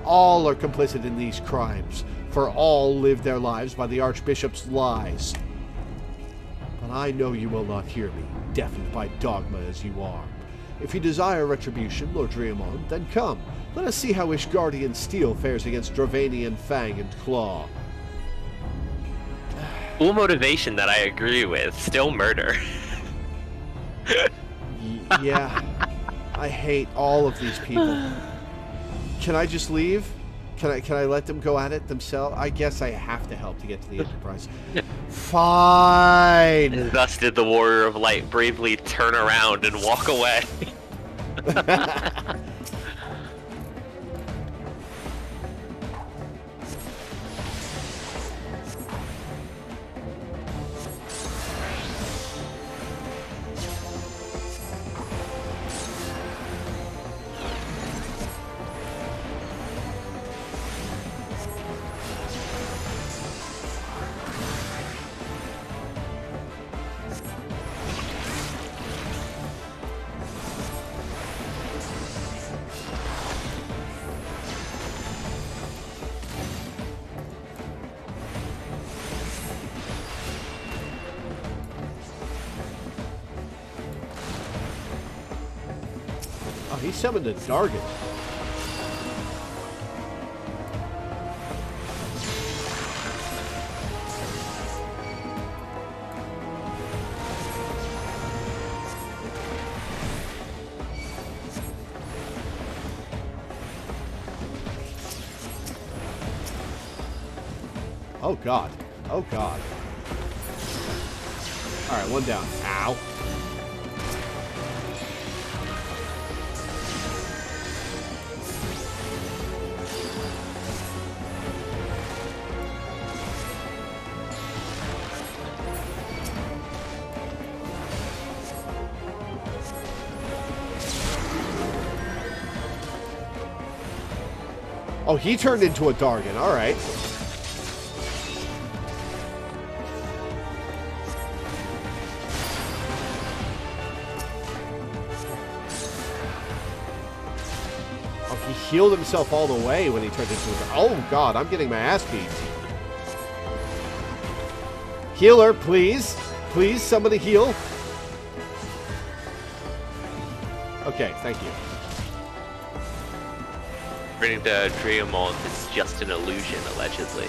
All are complicit in these crimes, for all live their lives by the Archbishop's lies. But I know you will not hear me, deafened by dogma as you are. If you desire retribution, Lord Driamon, then come. Let us see how Ishgardian steel fares against Dravanian fang and claw. Cool motivation that I agree with. Still murder. Yeah. I hate all of these people. Can I just leave? Can I let them go at it themselves? I guess I have to help to get to the Enterprise. Fine! Thus did the Warrior of Light bravely turn around and walk away. Oh, he summoned a Dargan. Oh, God. Oh, God. Alright, one down. Ow. Oh, he turned into a Dargan. All right. Oh, he healed himself all the way when he turned into a... Oh, God, I'm getting my ass beat. Healer, please. Please, somebody heal. Okay, thank you. According to Dreamont, it's just an illusion, allegedly.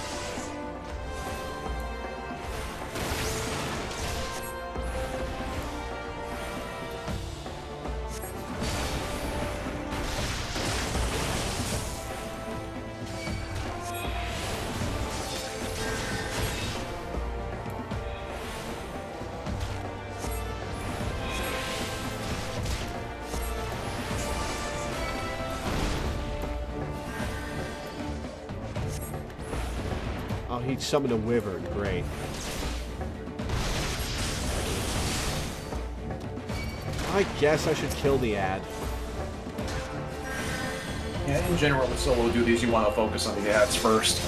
Oh, he summoned a wyvern. Great. I guess I should kill the ad. Yeah, in general, with solo duties, you want to focus on the ads first.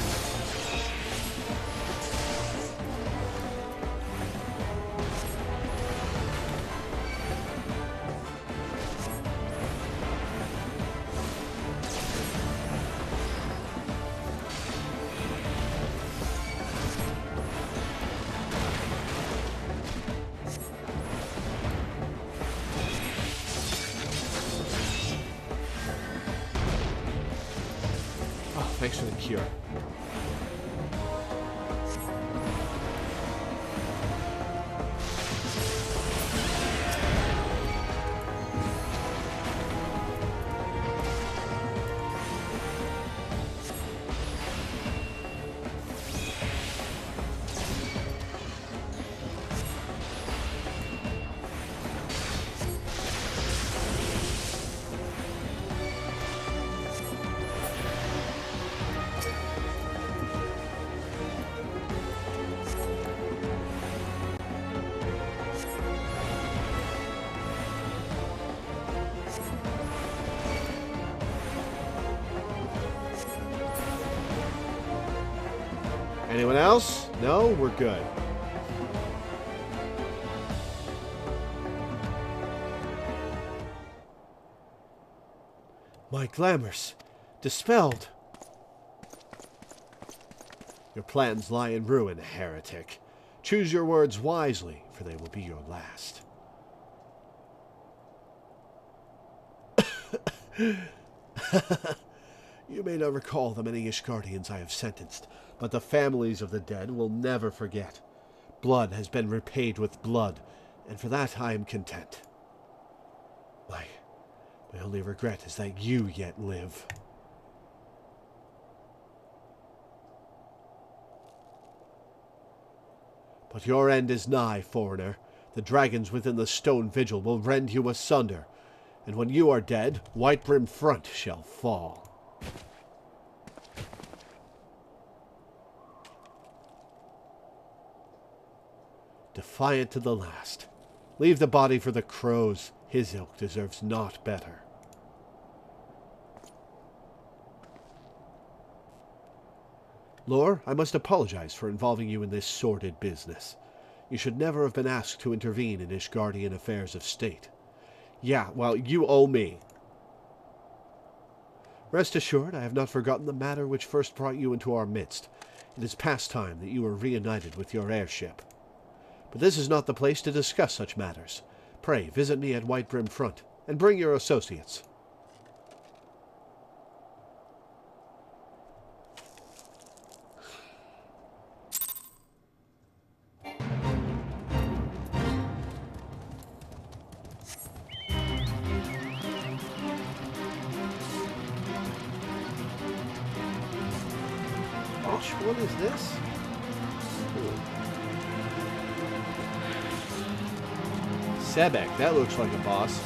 Thanks for the cure. Anyone else? No? We're good. My glamours. Dispelled. Your plans lie in ruin, heretic. Choose your words wisely, for they will be your last. You may not recall the many Ishgardians I have sentenced, but the families of the dead will never forget. Blood has been repaid with blood, and for that I am content. My only regret is that you yet live. But your end is nigh, foreigner. The dragons within the stone vigil will rend you asunder, and when you are dead, Whitebrim Front shall fall. Defiant to the last. Leave the body for the crows. His ilk deserves naught better. Lore, I must apologize for involving you in this sordid business. You should never have been asked to intervene in Ishgardian affairs of state. Yeah, well, you owe me. Rest assured, I have not forgotten the matter which first brought you into our midst. It is past time that you were reunited with your heirship. But this is not the place to discuss such matters. Pray, visit me at Whitebrim Front, and bring your associates. Which one is this? Sebek, that looks like a boss.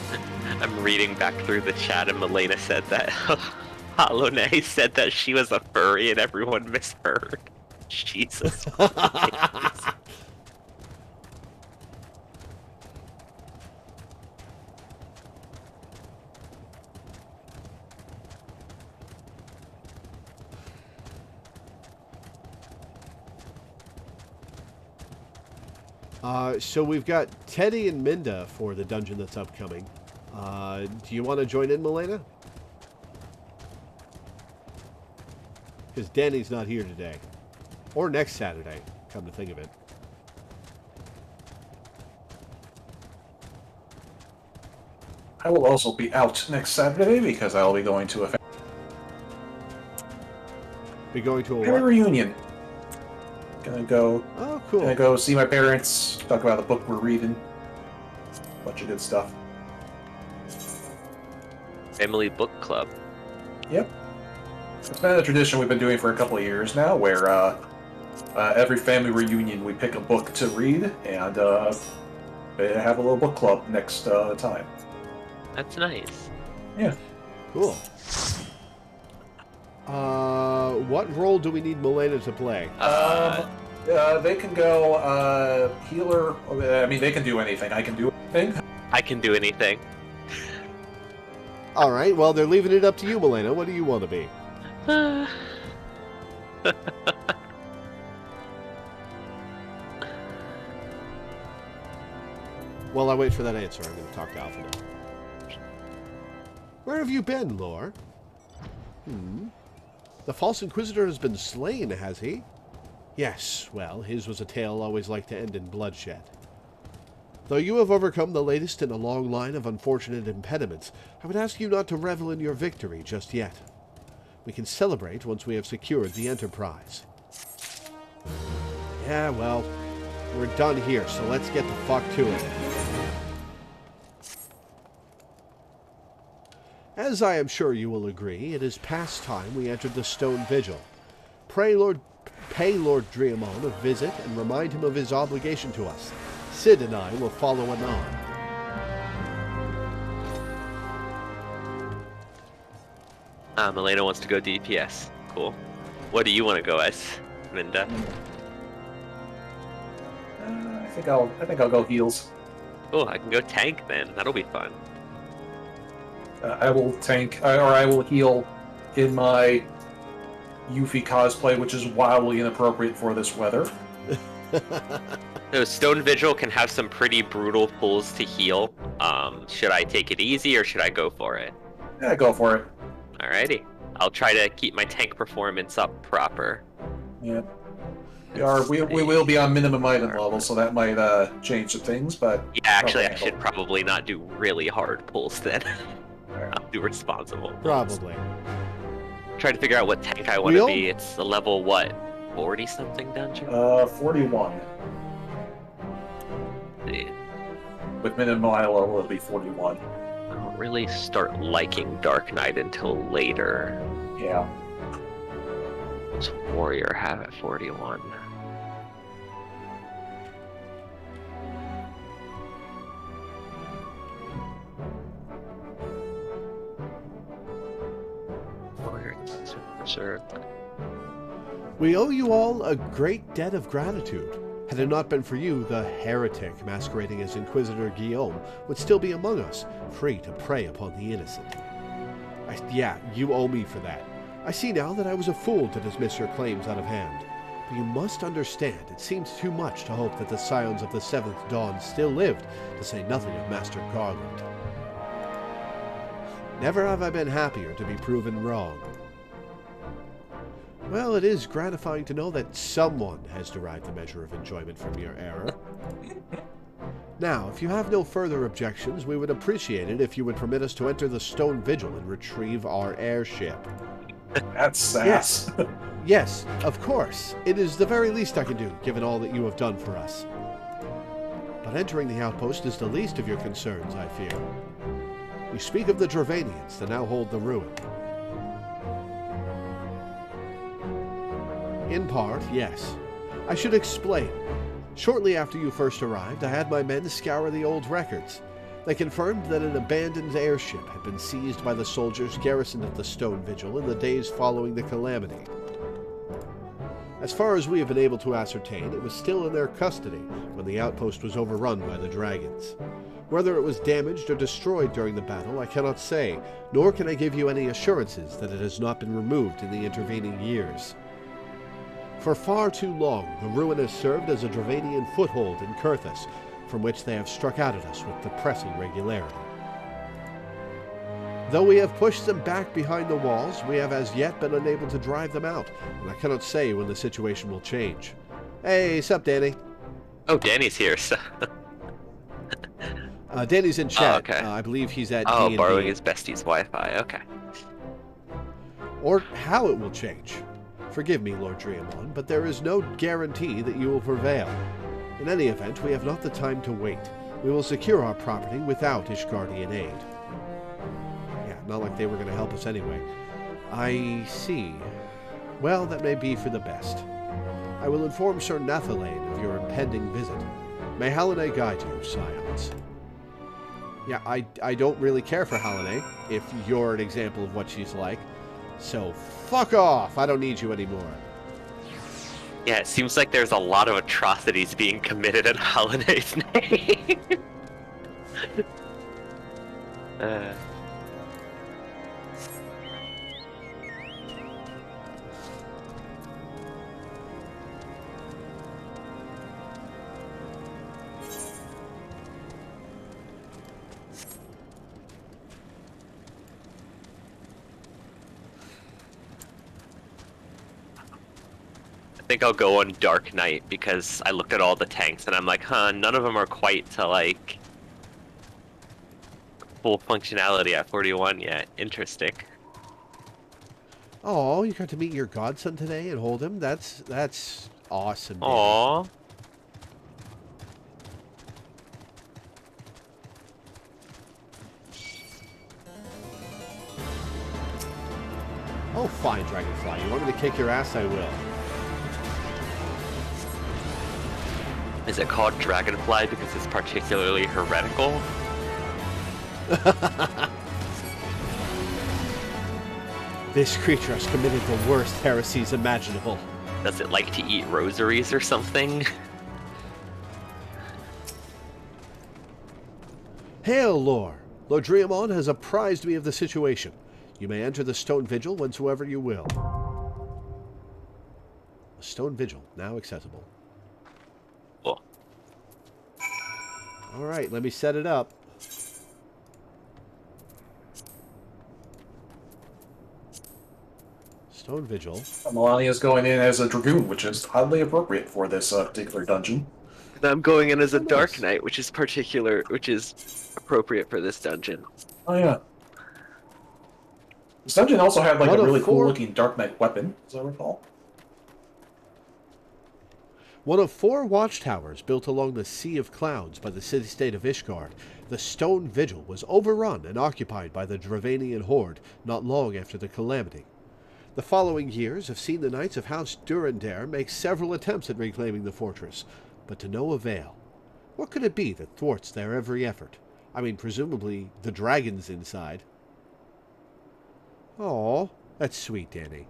I'm reading back through the chat, and Milena said that Hollow Knight said that she was a furry, and everyone misheard. Jesus. So we've got Teddy and Minda for the dungeon that's upcoming. Do you want to join in, Milena? Because Danny's not here today. Or next Saturday, come to think of it. I will also be out next Saturday because I will be going to a Be going to a family what? reunion. Gonna go. Oh, cool. Gonna go see my parents. Talk about the book we're reading. Bunch of good stuff. Family book club. Yep. It's been a tradition we've been doing for a couple of years now, where every family reunion we pick a book to read and have a little book club next time. That's nice. Yeah. Cool. What role do we need Milena to play? They can go healer. I mean, they can do anything. I can do anything. I can do anything. All right, well, they're leaving it up to you, Milena. What do you want to be? While I wait for that answer, I'm going to talk to Alpha now. Where have you been, Lore? The false Inquisitor has been slain, has he? Yes, well, his was a tale always like to end in bloodshed. Though you have overcome the latest in a long line of unfortunate impediments, I would ask you not to revel in your victory just yet. We can celebrate once we have secured the Enterprise. Yeah, well, we're done here, so let's get the fuck to it. As I am sure you will agree, it is past time we entered the Stone Vigil. Pay Lord Dreamon a visit and remind him of his obligation to us. Sid and I will follow anon. Milena wants to go DPS. Cool. What do you want to go as, Minda? I think I'll go heals. Cool, I can go tank then. That'll be fun. I will tank, or I will heal in my Yuffie cosplay, which is wildly inappropriate for this weather. So Stone Vigil can have some pretty brutal pulls to heal. Should I take it easy or should I go for it? Yeah, go for it. Alrighty. I'll try to keep my tank performance up proper. Yeah. We will be on minimum item level, so that might change some things, but... Yeah, actually, I should probably not do really hard pulls then. I'll do responsible pulls. Probably. Try to figure out what tank I want to be. It's a level, what, 40-something dungeon? 41. Yeah. With minimum item level, it'll be 41. I don't really start liking Dark Knight until later. Yeah. What's Warrior have at 41? Warrior Berserk. We owe you all a great debt of gratitude. Had it not been for you, the heretic masquerading as Inquisitor Guillaume would still be among us, free to prey upon the innocent. Yeah, you owe me for that. I see now that I was a fool to dismiss your claims out of hand. But you must understand, it seems too much to hope that the scions of the Seventh Dawn still lived, to say nothing of Master Garland. Never have I been happier to be proven wrong. Well, it is gratifying to know that someone has derived a measure of enjoyment from your error. Now, if you have no further objections, we would appreciate it if you would permit us to enter the Stone Vigil and retrieve our airship. That's sass. Yes. Yes, of course. It is the very least I can do, given all that you have done for us. But entering the outpost is the least of your concerns, I fear. You speak of the Dravanians that now hold the ruin. In part, yes. I should explain. Shortly after you first arrived, I had my men scour the old records. They confirmed that an abandoned airship had been seized by the soldiers garrisoned at the Stone Vigil in the days following the calamity. As far as we have been able to ascertain, it was still in their custody when the outpost was overrun by the dragons. Whether it was damaged or destroyed during the battle, I cannot say, nor can I give you any assurances that it has not been removed in the intervening years. For far too long, the ruin has served as a Dravanian foothold in Kurthus, from which they have struck out at us with depressing regularity. Though we have pushed them back behind the walls, we have as yet been unable to drive them out, and I cannot say when the situation will change. Hey, sup, Danny? Oh, Danny's here, so... Danny's in chat. Oh, okay. I believe he's at Oh, D&D. borrowing his bestie's Wi-Fi, okay. Or how it will change. Forgive me, Lord Dreamon, but there is no guarantee that you will prevail. In any event, we have not the time to wait. We will secure our property without Ishgardian aid. Yeah, not like they were going to help us anyway. I see. Well, that may be for the best. I will inform Sir Nathalain of your impending visit. May Hallinay guide you, Scions. Yeah, I don't really care for Hallinay, if you're an example of what she's like. So, fuck off! I don't need you anymore. Yeah, it seems like there's a lot of atrocities being committed in Hallinay's name. I think I'll go on Dark Knight because I looked at all the tanks and I'm like, huh, none of them are quite to like full functionality at 41 yet. Interesting. Oh, you got to meet your godson today and hold him? That's awesome. Dude. Aww. Oh, fine, Dragonfly. You want me to kick your ass? I will. Is it called Dragonfly because it's particularly heretical? This creature has committed the worst heresies imaginable. Does it like to eat rosaries or something? Hail, Lore! Lord Dreamon has apprised me of the situation. You may enter the Stone Vigil whensoever you will. The Stone Vigil, now accessible. Cool. Alright, let me set it up. Stone Vigil. Melania's going in as a Dragoon, which is highly appropriate for this particular dungeon. And I'm going in as a nice. Dark Knight, which is appropriate for this dungeon. Oh yeah. This dungeon also had like One a of really four- cool looking Dark Knight weapon, as I recall. One of 4 watchtowers built along the Sea of Clouds by the city-state of Ishgard, the Stone Vigil was overrun and occupied by the Dravanian horde not long after the calamity. The following years have seen the Knights of House Durandare make several attempts at reclaiming the fortress, but to no avail. What could it be that thwarts their every effort? I mean, presumably the dragons inside. Oh, that's sweet, Danny.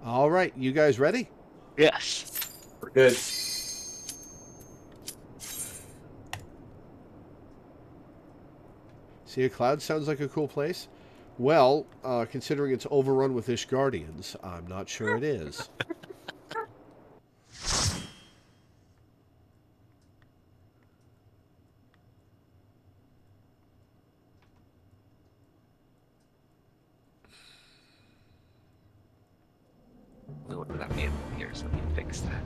All right, you guys ready? Yes. We're good. Sea of Clouds sounds like a cool place. Well, considering it's overrun with Ishgardians, I'm not sure it is. What would that mean? Here, so let me fix that.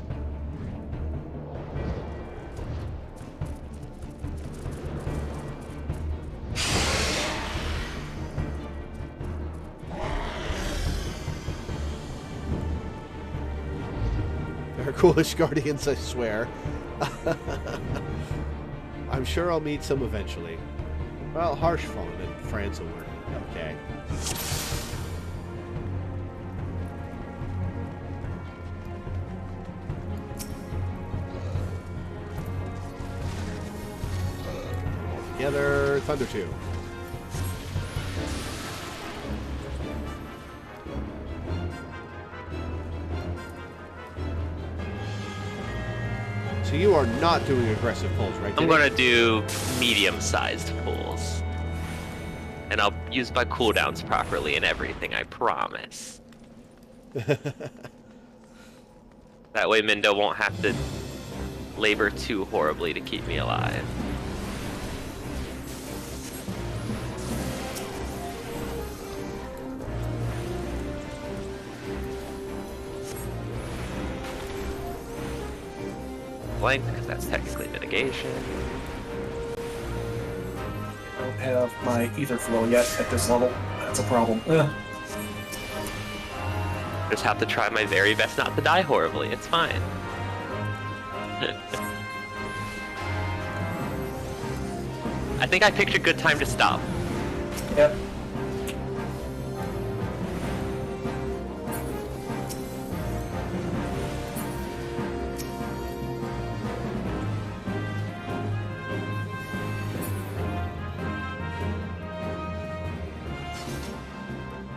They're cool Ishgardians, I swear. I'm sure I'll meet some eventually. Well, Harshfawn and France will work. Okay. together. Thunder 2. So you are not doing aggressive pulls, right? I'm gonna do medium-sized pulls. And I'll use my cooldowns properly and everything, I promise. That way Mindo won't have to labor too horribly to keep me alive. Blank, because that's technically mitigation. I don't have my ether flow yet at this level. That's a problem. Ugh. Just have to try my very best not to die horribly. It's fine. I think I picked a good time to stop. Yep.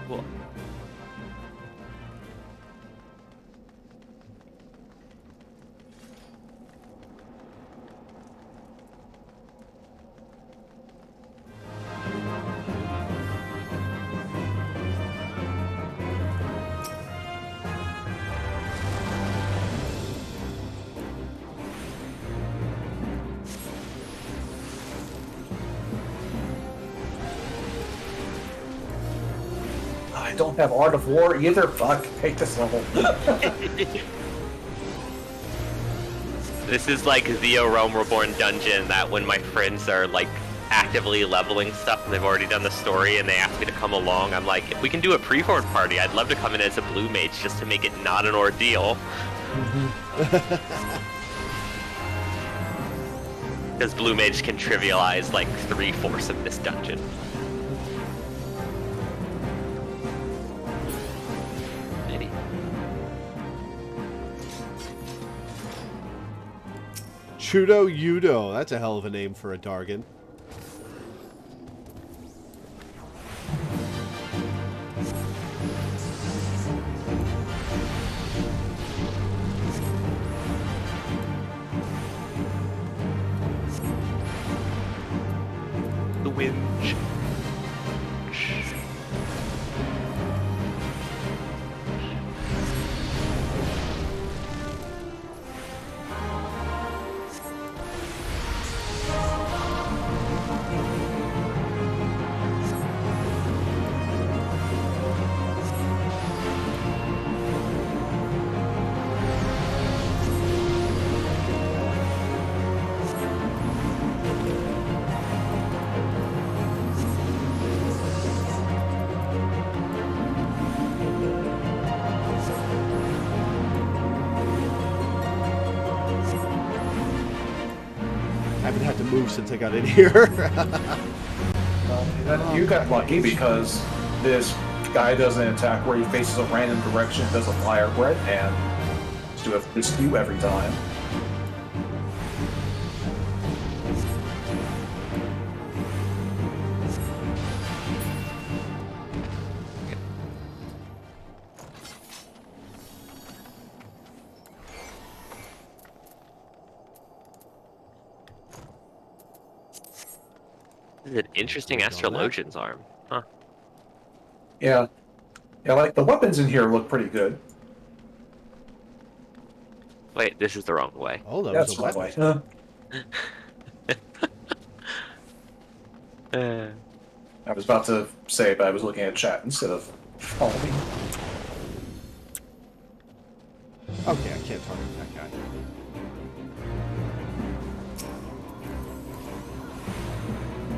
Cool. I don't have Art of War either. Fuck, hate this level. This is like the Realm Reborn dungeon that when my friends are like actively leveling stuff and they've already done the story and they ask me to come along, I'm like, if we can do a pre-horde party, I'd love to come in as a blue mage just to make it not an ordeal. Because blue mage can trivialize like 3/4 of this dungeon. Maybe. Chudo Yudo. That's a hell of a name for a Dargon. The winch. I haven't had to move since I got in here. You got lucky because this guy does an attack where he faces a random direction, does a fire breath, and just do a skew every time. This is an interesting astrologian's arm. Huh. Yeah. Yeah, like the weapons in here look pretty good. Wait, this is the wrong way. Oh, that That's was a one weapon. way. I was about to say, but I was looking at chat instead of following. Okay, I can't target that guy.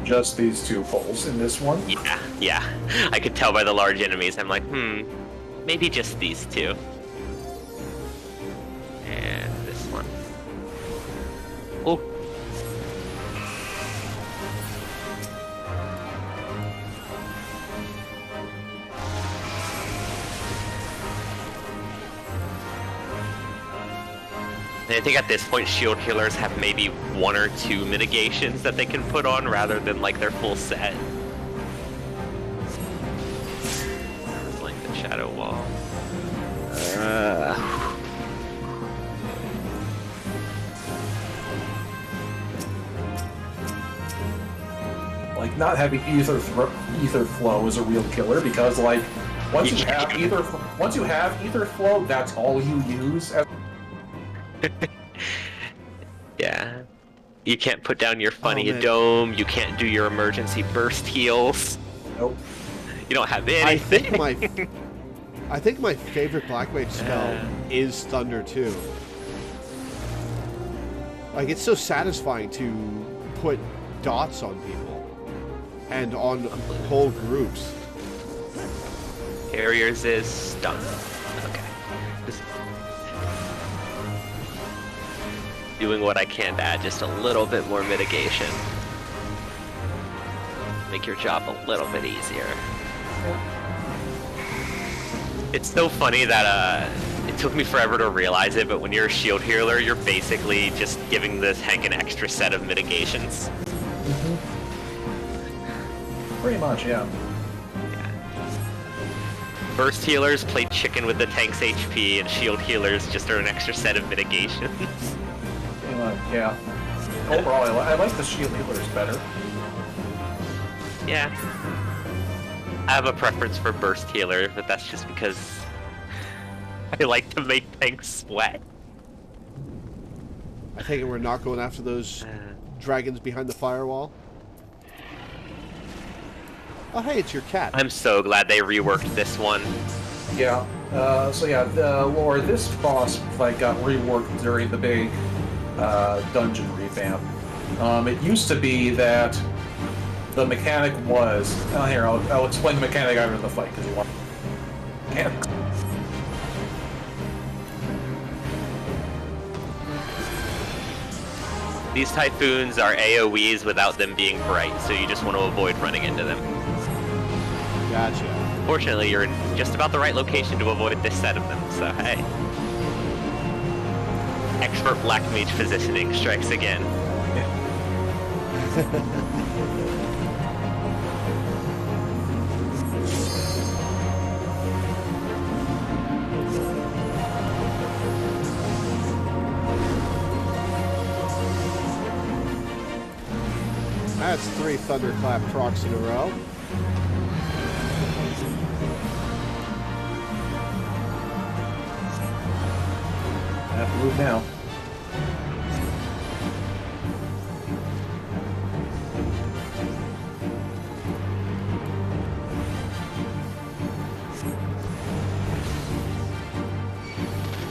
Just these two poles in this one. Yeah. I could tell by the large enemies. I'm like, maybe just these two. And this one. Oh. I think at this point, shield healers have maybe 1 or 2 mitigations that they can put on rather than like their full set. Like the shadow wall. Like, not having ether flow is a real killer, because like once you have ether flow, that's all you use. Yeah. You can't put down your funny dome, you can't do your emergency burst heals. Nope. You don't have anything. I think my favorite Black Mage spell is Thunder too. Like, it's so satisfying to put dots on people and on whole groups. Carriers is stun. Okay. Just doing what I can to add just a little bit more mitigation. Make your job a little bit easier. It's so funny that it took me forever to realize it, but when you're a shield healer, you're basically just giving this tank an extra set of mitigations. Mm-hmm. Pretty much, yeah. Burst healers play chicken with the tank's HP, and shield healers just are an extra set of mitigations. Yeah. Overall, I like the shield healers better. Yeah. I have a preference for burst healer, but that's just because I like to make tanks sweat. I take it we're not going after those dragons behind the firewall? Oh, hey, it's your cat. I'm so glad they reworked this one. Yeah. Lore, this boss fight got reworked during the big dungeon revamp. It used to be that the mechanic was... here, I'll explain the mechanic after the fight, because you want... Mechanics. These typhoons are AoEs without them being bright, so you just want to avoid running into them. Gotcha. Fortunately, you're in just about the right location to avoid this set of them, so hey. Expert Black Mage positioning strikes again. That's 3 Thunderclap procs in a row. I have to move now.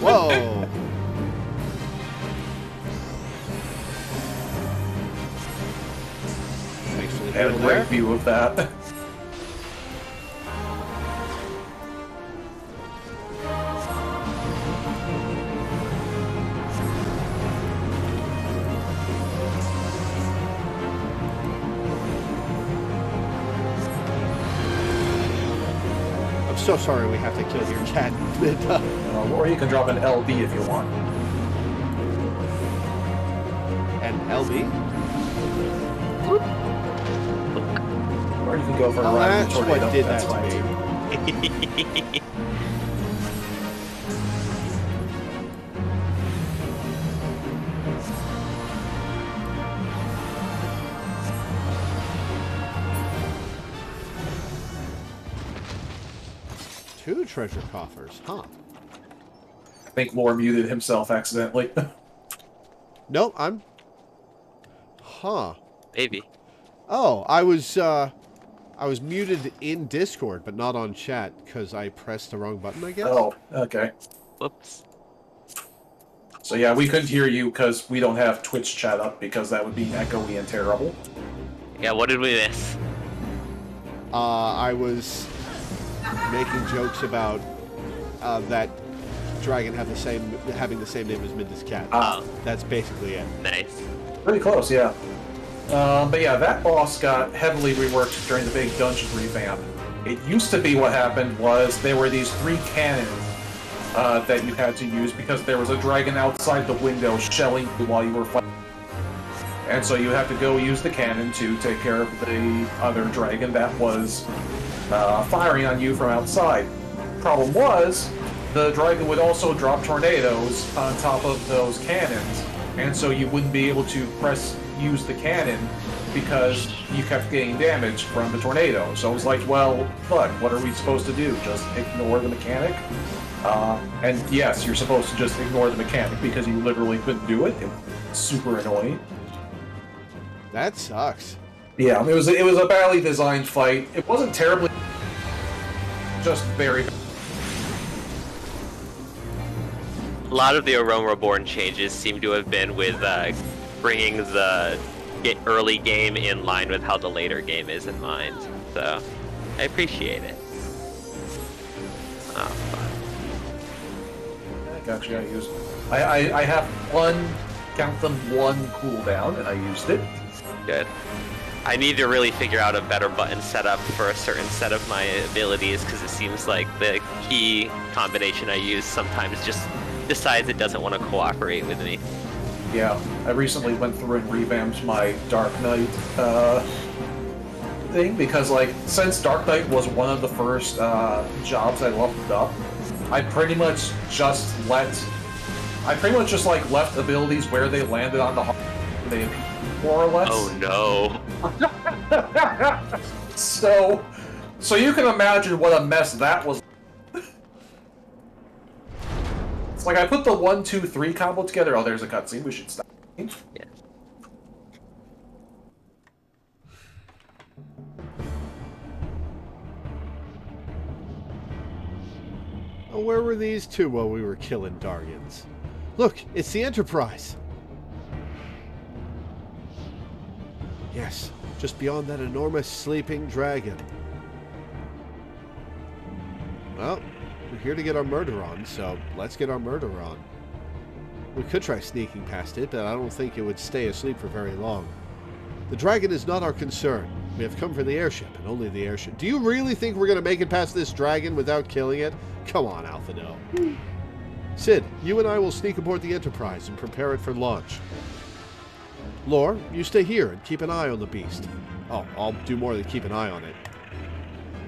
Whoa! Thanks for the I had a heal great there. view of that. I'm so sorry we have to kill your cat. Or you can drop an LB if you want. And LB? Or you can go for a Oh, ride in that's the tornado. what did That's that fine to too. me. Two treasure coffers, huh? I think Lore muted himself accidentally. No, I'm... Huh. Maybe. Oh, I was muted in Discord, but not on chat, because I pressed the wrong button, I guess? Oh, okay. Whoops. So yeah, we couldn't hear you because we don't have Twitch chat up, because that would be echoey and terrible. Yeah, what did we miss? I was making jokes about that dragon having the same name as Minda's cat. That's basically it. Nice. Pretty close, yeah. But yeah, that boss got heavily reworked during the big dungeon revamp. It used to be what happened was there were these 3 cannons that you had to use because there was a dragon outside the window shelling you while you were fighting. And so you have to go use the cannon to take care of the other dragon that was firing on you from outside. Problem was, the dragon would also drop tornadoes on top of those cannons, and so you wouldn't be able to use the cannon because you kept getting damage from the tornado. So it was like, well, fuck, what are we supposed to do? Just ignore the mechanic? And yes, you're supposed to just ignore the mechanic because you literally couldn't do it. It was super annoying. That sucks. Yeah, it was a badly designed fight. It wasn't terribly, just very. A lot of the Reborn changes seem to have been with bringing the early game in line with how the later game is in mind. So, I appreciate it. Oh, fun. I got you. I have one, count them, one cooldown, and I used it. Good. I need to really figure out a better button setup for a certain set of my abilities, because it seems like the key combination I use sometimes just decides it doesn't want to cooperate with me. Yeah, I recently went through and revamped my Dark Knight thing, because like, since Dark Knight was one of the first jobs I leveled up, I pretty much just left abilities where they landed on the they more or less. Oh no. So you can imagine what a mess that was. It's like I put the 1, 2, 3 combo together. Oh, there's a cutscene. We should stop. Yeah. Oh, where were these two while we were killing Dargans? Look, it's the Enterprise! Yes, just beyond that enormous sleeping dragon. Well, we're here to get our murder on, so let's get our murder on. We could try sneaking past it, but I don't think it would stay asleep for very long. The dragon is not our concern. We have come for the airship, and only the airship. Do you really think we're going to make it past this dragon without killing it? Come on, Alpha No. Sid, you and I will sneak aboard the Enterprise and prepare it for launch. Lore, you stay here and keep an eye on the beast. Oh, I'll do more than keep an eye on it.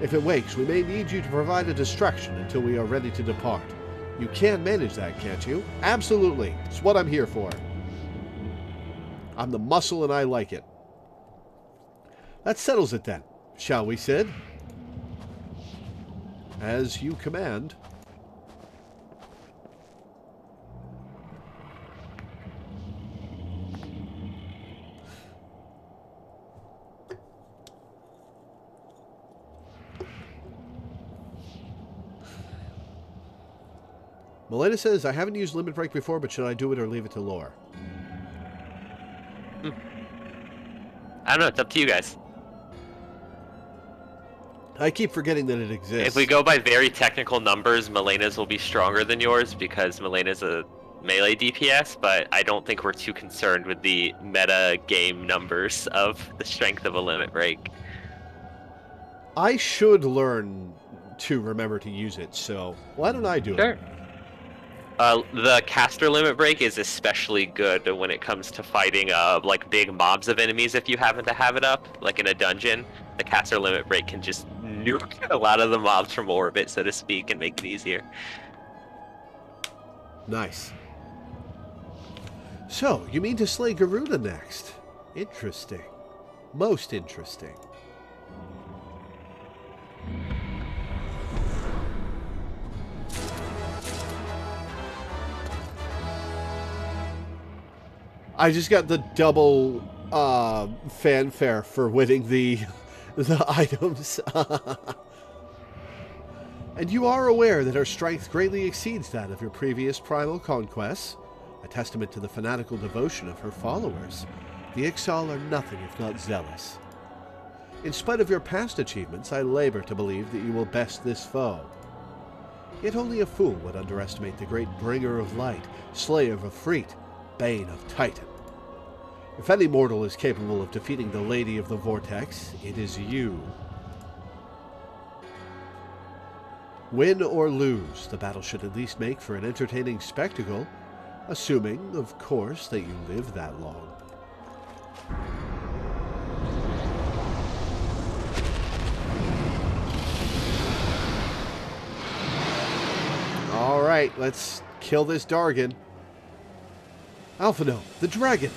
If it wakes, we may need you to provide a distraction until we are ready to depart. You can manage that, can't you? Absolutely. It's what I'm here for. I'm the muscle and I like it. That settles it then, shall we, Sid? As you command. Milena says, I haven't used Limit Break before, but should I do it or leave it to Lore? I don't know, it's up to you guys. I keep forgetting that it exists. If we go by very technical numbers, Milena's will be stronger than yours because Milena's a melee DPS, but I don't think we're too concerned with the meta game numbers of the strength of a Limit Break. I should learn to remember to use it, so why don't I do it? Sure. The caster Limit Break is especially good when it comes to fighting like big mobs of enemies if you happen to have it up, like in a dungeon. The caster Limit Break can just nuke a lot of the mobs from orbit, so to speak, and make it easier. Nice. So, you mean to slay Garuda next? Interesting. Most interesting. I just got the double fanfare for winning the items. And you are aware that our strength greatly exceeds that of your previous primal conquests, a testament to the fanatical devotion of her followers. The Ixal are nothing if not zealous. In spite of your past achievements, I labor to believe that you will best this foe. Yet only a fool would underestimate the great bringer of light, slayer of Efreet, bane of Titan. If any mortal is capable of defeating the Lady of the Vortex, it is you. Win or lose, the battle should at least make for an entertaining spectacle, assuming, of course, that you live that long. Alright, let's kill this Dargon. Alphino, the dragon!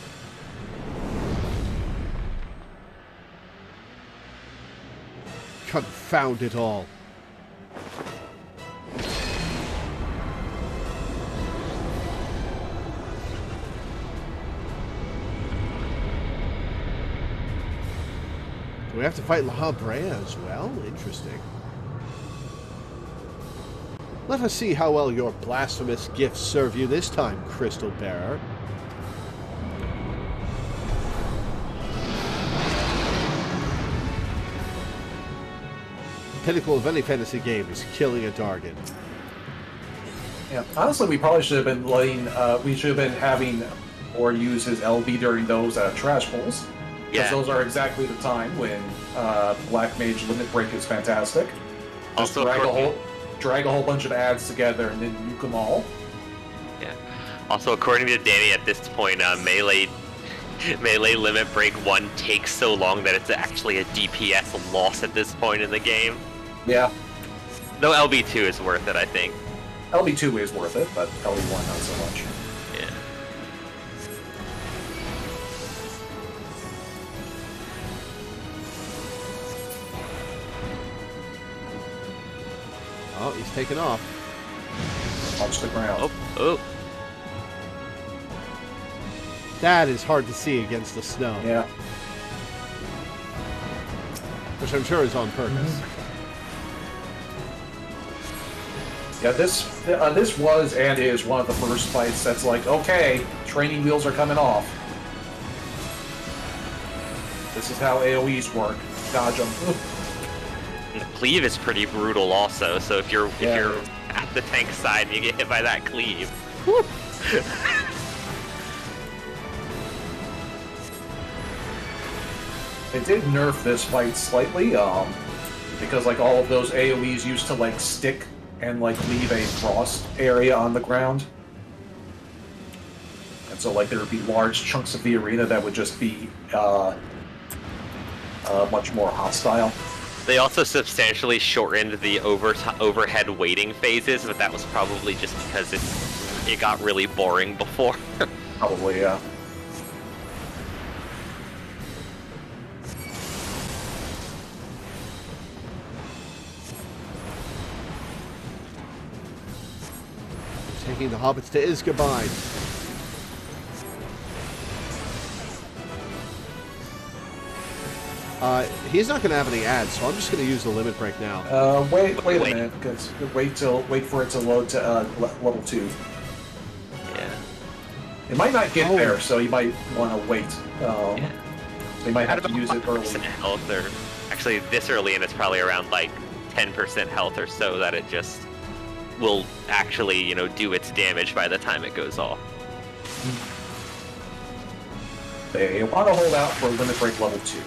Confound it all. Do we have to fight La Brea as well? Interesting. Let us see how well your blasphemous gifts serve you this time, Crystal Bearer. Pinnacle of any fantasy game is killing a Dargon. Yeah, honestly, we probably should have been letting, we should have been having or use his LB during those trash pulls. Because those are exactly the time when Black Mage Limit Break is fantastic. Just Also, drag a whole bunch of ads together and then nuke them all. Yeah. Also, according to Danny, at this point, melee Limit Break 1 takes so long that it's actually a DPS loss at this point in the game. Yeah. Though LB2 is worth it, I think. LB2 is worth it, but LB1 not so much. Yeah. Oh, he's taken off. Punch the ground. Oh. That is hard to see against the snow. Yeah. Which I'm sure is on purpose. Yeah, this was and is one of the first fights that's like, okay, training wheels are coming off. This is how AoEs work. Dodge them. And the cleave is pretty brutal also, so if you're at the tank side and you get hit by that cleave. Whew. They did nerf this fight slightly, because like all of those AoEs used to like stick and like leave a frost area on the ground. And so like there would be large chunks of the arena that would just be much more hostile. They also substantially shortened the overhead waiting phases, but that was probably just because it got really boring before. Probably, yeah. Taking the hobbits to Isgabine. He's not going to have any ads, so I'm just going to use the limit break now. Wait a minute, because wait for it to load to level 2. Yeah. It might not get there, so you might want to wait. Yeah. They might have to use it early. Health, or actually this early, and it's probably around like 10% health or so that it just will actually, do its damage by the time it goes off. They want to hold out for limit break level 2.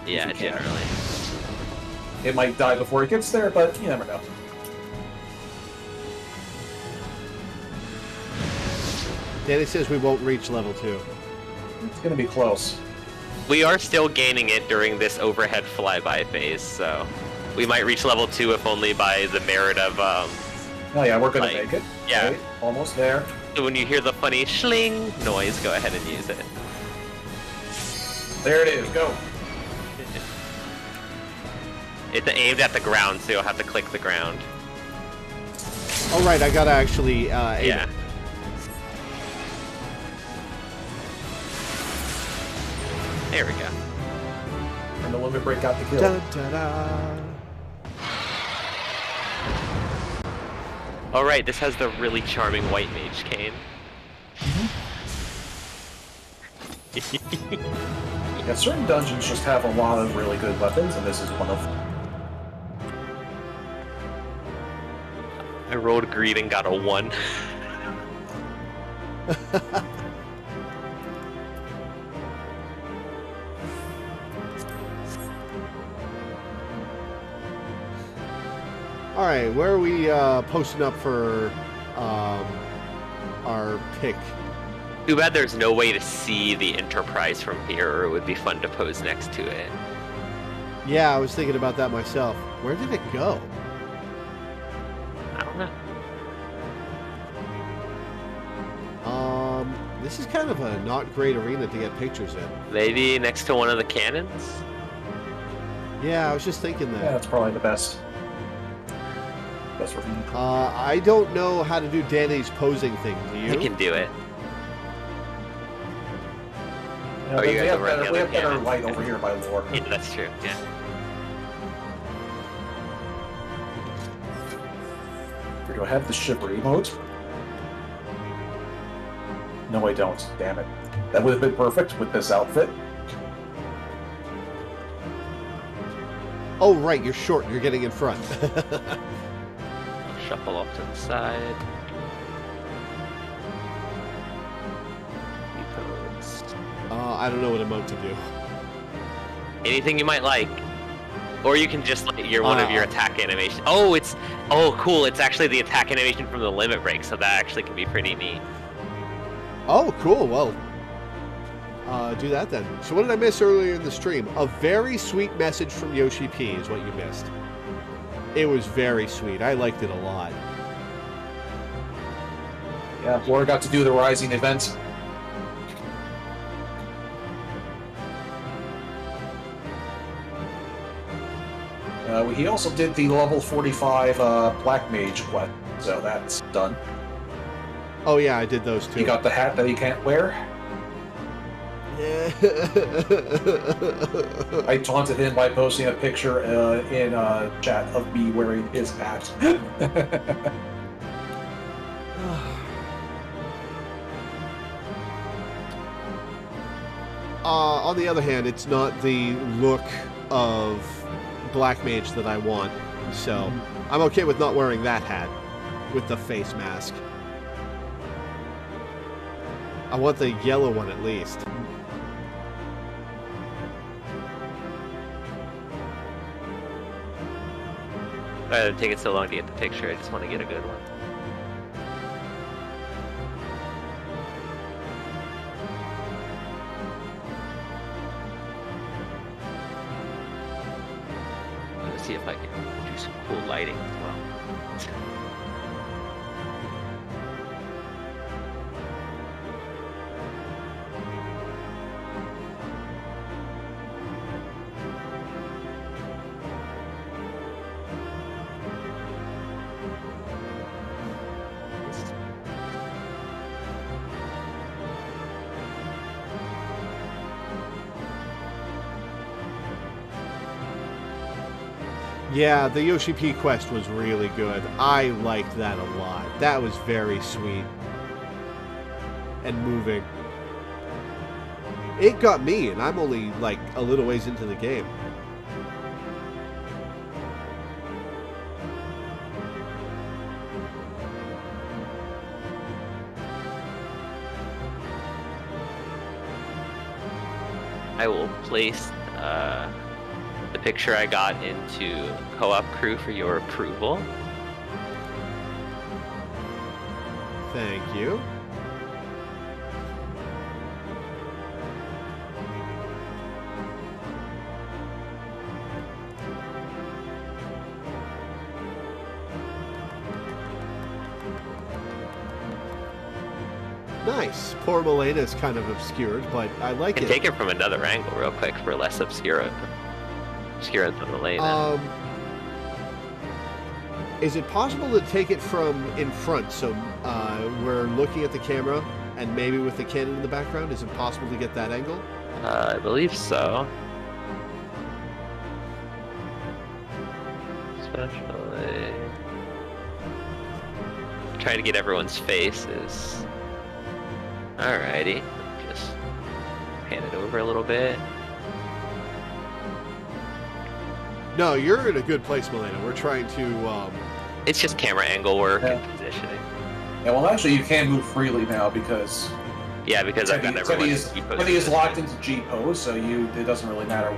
Yeah, generally. It might die before it gets there, but you never know. Danny says we won't reach level 2. It's gonna be close. We are still gaining it during this overhead flyby phase, so we might reach level 2 if only by the merit of Oh yeah, we're gonna make it. Yeah. Right, almost there. So when you hear the funny schling noise, go ahead and use it. There it is, go. It's aimed at the ground, so you'll have to click the ground. Oh right, I gotta actually aim Yeah. it. There we go. And the limit break got the kill. Dun, da, da. Alright, this has the really charming white mage cane. Yeah, certain dungeons just have a lot of really good weapons, and this is one of them. I rolled greed and got a 1. All right, where are we posting up for our pick? Too bad there's no way to see the Enterprise from here, or it would be fun to pose next to it. Yeah, I was thinking about that myself. Where did it go? I don't know. This is kind of a not great arena to get pictures in. Maybe next to one of the cannons? Yeah, I was just thinking that. Yeah, that's probably the best. Best for me. I don't know how to do Danny's posing thing. Do you? I can do it. Yeah, Oh, you guys we have over at the better, we other have better cannon. light over here by lore. Yeah, that's true, yeah. Do I have the shipper emote? No, I don't. Damn it. That would have been perfect with this outfit. Oh, right, you're short. You're getting in front. Shuffle off to the side. Repose. I don't know what emote to do. Anything you might like. Or you can just let one of your attack animation. Oh, cool. It's actually the attack animation from the limit break, so that actually can be pretty neat. Oh, cool. Well, do that then. So what did I miss earlier in the stream? A very sweet message from Yoshi P is what you missed. It was very sweet. I liked it a lot. Yeah, Laura got to do the Rising event. He also did the level 45 Black Mage quest, so that's done. Oh yeah, I did those too. He got the hat that he can't wear. Yeah. I taunted him by posting a picture in chat of me wearing his hat. On the other hand, it's not the look of Black Mage that I want, so I'm okay with not wearing that hat with the face mask. I want the yellow one at least. It'd take it so long to get the picture, I just want to get a good one. I'm gonna see if I can do some cool lighting as well. Yeah, the Yoshi P quest was really good. I liked that a lot. That was very sweet. And moving. It got me, and I'm only, like, a little ways into the game. I will place the picture I got into Co-op Crew for your approval. Thank you. Nice. Poor Milena is kind of obscured, but I like I can it. take it from another angle real quick for less obscurance than Milena. Is it possible to take it from in front, so we're looking at the camera, and maybe with the cannon in the background? Is it possible to get that angle? I believe so. Especially trying to get everyone's faces. Alrighty, just pan it over a little bit. No, you're in a good place, Milena. We're trying to... It's just camera angle work Yeah. and positioning. Yeah, well, actually, you can move freely now because Yeah, because I've got everyone in G pose. Teddy is locked into G pose, so it doesn't really matter.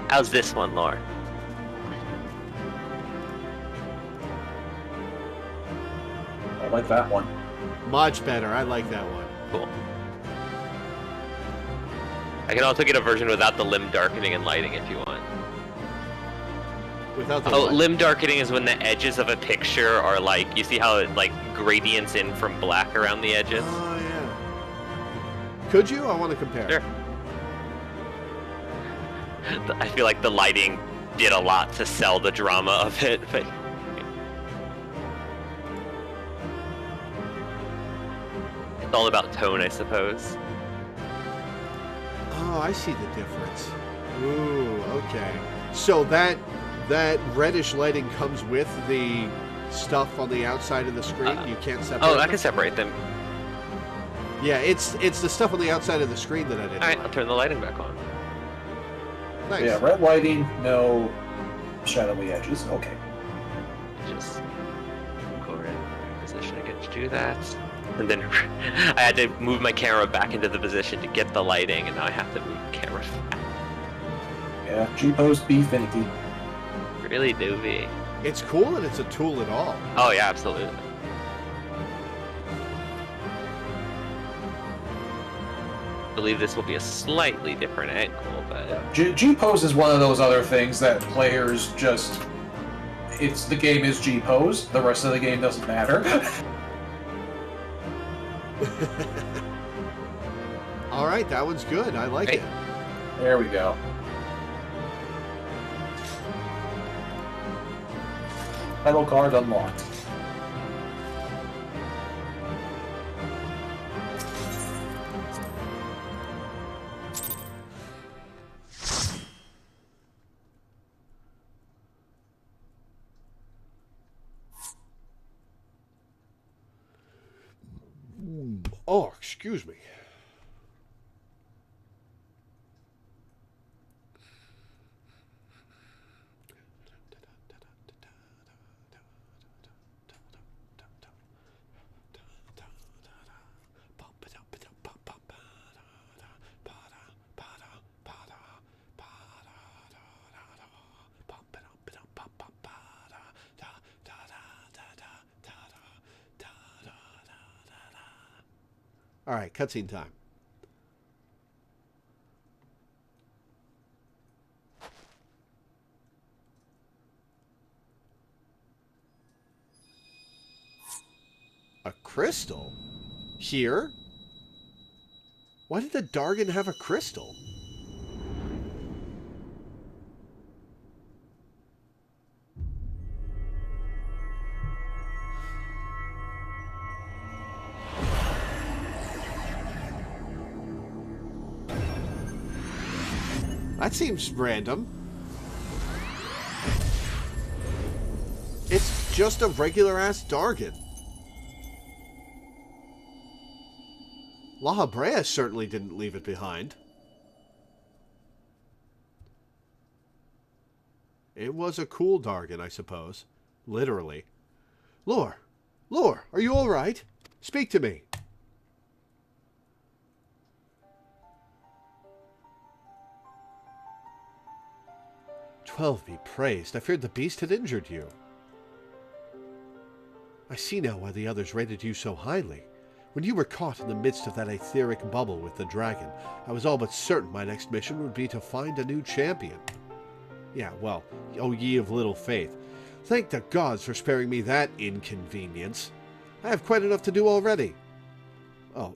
How's this one, Laura? I like that one. Much better. I like that one. Cool. I can also get a version without the limb darkening and lighting if you want. Without the limb darkening is when the edges of a picture are like, you see how it like gradients in from black around the edges? Oh, yeah. Could you? I want to compare. Sure. I feel like the lighting did a lot to sell the drama of it, but it's all about tone, I suppose. Oh, I see the difference. Ooh, okay. So that reddish lighting comes with the stuff on the outside of the screen. You can't separate. Oh, I can separate them. Yeah, it's the stuff on the outside of the screen that I didn't. All right, like. I'll turn the lighting back on. Nice. Yeah, red lighting, no shadowy edges. Okay. Just go right in position again to do that. And then I had to move my camera back into the position to get the lighting, and now I have to move the camera back. Yeah, G-pose be finicky. Really do be. It's cool and it's a tool at all. Oh yeah, absolutely. I believe this will be a slightly different angle, but G-pose is one of those other things that players just... The game is G-pose, the rest of the game doesn't matter. All right, that one's good. I like it. There we go. Title card unlocked. Oh, excuse me. All right, cutscene time. A crystal? Here? Why did the Dargon have a crystal? That seems random. It's just a regular-ass Dargon. La Brea certainly didn't leave it behind. It was a cool Dargon, I suppose. Literally. Lore! Lore, are you all right? Speak to me. Twelve be praised. I feared the beast had injured you. I see now why the others rated you so highly. When you were caught in the midst of that etheric bubble with the dragon, I was all but certain my next mission would be to find a new champion. Yeah, well, O ye of little faith, thank the gods for sparing me that inconvenience. I have quite enough to do already. Oh,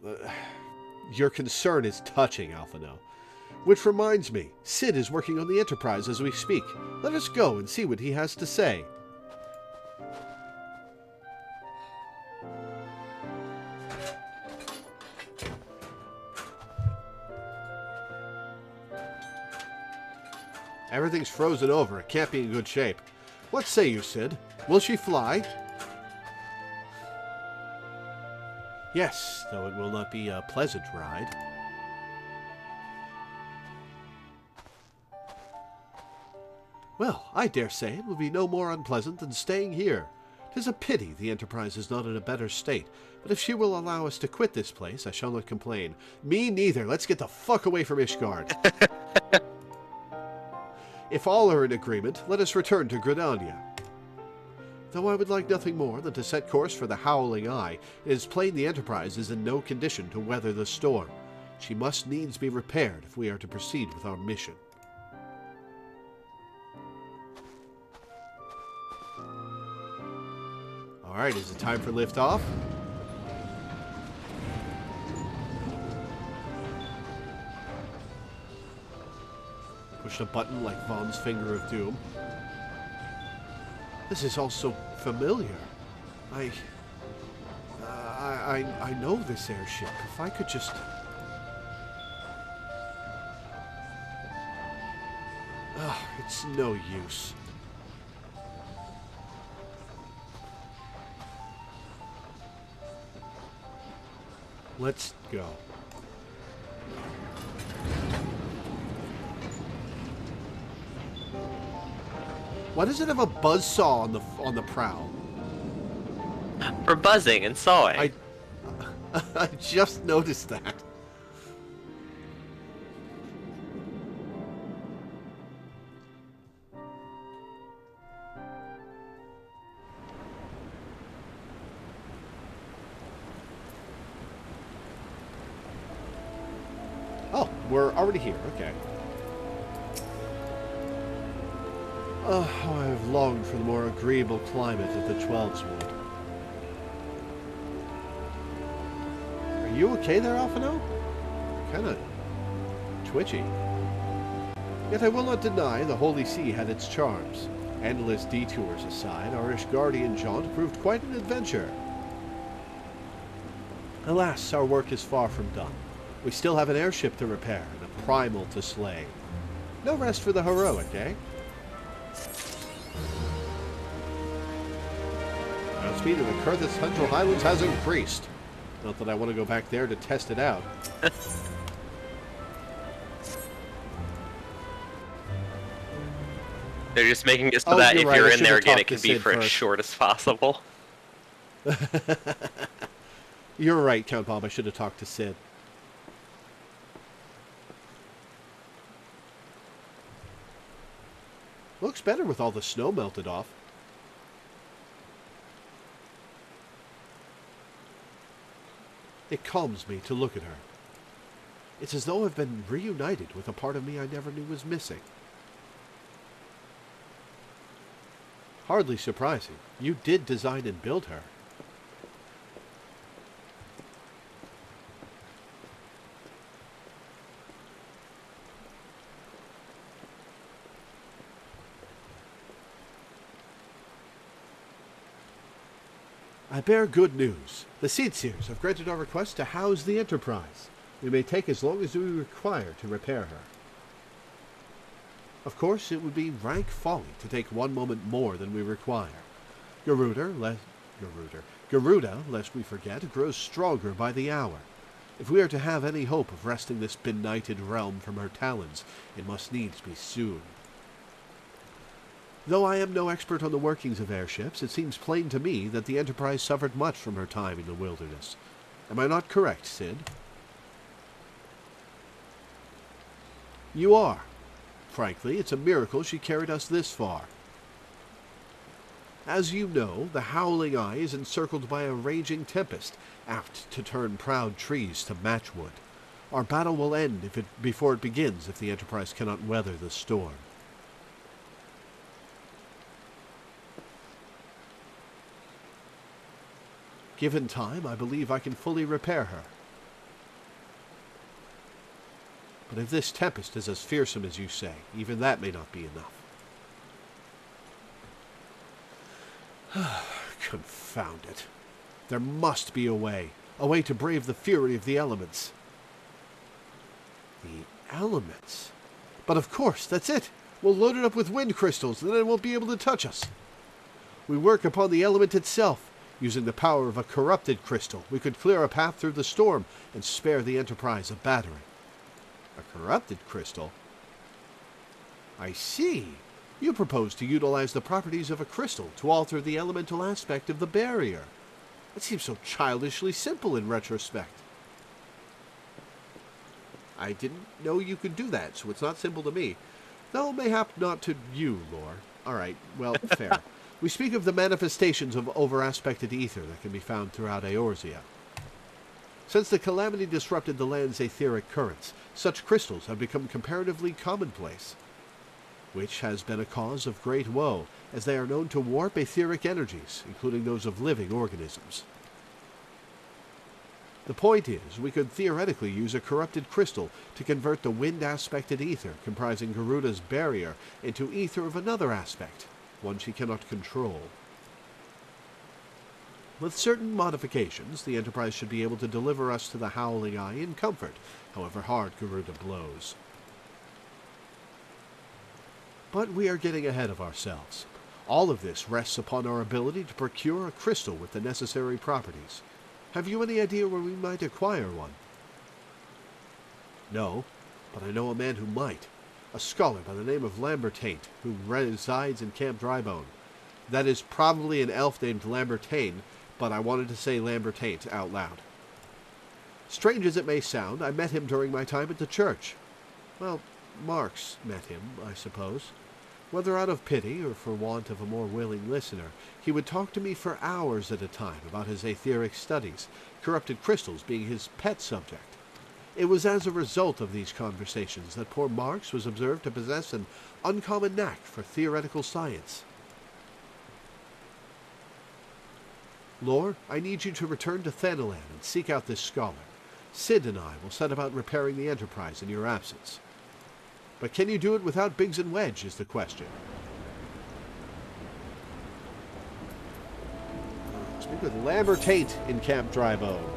your concern is touching, Alphino. Which reminds me, Sid is working on the Enterprise as we speak. Let us go and see what he has to say. Everything's frozen over. It can't be in good shape. What say you, Sid? Will she fly? Yes, though it will not be a pleasant ride. Well, I dare say it will be no more unpleasant than staying here. 'Tis a pity the Enterprise is not in a better state, but if she will allow us to quit this place, I shall not complain. Me neither. Let's get the fuck away from Ishgard. If all are in agreement, let us return to Gridania. Though I would like nothing more than to set course for the Howling Eye, it is plain the Enterprise is in no condition to weather the storm. She must needs be repaired if we are to proceed with our mission. Alright, is it time for liftoff? Push a button like Vaughn's Finger of Doom. This is all so familiar. I know this airship. If I could just... it's no use. Let's go. Why does it have a buzzsaw on the prow? For buzzing and sawing. I just noticed that. Oh, we're already here. Okay. Oh, how I have longed for the more agreeable climate of the Twelveswood. Are you okay there, Alphino? Kinda twitchy. Yet I will not deny the Holy See had its charms. Endless detours aside, our Ishgardian jaunt proved quite an adventure. Alas, our work is far from done. We still have an airship to repair and a primal to slay. No rest for the heroic, eh? Now, speed of the Kurthis Central Highlands has increased. Not that I want to go back there to test it out. They're just making it so that if right, you're I in there should've again, talked it can to be Sid for as first. short as possible. You're right, Count Bob. I should have talked to Sid. Looks better with all the snow melted off. It calms me to look at her. It's as though I've been reunited with a part of me I never knew was missing. Hardly surprising. You did design and build her. I bear good news. The Seedseers have granted our request to house the Enterprise. We may take as long as we require to repair her. Of course, it would be rank folly to take one moment more than we require. Garuda, lest we forget, grows stronger by the hour. If we are to have any hope of wresting this benighted realm from her talons, it must needs be soon. Though I am no expert on the workings of airships, it seems plain to me that the Enterprise suffered much from her time in the wilderness. Am I not correct, Sid? You are. Frankly, it's a miracle she carried us this far. As you know, the Howling Eye is encircled by a raging tempest, apt to turn proud trees to matchwood. Our battle will end before it begins if the Enterprise cannot weather the storm. Given time, I believe I can fully repair her. But if this tempest is as fearsome as you say, even that may not be enough. Confound it. There must be a way to brave the fury of the elements. The elements? But of course, that's it. We'll load it up with wind crystals, and then it won't be able to touch us. We work upon the element itself. Using the power of a corrupted crystal, we could clear a path through the storm and spare the Enterprise a battering. A corrupted crystal? I see. You propose to utilize the properties of a crystal to alter the elemental aspect of the barrier. It seems so childishly simple in retrospect. I didn't know you could do that, so it's not simple to me. Though mayhap not to you, Lore. Alright, well, fair. We speak of the manifestations of overaspected ether that can be found throughout Eorzea. Since the calamity disrupted the land's etheric currents, such crystals have become comparatively commonplace, which has been a cause of great woe, as they are known to warp etheric energies, including those of living organisms. The point is, we could theoretically use a corrupted crystal to convert the wind-aspected ether comprising Garuda's barrier into ether of another aspect, one she cannot control. With certain modifications, the Enterprise should be able to deliver us to the Howling Eye in comfort, however hard Garuda blows. But we are getting ahead of ourselves. All of this rests upon our ability to procure a crystal with the necessary properties. Have you any idea where we might acquire one? No, but I know a man who might. A scholar by the name of Lambertaine, who resides in Camp Drybone. That is probably an elf named Lambertaine, but I wanted to say Lambertaine out loud. Strange as it may sound, I met him during my time at the church. Well, Marx met him, I suppose. Whether out of pity or for want of a more willing listener, he would talk to me for hours at a time about his etheric studies, corrupted crystals being his pet subject. It was as a result of these conversations that poor Marx was observed to possess an uncommon knack for theoretical science. Lore, I need you to return to Thanalan and seek out this scholar. Sid and I will set about repairing the Enterprise in your absence. But can you do it without Biggs and Wedge, is the question. Speak with Lambertaine in Camp Drybone.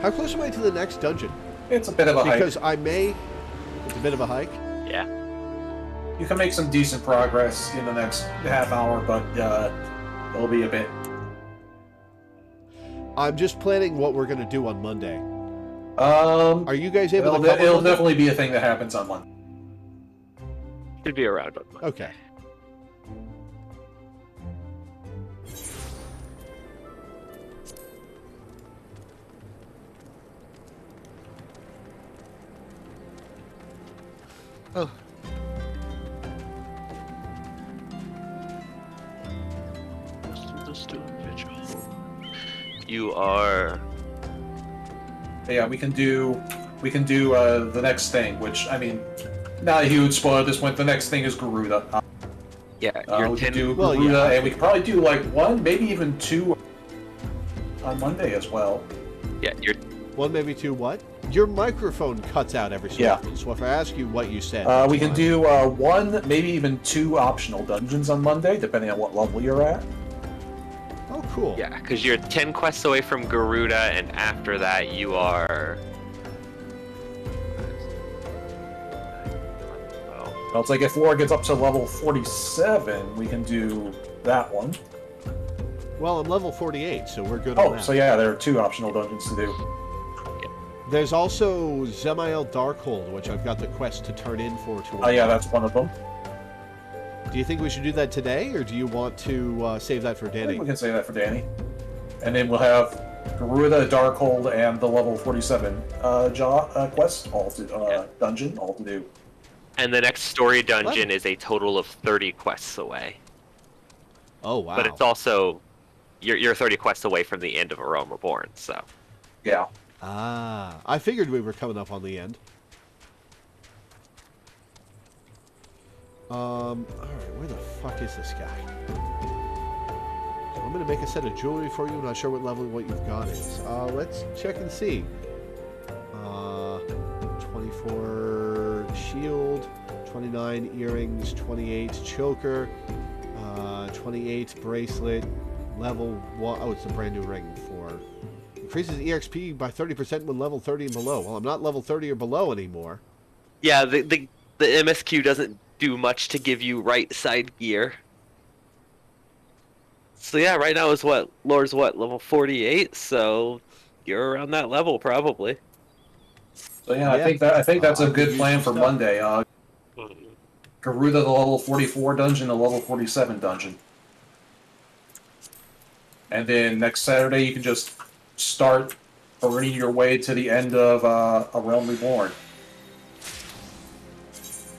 How close am I to the next dungeon? It's a bit of a hike. Because I may... It's a bit of a hike? Yeah. You can make some decent progress in the next half hour, but it'll be a bit. I'm just planning what we're going to do on Monday. Are you guys able to cover It'll definitely be a thing that happens on Monday. Should be around on Monday. Okay. Oh. Let's do a vigil. You are... Yeah, we can do the next thing, which, I mean, not a huge spoiler at this point. The next thing is Garuda. Yeah, we can do Garuda, and we can probably do like one, maybe even two on Monday as well. Yeah, you're... One, maybe two what? Your microphone cuts out every so often, so if I ask you what you said... we can do one, maybe even two optional dungeons on Monday, depending on what level you're at. Oh, cool. Yeah, because you're 10 quests away from Garuda, and after that you are... Well, it's like if Laura gets up to level 47, we can do that one. Well, I'm level 48, so we're good on that. Oh, so yeah, there are two optional dungeons to do. There's also Zemael Darkhold, which I've got the quest to turn in for. Oh, yeah, that's one of them. Do you think we should do that today, or do you want to save that for Danny? I think we can save that for Danny. And then we'll have Garuda, Darkhold, and the level 47 quest, dungeon, all to do. And the next story dungeon is a total of 30 quests away. Oh, wow. But it's also... You're 30 quests away from the end of A Realm Reborn, so... Yeah. Ah, I figured we were coming up on the end. Alright, where the fuck is this guy? So I'm gonna make a set of jewelry for you. I'm not sure what level what you've got is. Let's check and see. 24 shield, 29 earrings, 28 choker, 28 bracelet, level 1. Oh, it's a brand new ring for... Increases EXP by 30% when level 30 and below. Well, I'm not level 30 or below anymore. Yeah, the MSQ doesn't do much to give you right side gear. So yeah, right now is what? Lore's what? Level 48, so you're around that level probably. So yeah, I think that's a good plan for Monday. Garuda, the level 44 dungeon, the level 47 dungeon. And then next Saturday you can just start earning your way to the end of A Realm Reborn.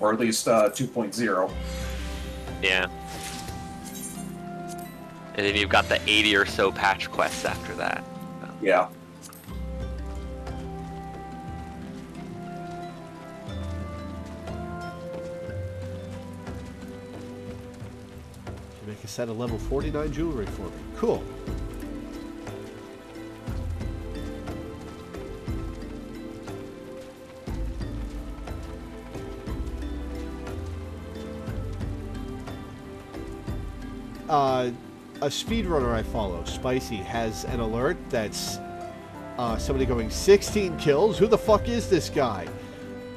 or at least 2.0. Yeah. And then you've got the 80 or so patch quests after that. Yeah. You make a set of level 49 jewelry for me. Cool. A speedrunner I follow, Spicy, has an alert that's somebody going 16 kills. Who the fuck is this guy?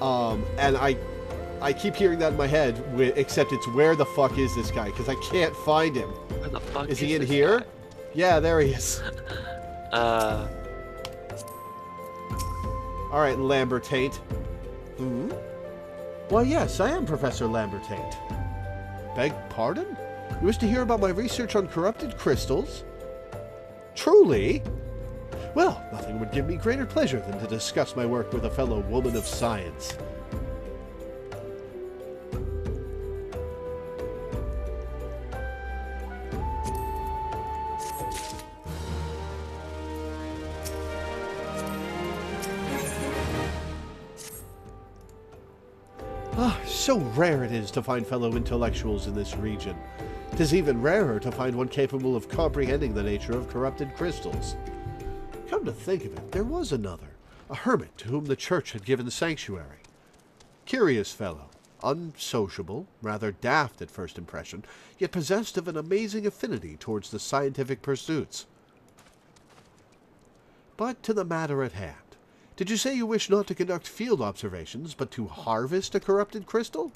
And I keep hearing that in my head, except it's where the fuck is this guy? Because I can't find him. Where the fuck is he in here? Guy? Yeah, there he is. All right, Lambertaint. Hmm? Well, yes, I am Professor Lambertaint. Beg pardon? You wish to hear about my research on corrupted crystals? Truly? Well, nothing would give me greater pleasure than to discuss my work with a fellow woman of science. Ah, so rare it is to find fellow intellectuals in this region. 'Tis even rarer to find one capable of comprehending the nature of corrupted crystals. Come to think of it, there was another, a hermit to whom the church had given sanctuary. Curious fellow, unsociable, rather daft at first impression, yet possessed of an amazing affinity towards the scientific pursuits. But to the matter at hand. Did you say you wish not to conduct field observations, but to harvest a corrupted crystal?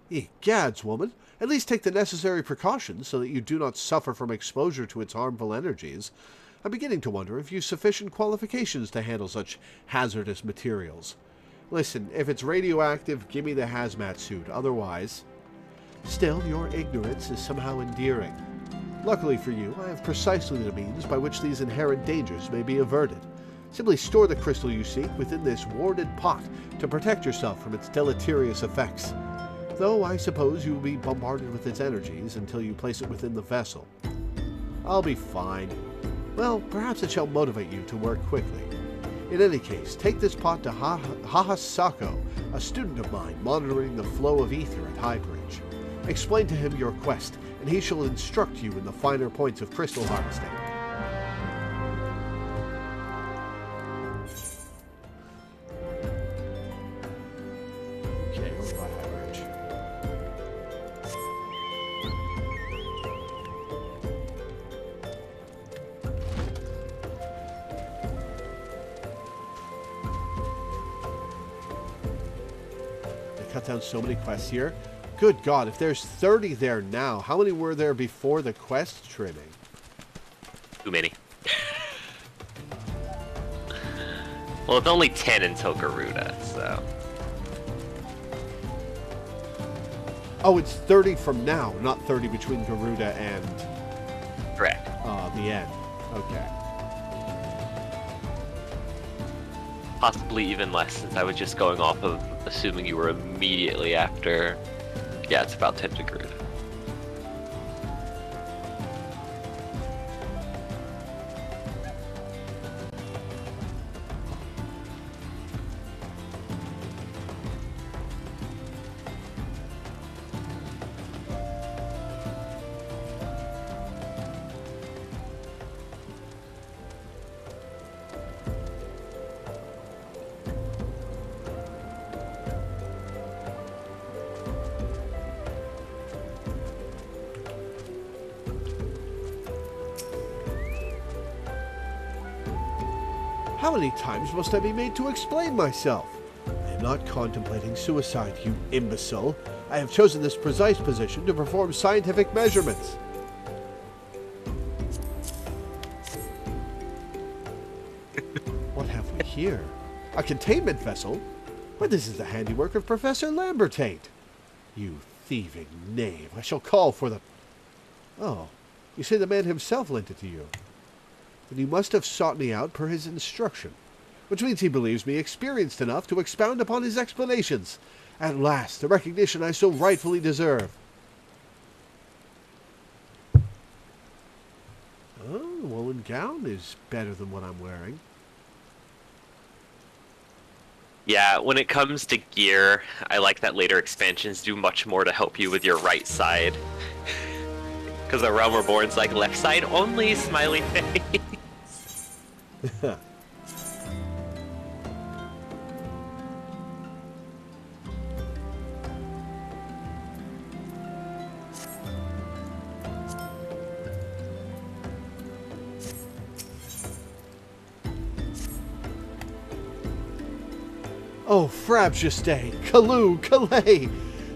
Egads, woman, at least take the necessary precautions so that you do not suffer from exposure to its harmful energies. I'm beginning to wonder if you've sufficient qualifications to handle such hazardous materials. Listen, if it's radioactive, give me the hazmat suit, otherwise... Still, your ignorance is somehow endearing. Luckily for you, I have precisely the means by which these inherent dangers may be averted. Simply store the crystal you seek within this warded pot to protect yourself from its deleterious effects. Though I suppose you will be bombarded with its energies until you place it within the vessel. I'll be fine. Well, perhaps it shall motivate you to work quickly. In any case, take this pot to Hahasako, a student of mine monitoring the flow of ether at Highbridge. Explain to him your quest, and he shall instruct you in the finer points of crystal harvesting. Cut down so many quests here. Good God, if there's 30 there now, how many were there before the quest trimming? Too many. Well, it's only 10 until Garuda, so... Oh, it's 30 from now, not 30 between Garuda and... Correct. The end. Okay. Possibly even less, since I was just going off of assuming you were immediately after... Yeah, it's about 10 to Garuda. How many times must I be made to explain myself? I am not contemplating suicide, you imbecile. I have chosen this precise position to perform scientific measurements. What have we here? A containment vessel? Why, this is the handiwork of Professor Lambertaint. You thieving knave, I shall call for the... Oh, you say the man himself lent it to you. Then he must have sought me out per his instruction, which means he believes me experienced enough to expound upon his explanations. At last, the recognition I so rightfully deserve. Oh, the woolen gown is better than what I'm wearing. Yeah, when it comes to gear, I like that later expansions do much more to help you with your right side. Because the Realm Reborn's like, left side only, smiley face. Oh, Frabjeste, Kalu, Kalay,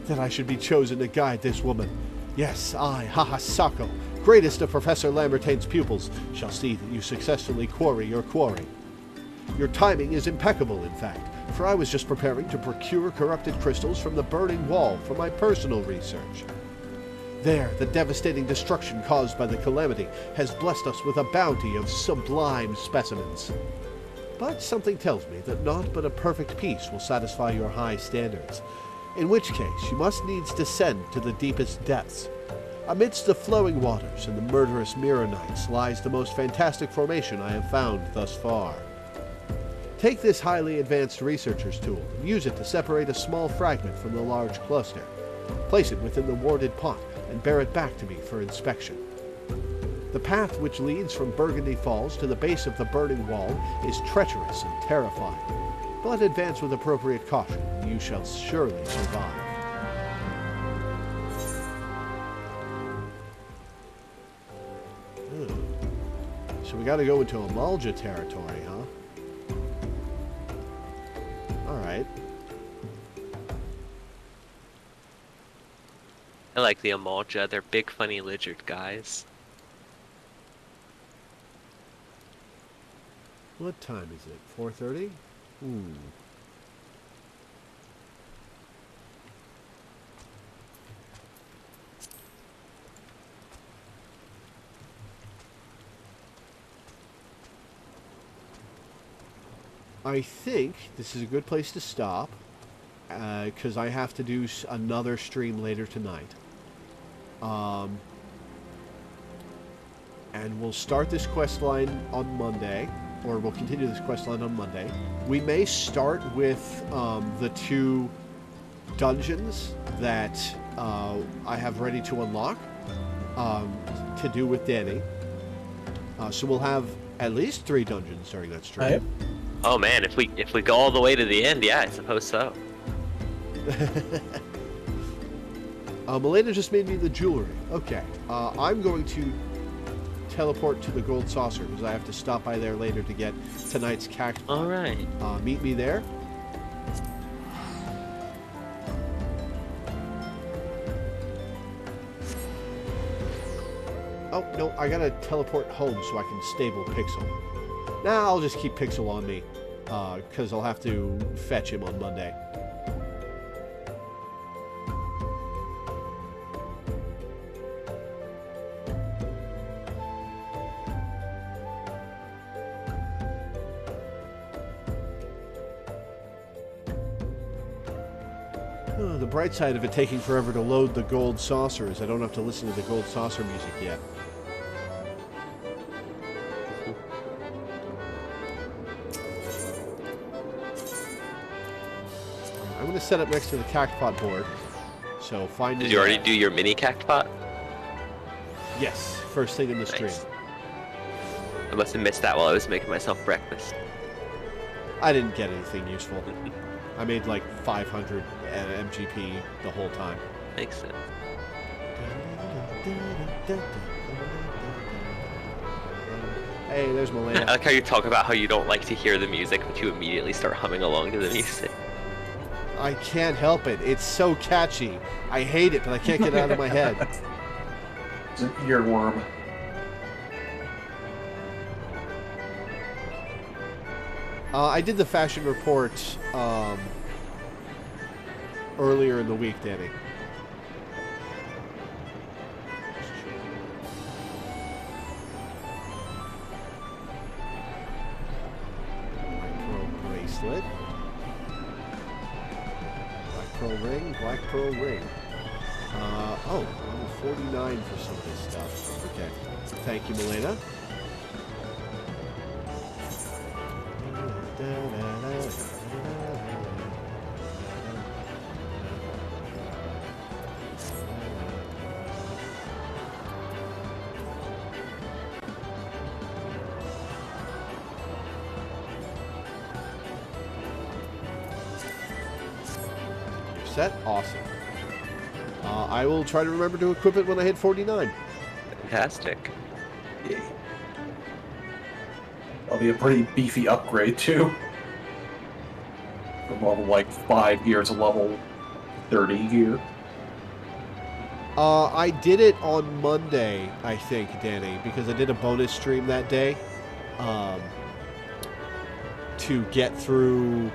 that I should be chosen to guide this woman. Yes, I, Hahasako, greatest of Professor Lambertain's pupils, shall see that you successfully quarry your quarry. Your timing is impeccable, in fact, for I was just preparing to procure corrupted crystals from the burning wall for my personal research. There, the devastating destruction caused by the calamity has blessed us with a bounty of sublime specimens. But something tells me that naught but a perfect peace will satisfy your high standards, in which case you must needs descend to the deepest depths. Amidst the flowing waters and the murderous Mirror-Nights lies the most fantastic formation I have found thus far. Take this highly advanced researcher's tool and use it to separate a small fragment from the large cluster. Place it within the warded pot and bear it back to me for inspection. The path which leads from Burgundy Falls to the base of the burning wall is treacherous and terrifying, but advance with appropriate caution, and you shall surely survive. So we gotta go into Amalja territory, huh? Alright. I like the Amalja, they're big funny lizard guys. What time is it? 4:30? I think this is a good place to stop, because I have to do another stream later tonight. And we'll start this quest line on Monday. Or we'll continue this quest line on Monday. We may start with the 2 dungeons that I have ready to unlock to do with Danny. So we'll have at least 3 dungeons during that stream. Right. Oh man, if we go all the way to the end, yeah, I suppose so. Milena just made me the jewelry. Okay, I'm going to teleport to the gold saucer because I have to stop by there later to get tonight's cacti. All right. Meet me there. Oh no, I gotta teleport home so I can stable Pixel. Nah, I'll just keep Pixel on me because I'll have to fetch him on Monday. The bright side of it taking forever to load the gold saucer is I don't have to listen to the gold saucer music yet. I'm going to set up next to the cactpot board. So find. Did you already do your mini cactpot? Yes, first thing in the stream. Nice. I must have missed that while I was making myself breakfast. I didn't get anything useful. I made like 500 MGP the whole time. Makes sense. Hey, there's Milena. I like how you talk about how you don't like to hear the music, but you immediately start humming along to the music. I can't help it. It's so catchy. I hate it, but I can't get it out of my head. It's an earworm. I did the fashion report earlier in the week, Danny. My pearl bracelet. My Pearl Ring, Black Pearl Ring. Oh, level 49 for some of this stuff. Okay. Thank you, Milena. Set? Awesome. I will try to remember to equip it when I hit 49. Fantastic. Yeah. That'll be a pretty beefy upgrade, too. From level, like, 5 gear to level 30 gear. I did it on Monday, I think, Danny, because I did a bonus stream that day. To get through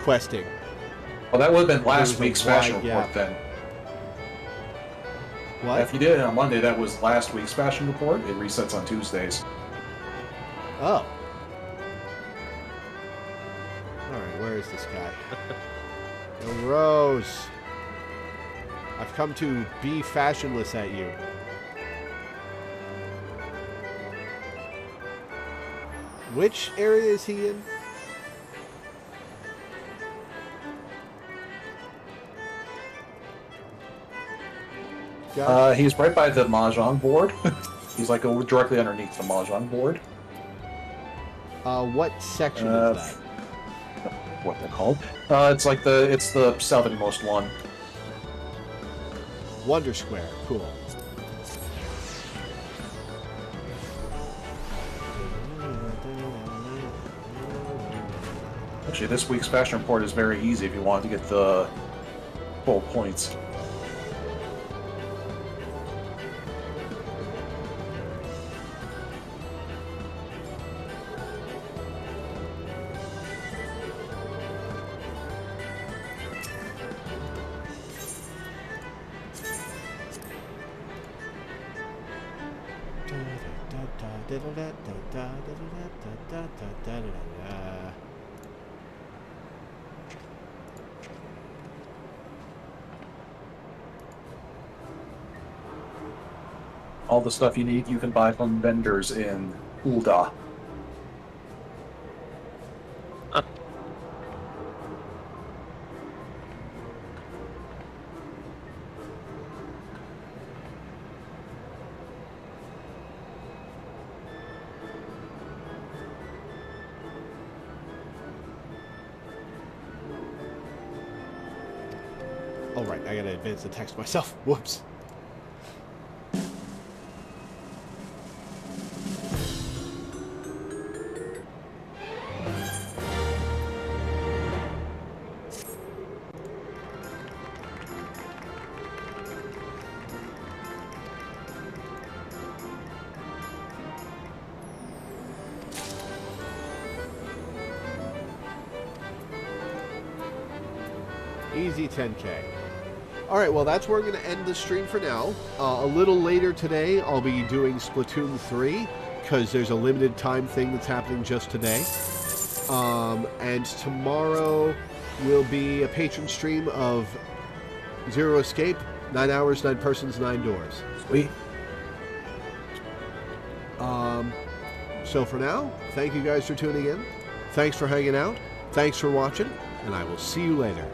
questing. Well, that would have been last week's fashion report, then. What? If you did it on Monday, that was last week's fashion report. It resets on Tuesdays. Oh. Alright, where is this guy? Yo, Rose. I've come to be fashionless at you. Which area is he in? He's right by the Mahjong board. He's like directly underneath the Mahjong board. What section is that? What they're called? It's like the southernmost one. Wonder Square. Cool. Actually, this week's fashion report is very easy if you want to get the full points. All the stuff you need you can buy from vendors in Ulda. Oh, right. I gotta advance the text myself. Whoops. Easy 10K. Alright, well that's where I'm going to end the stream for now. A little later today, I'll be doing Splatoon 3, because there's a limited time thing that's happening just today. And tomorrow will be a patron stream of Zero Escape, 9 hours, 9 persons, 9 doors. Sweet. So for now, thank you guys for tuning in. Thanks for hanging out. Thanks for watching, and I will see you later.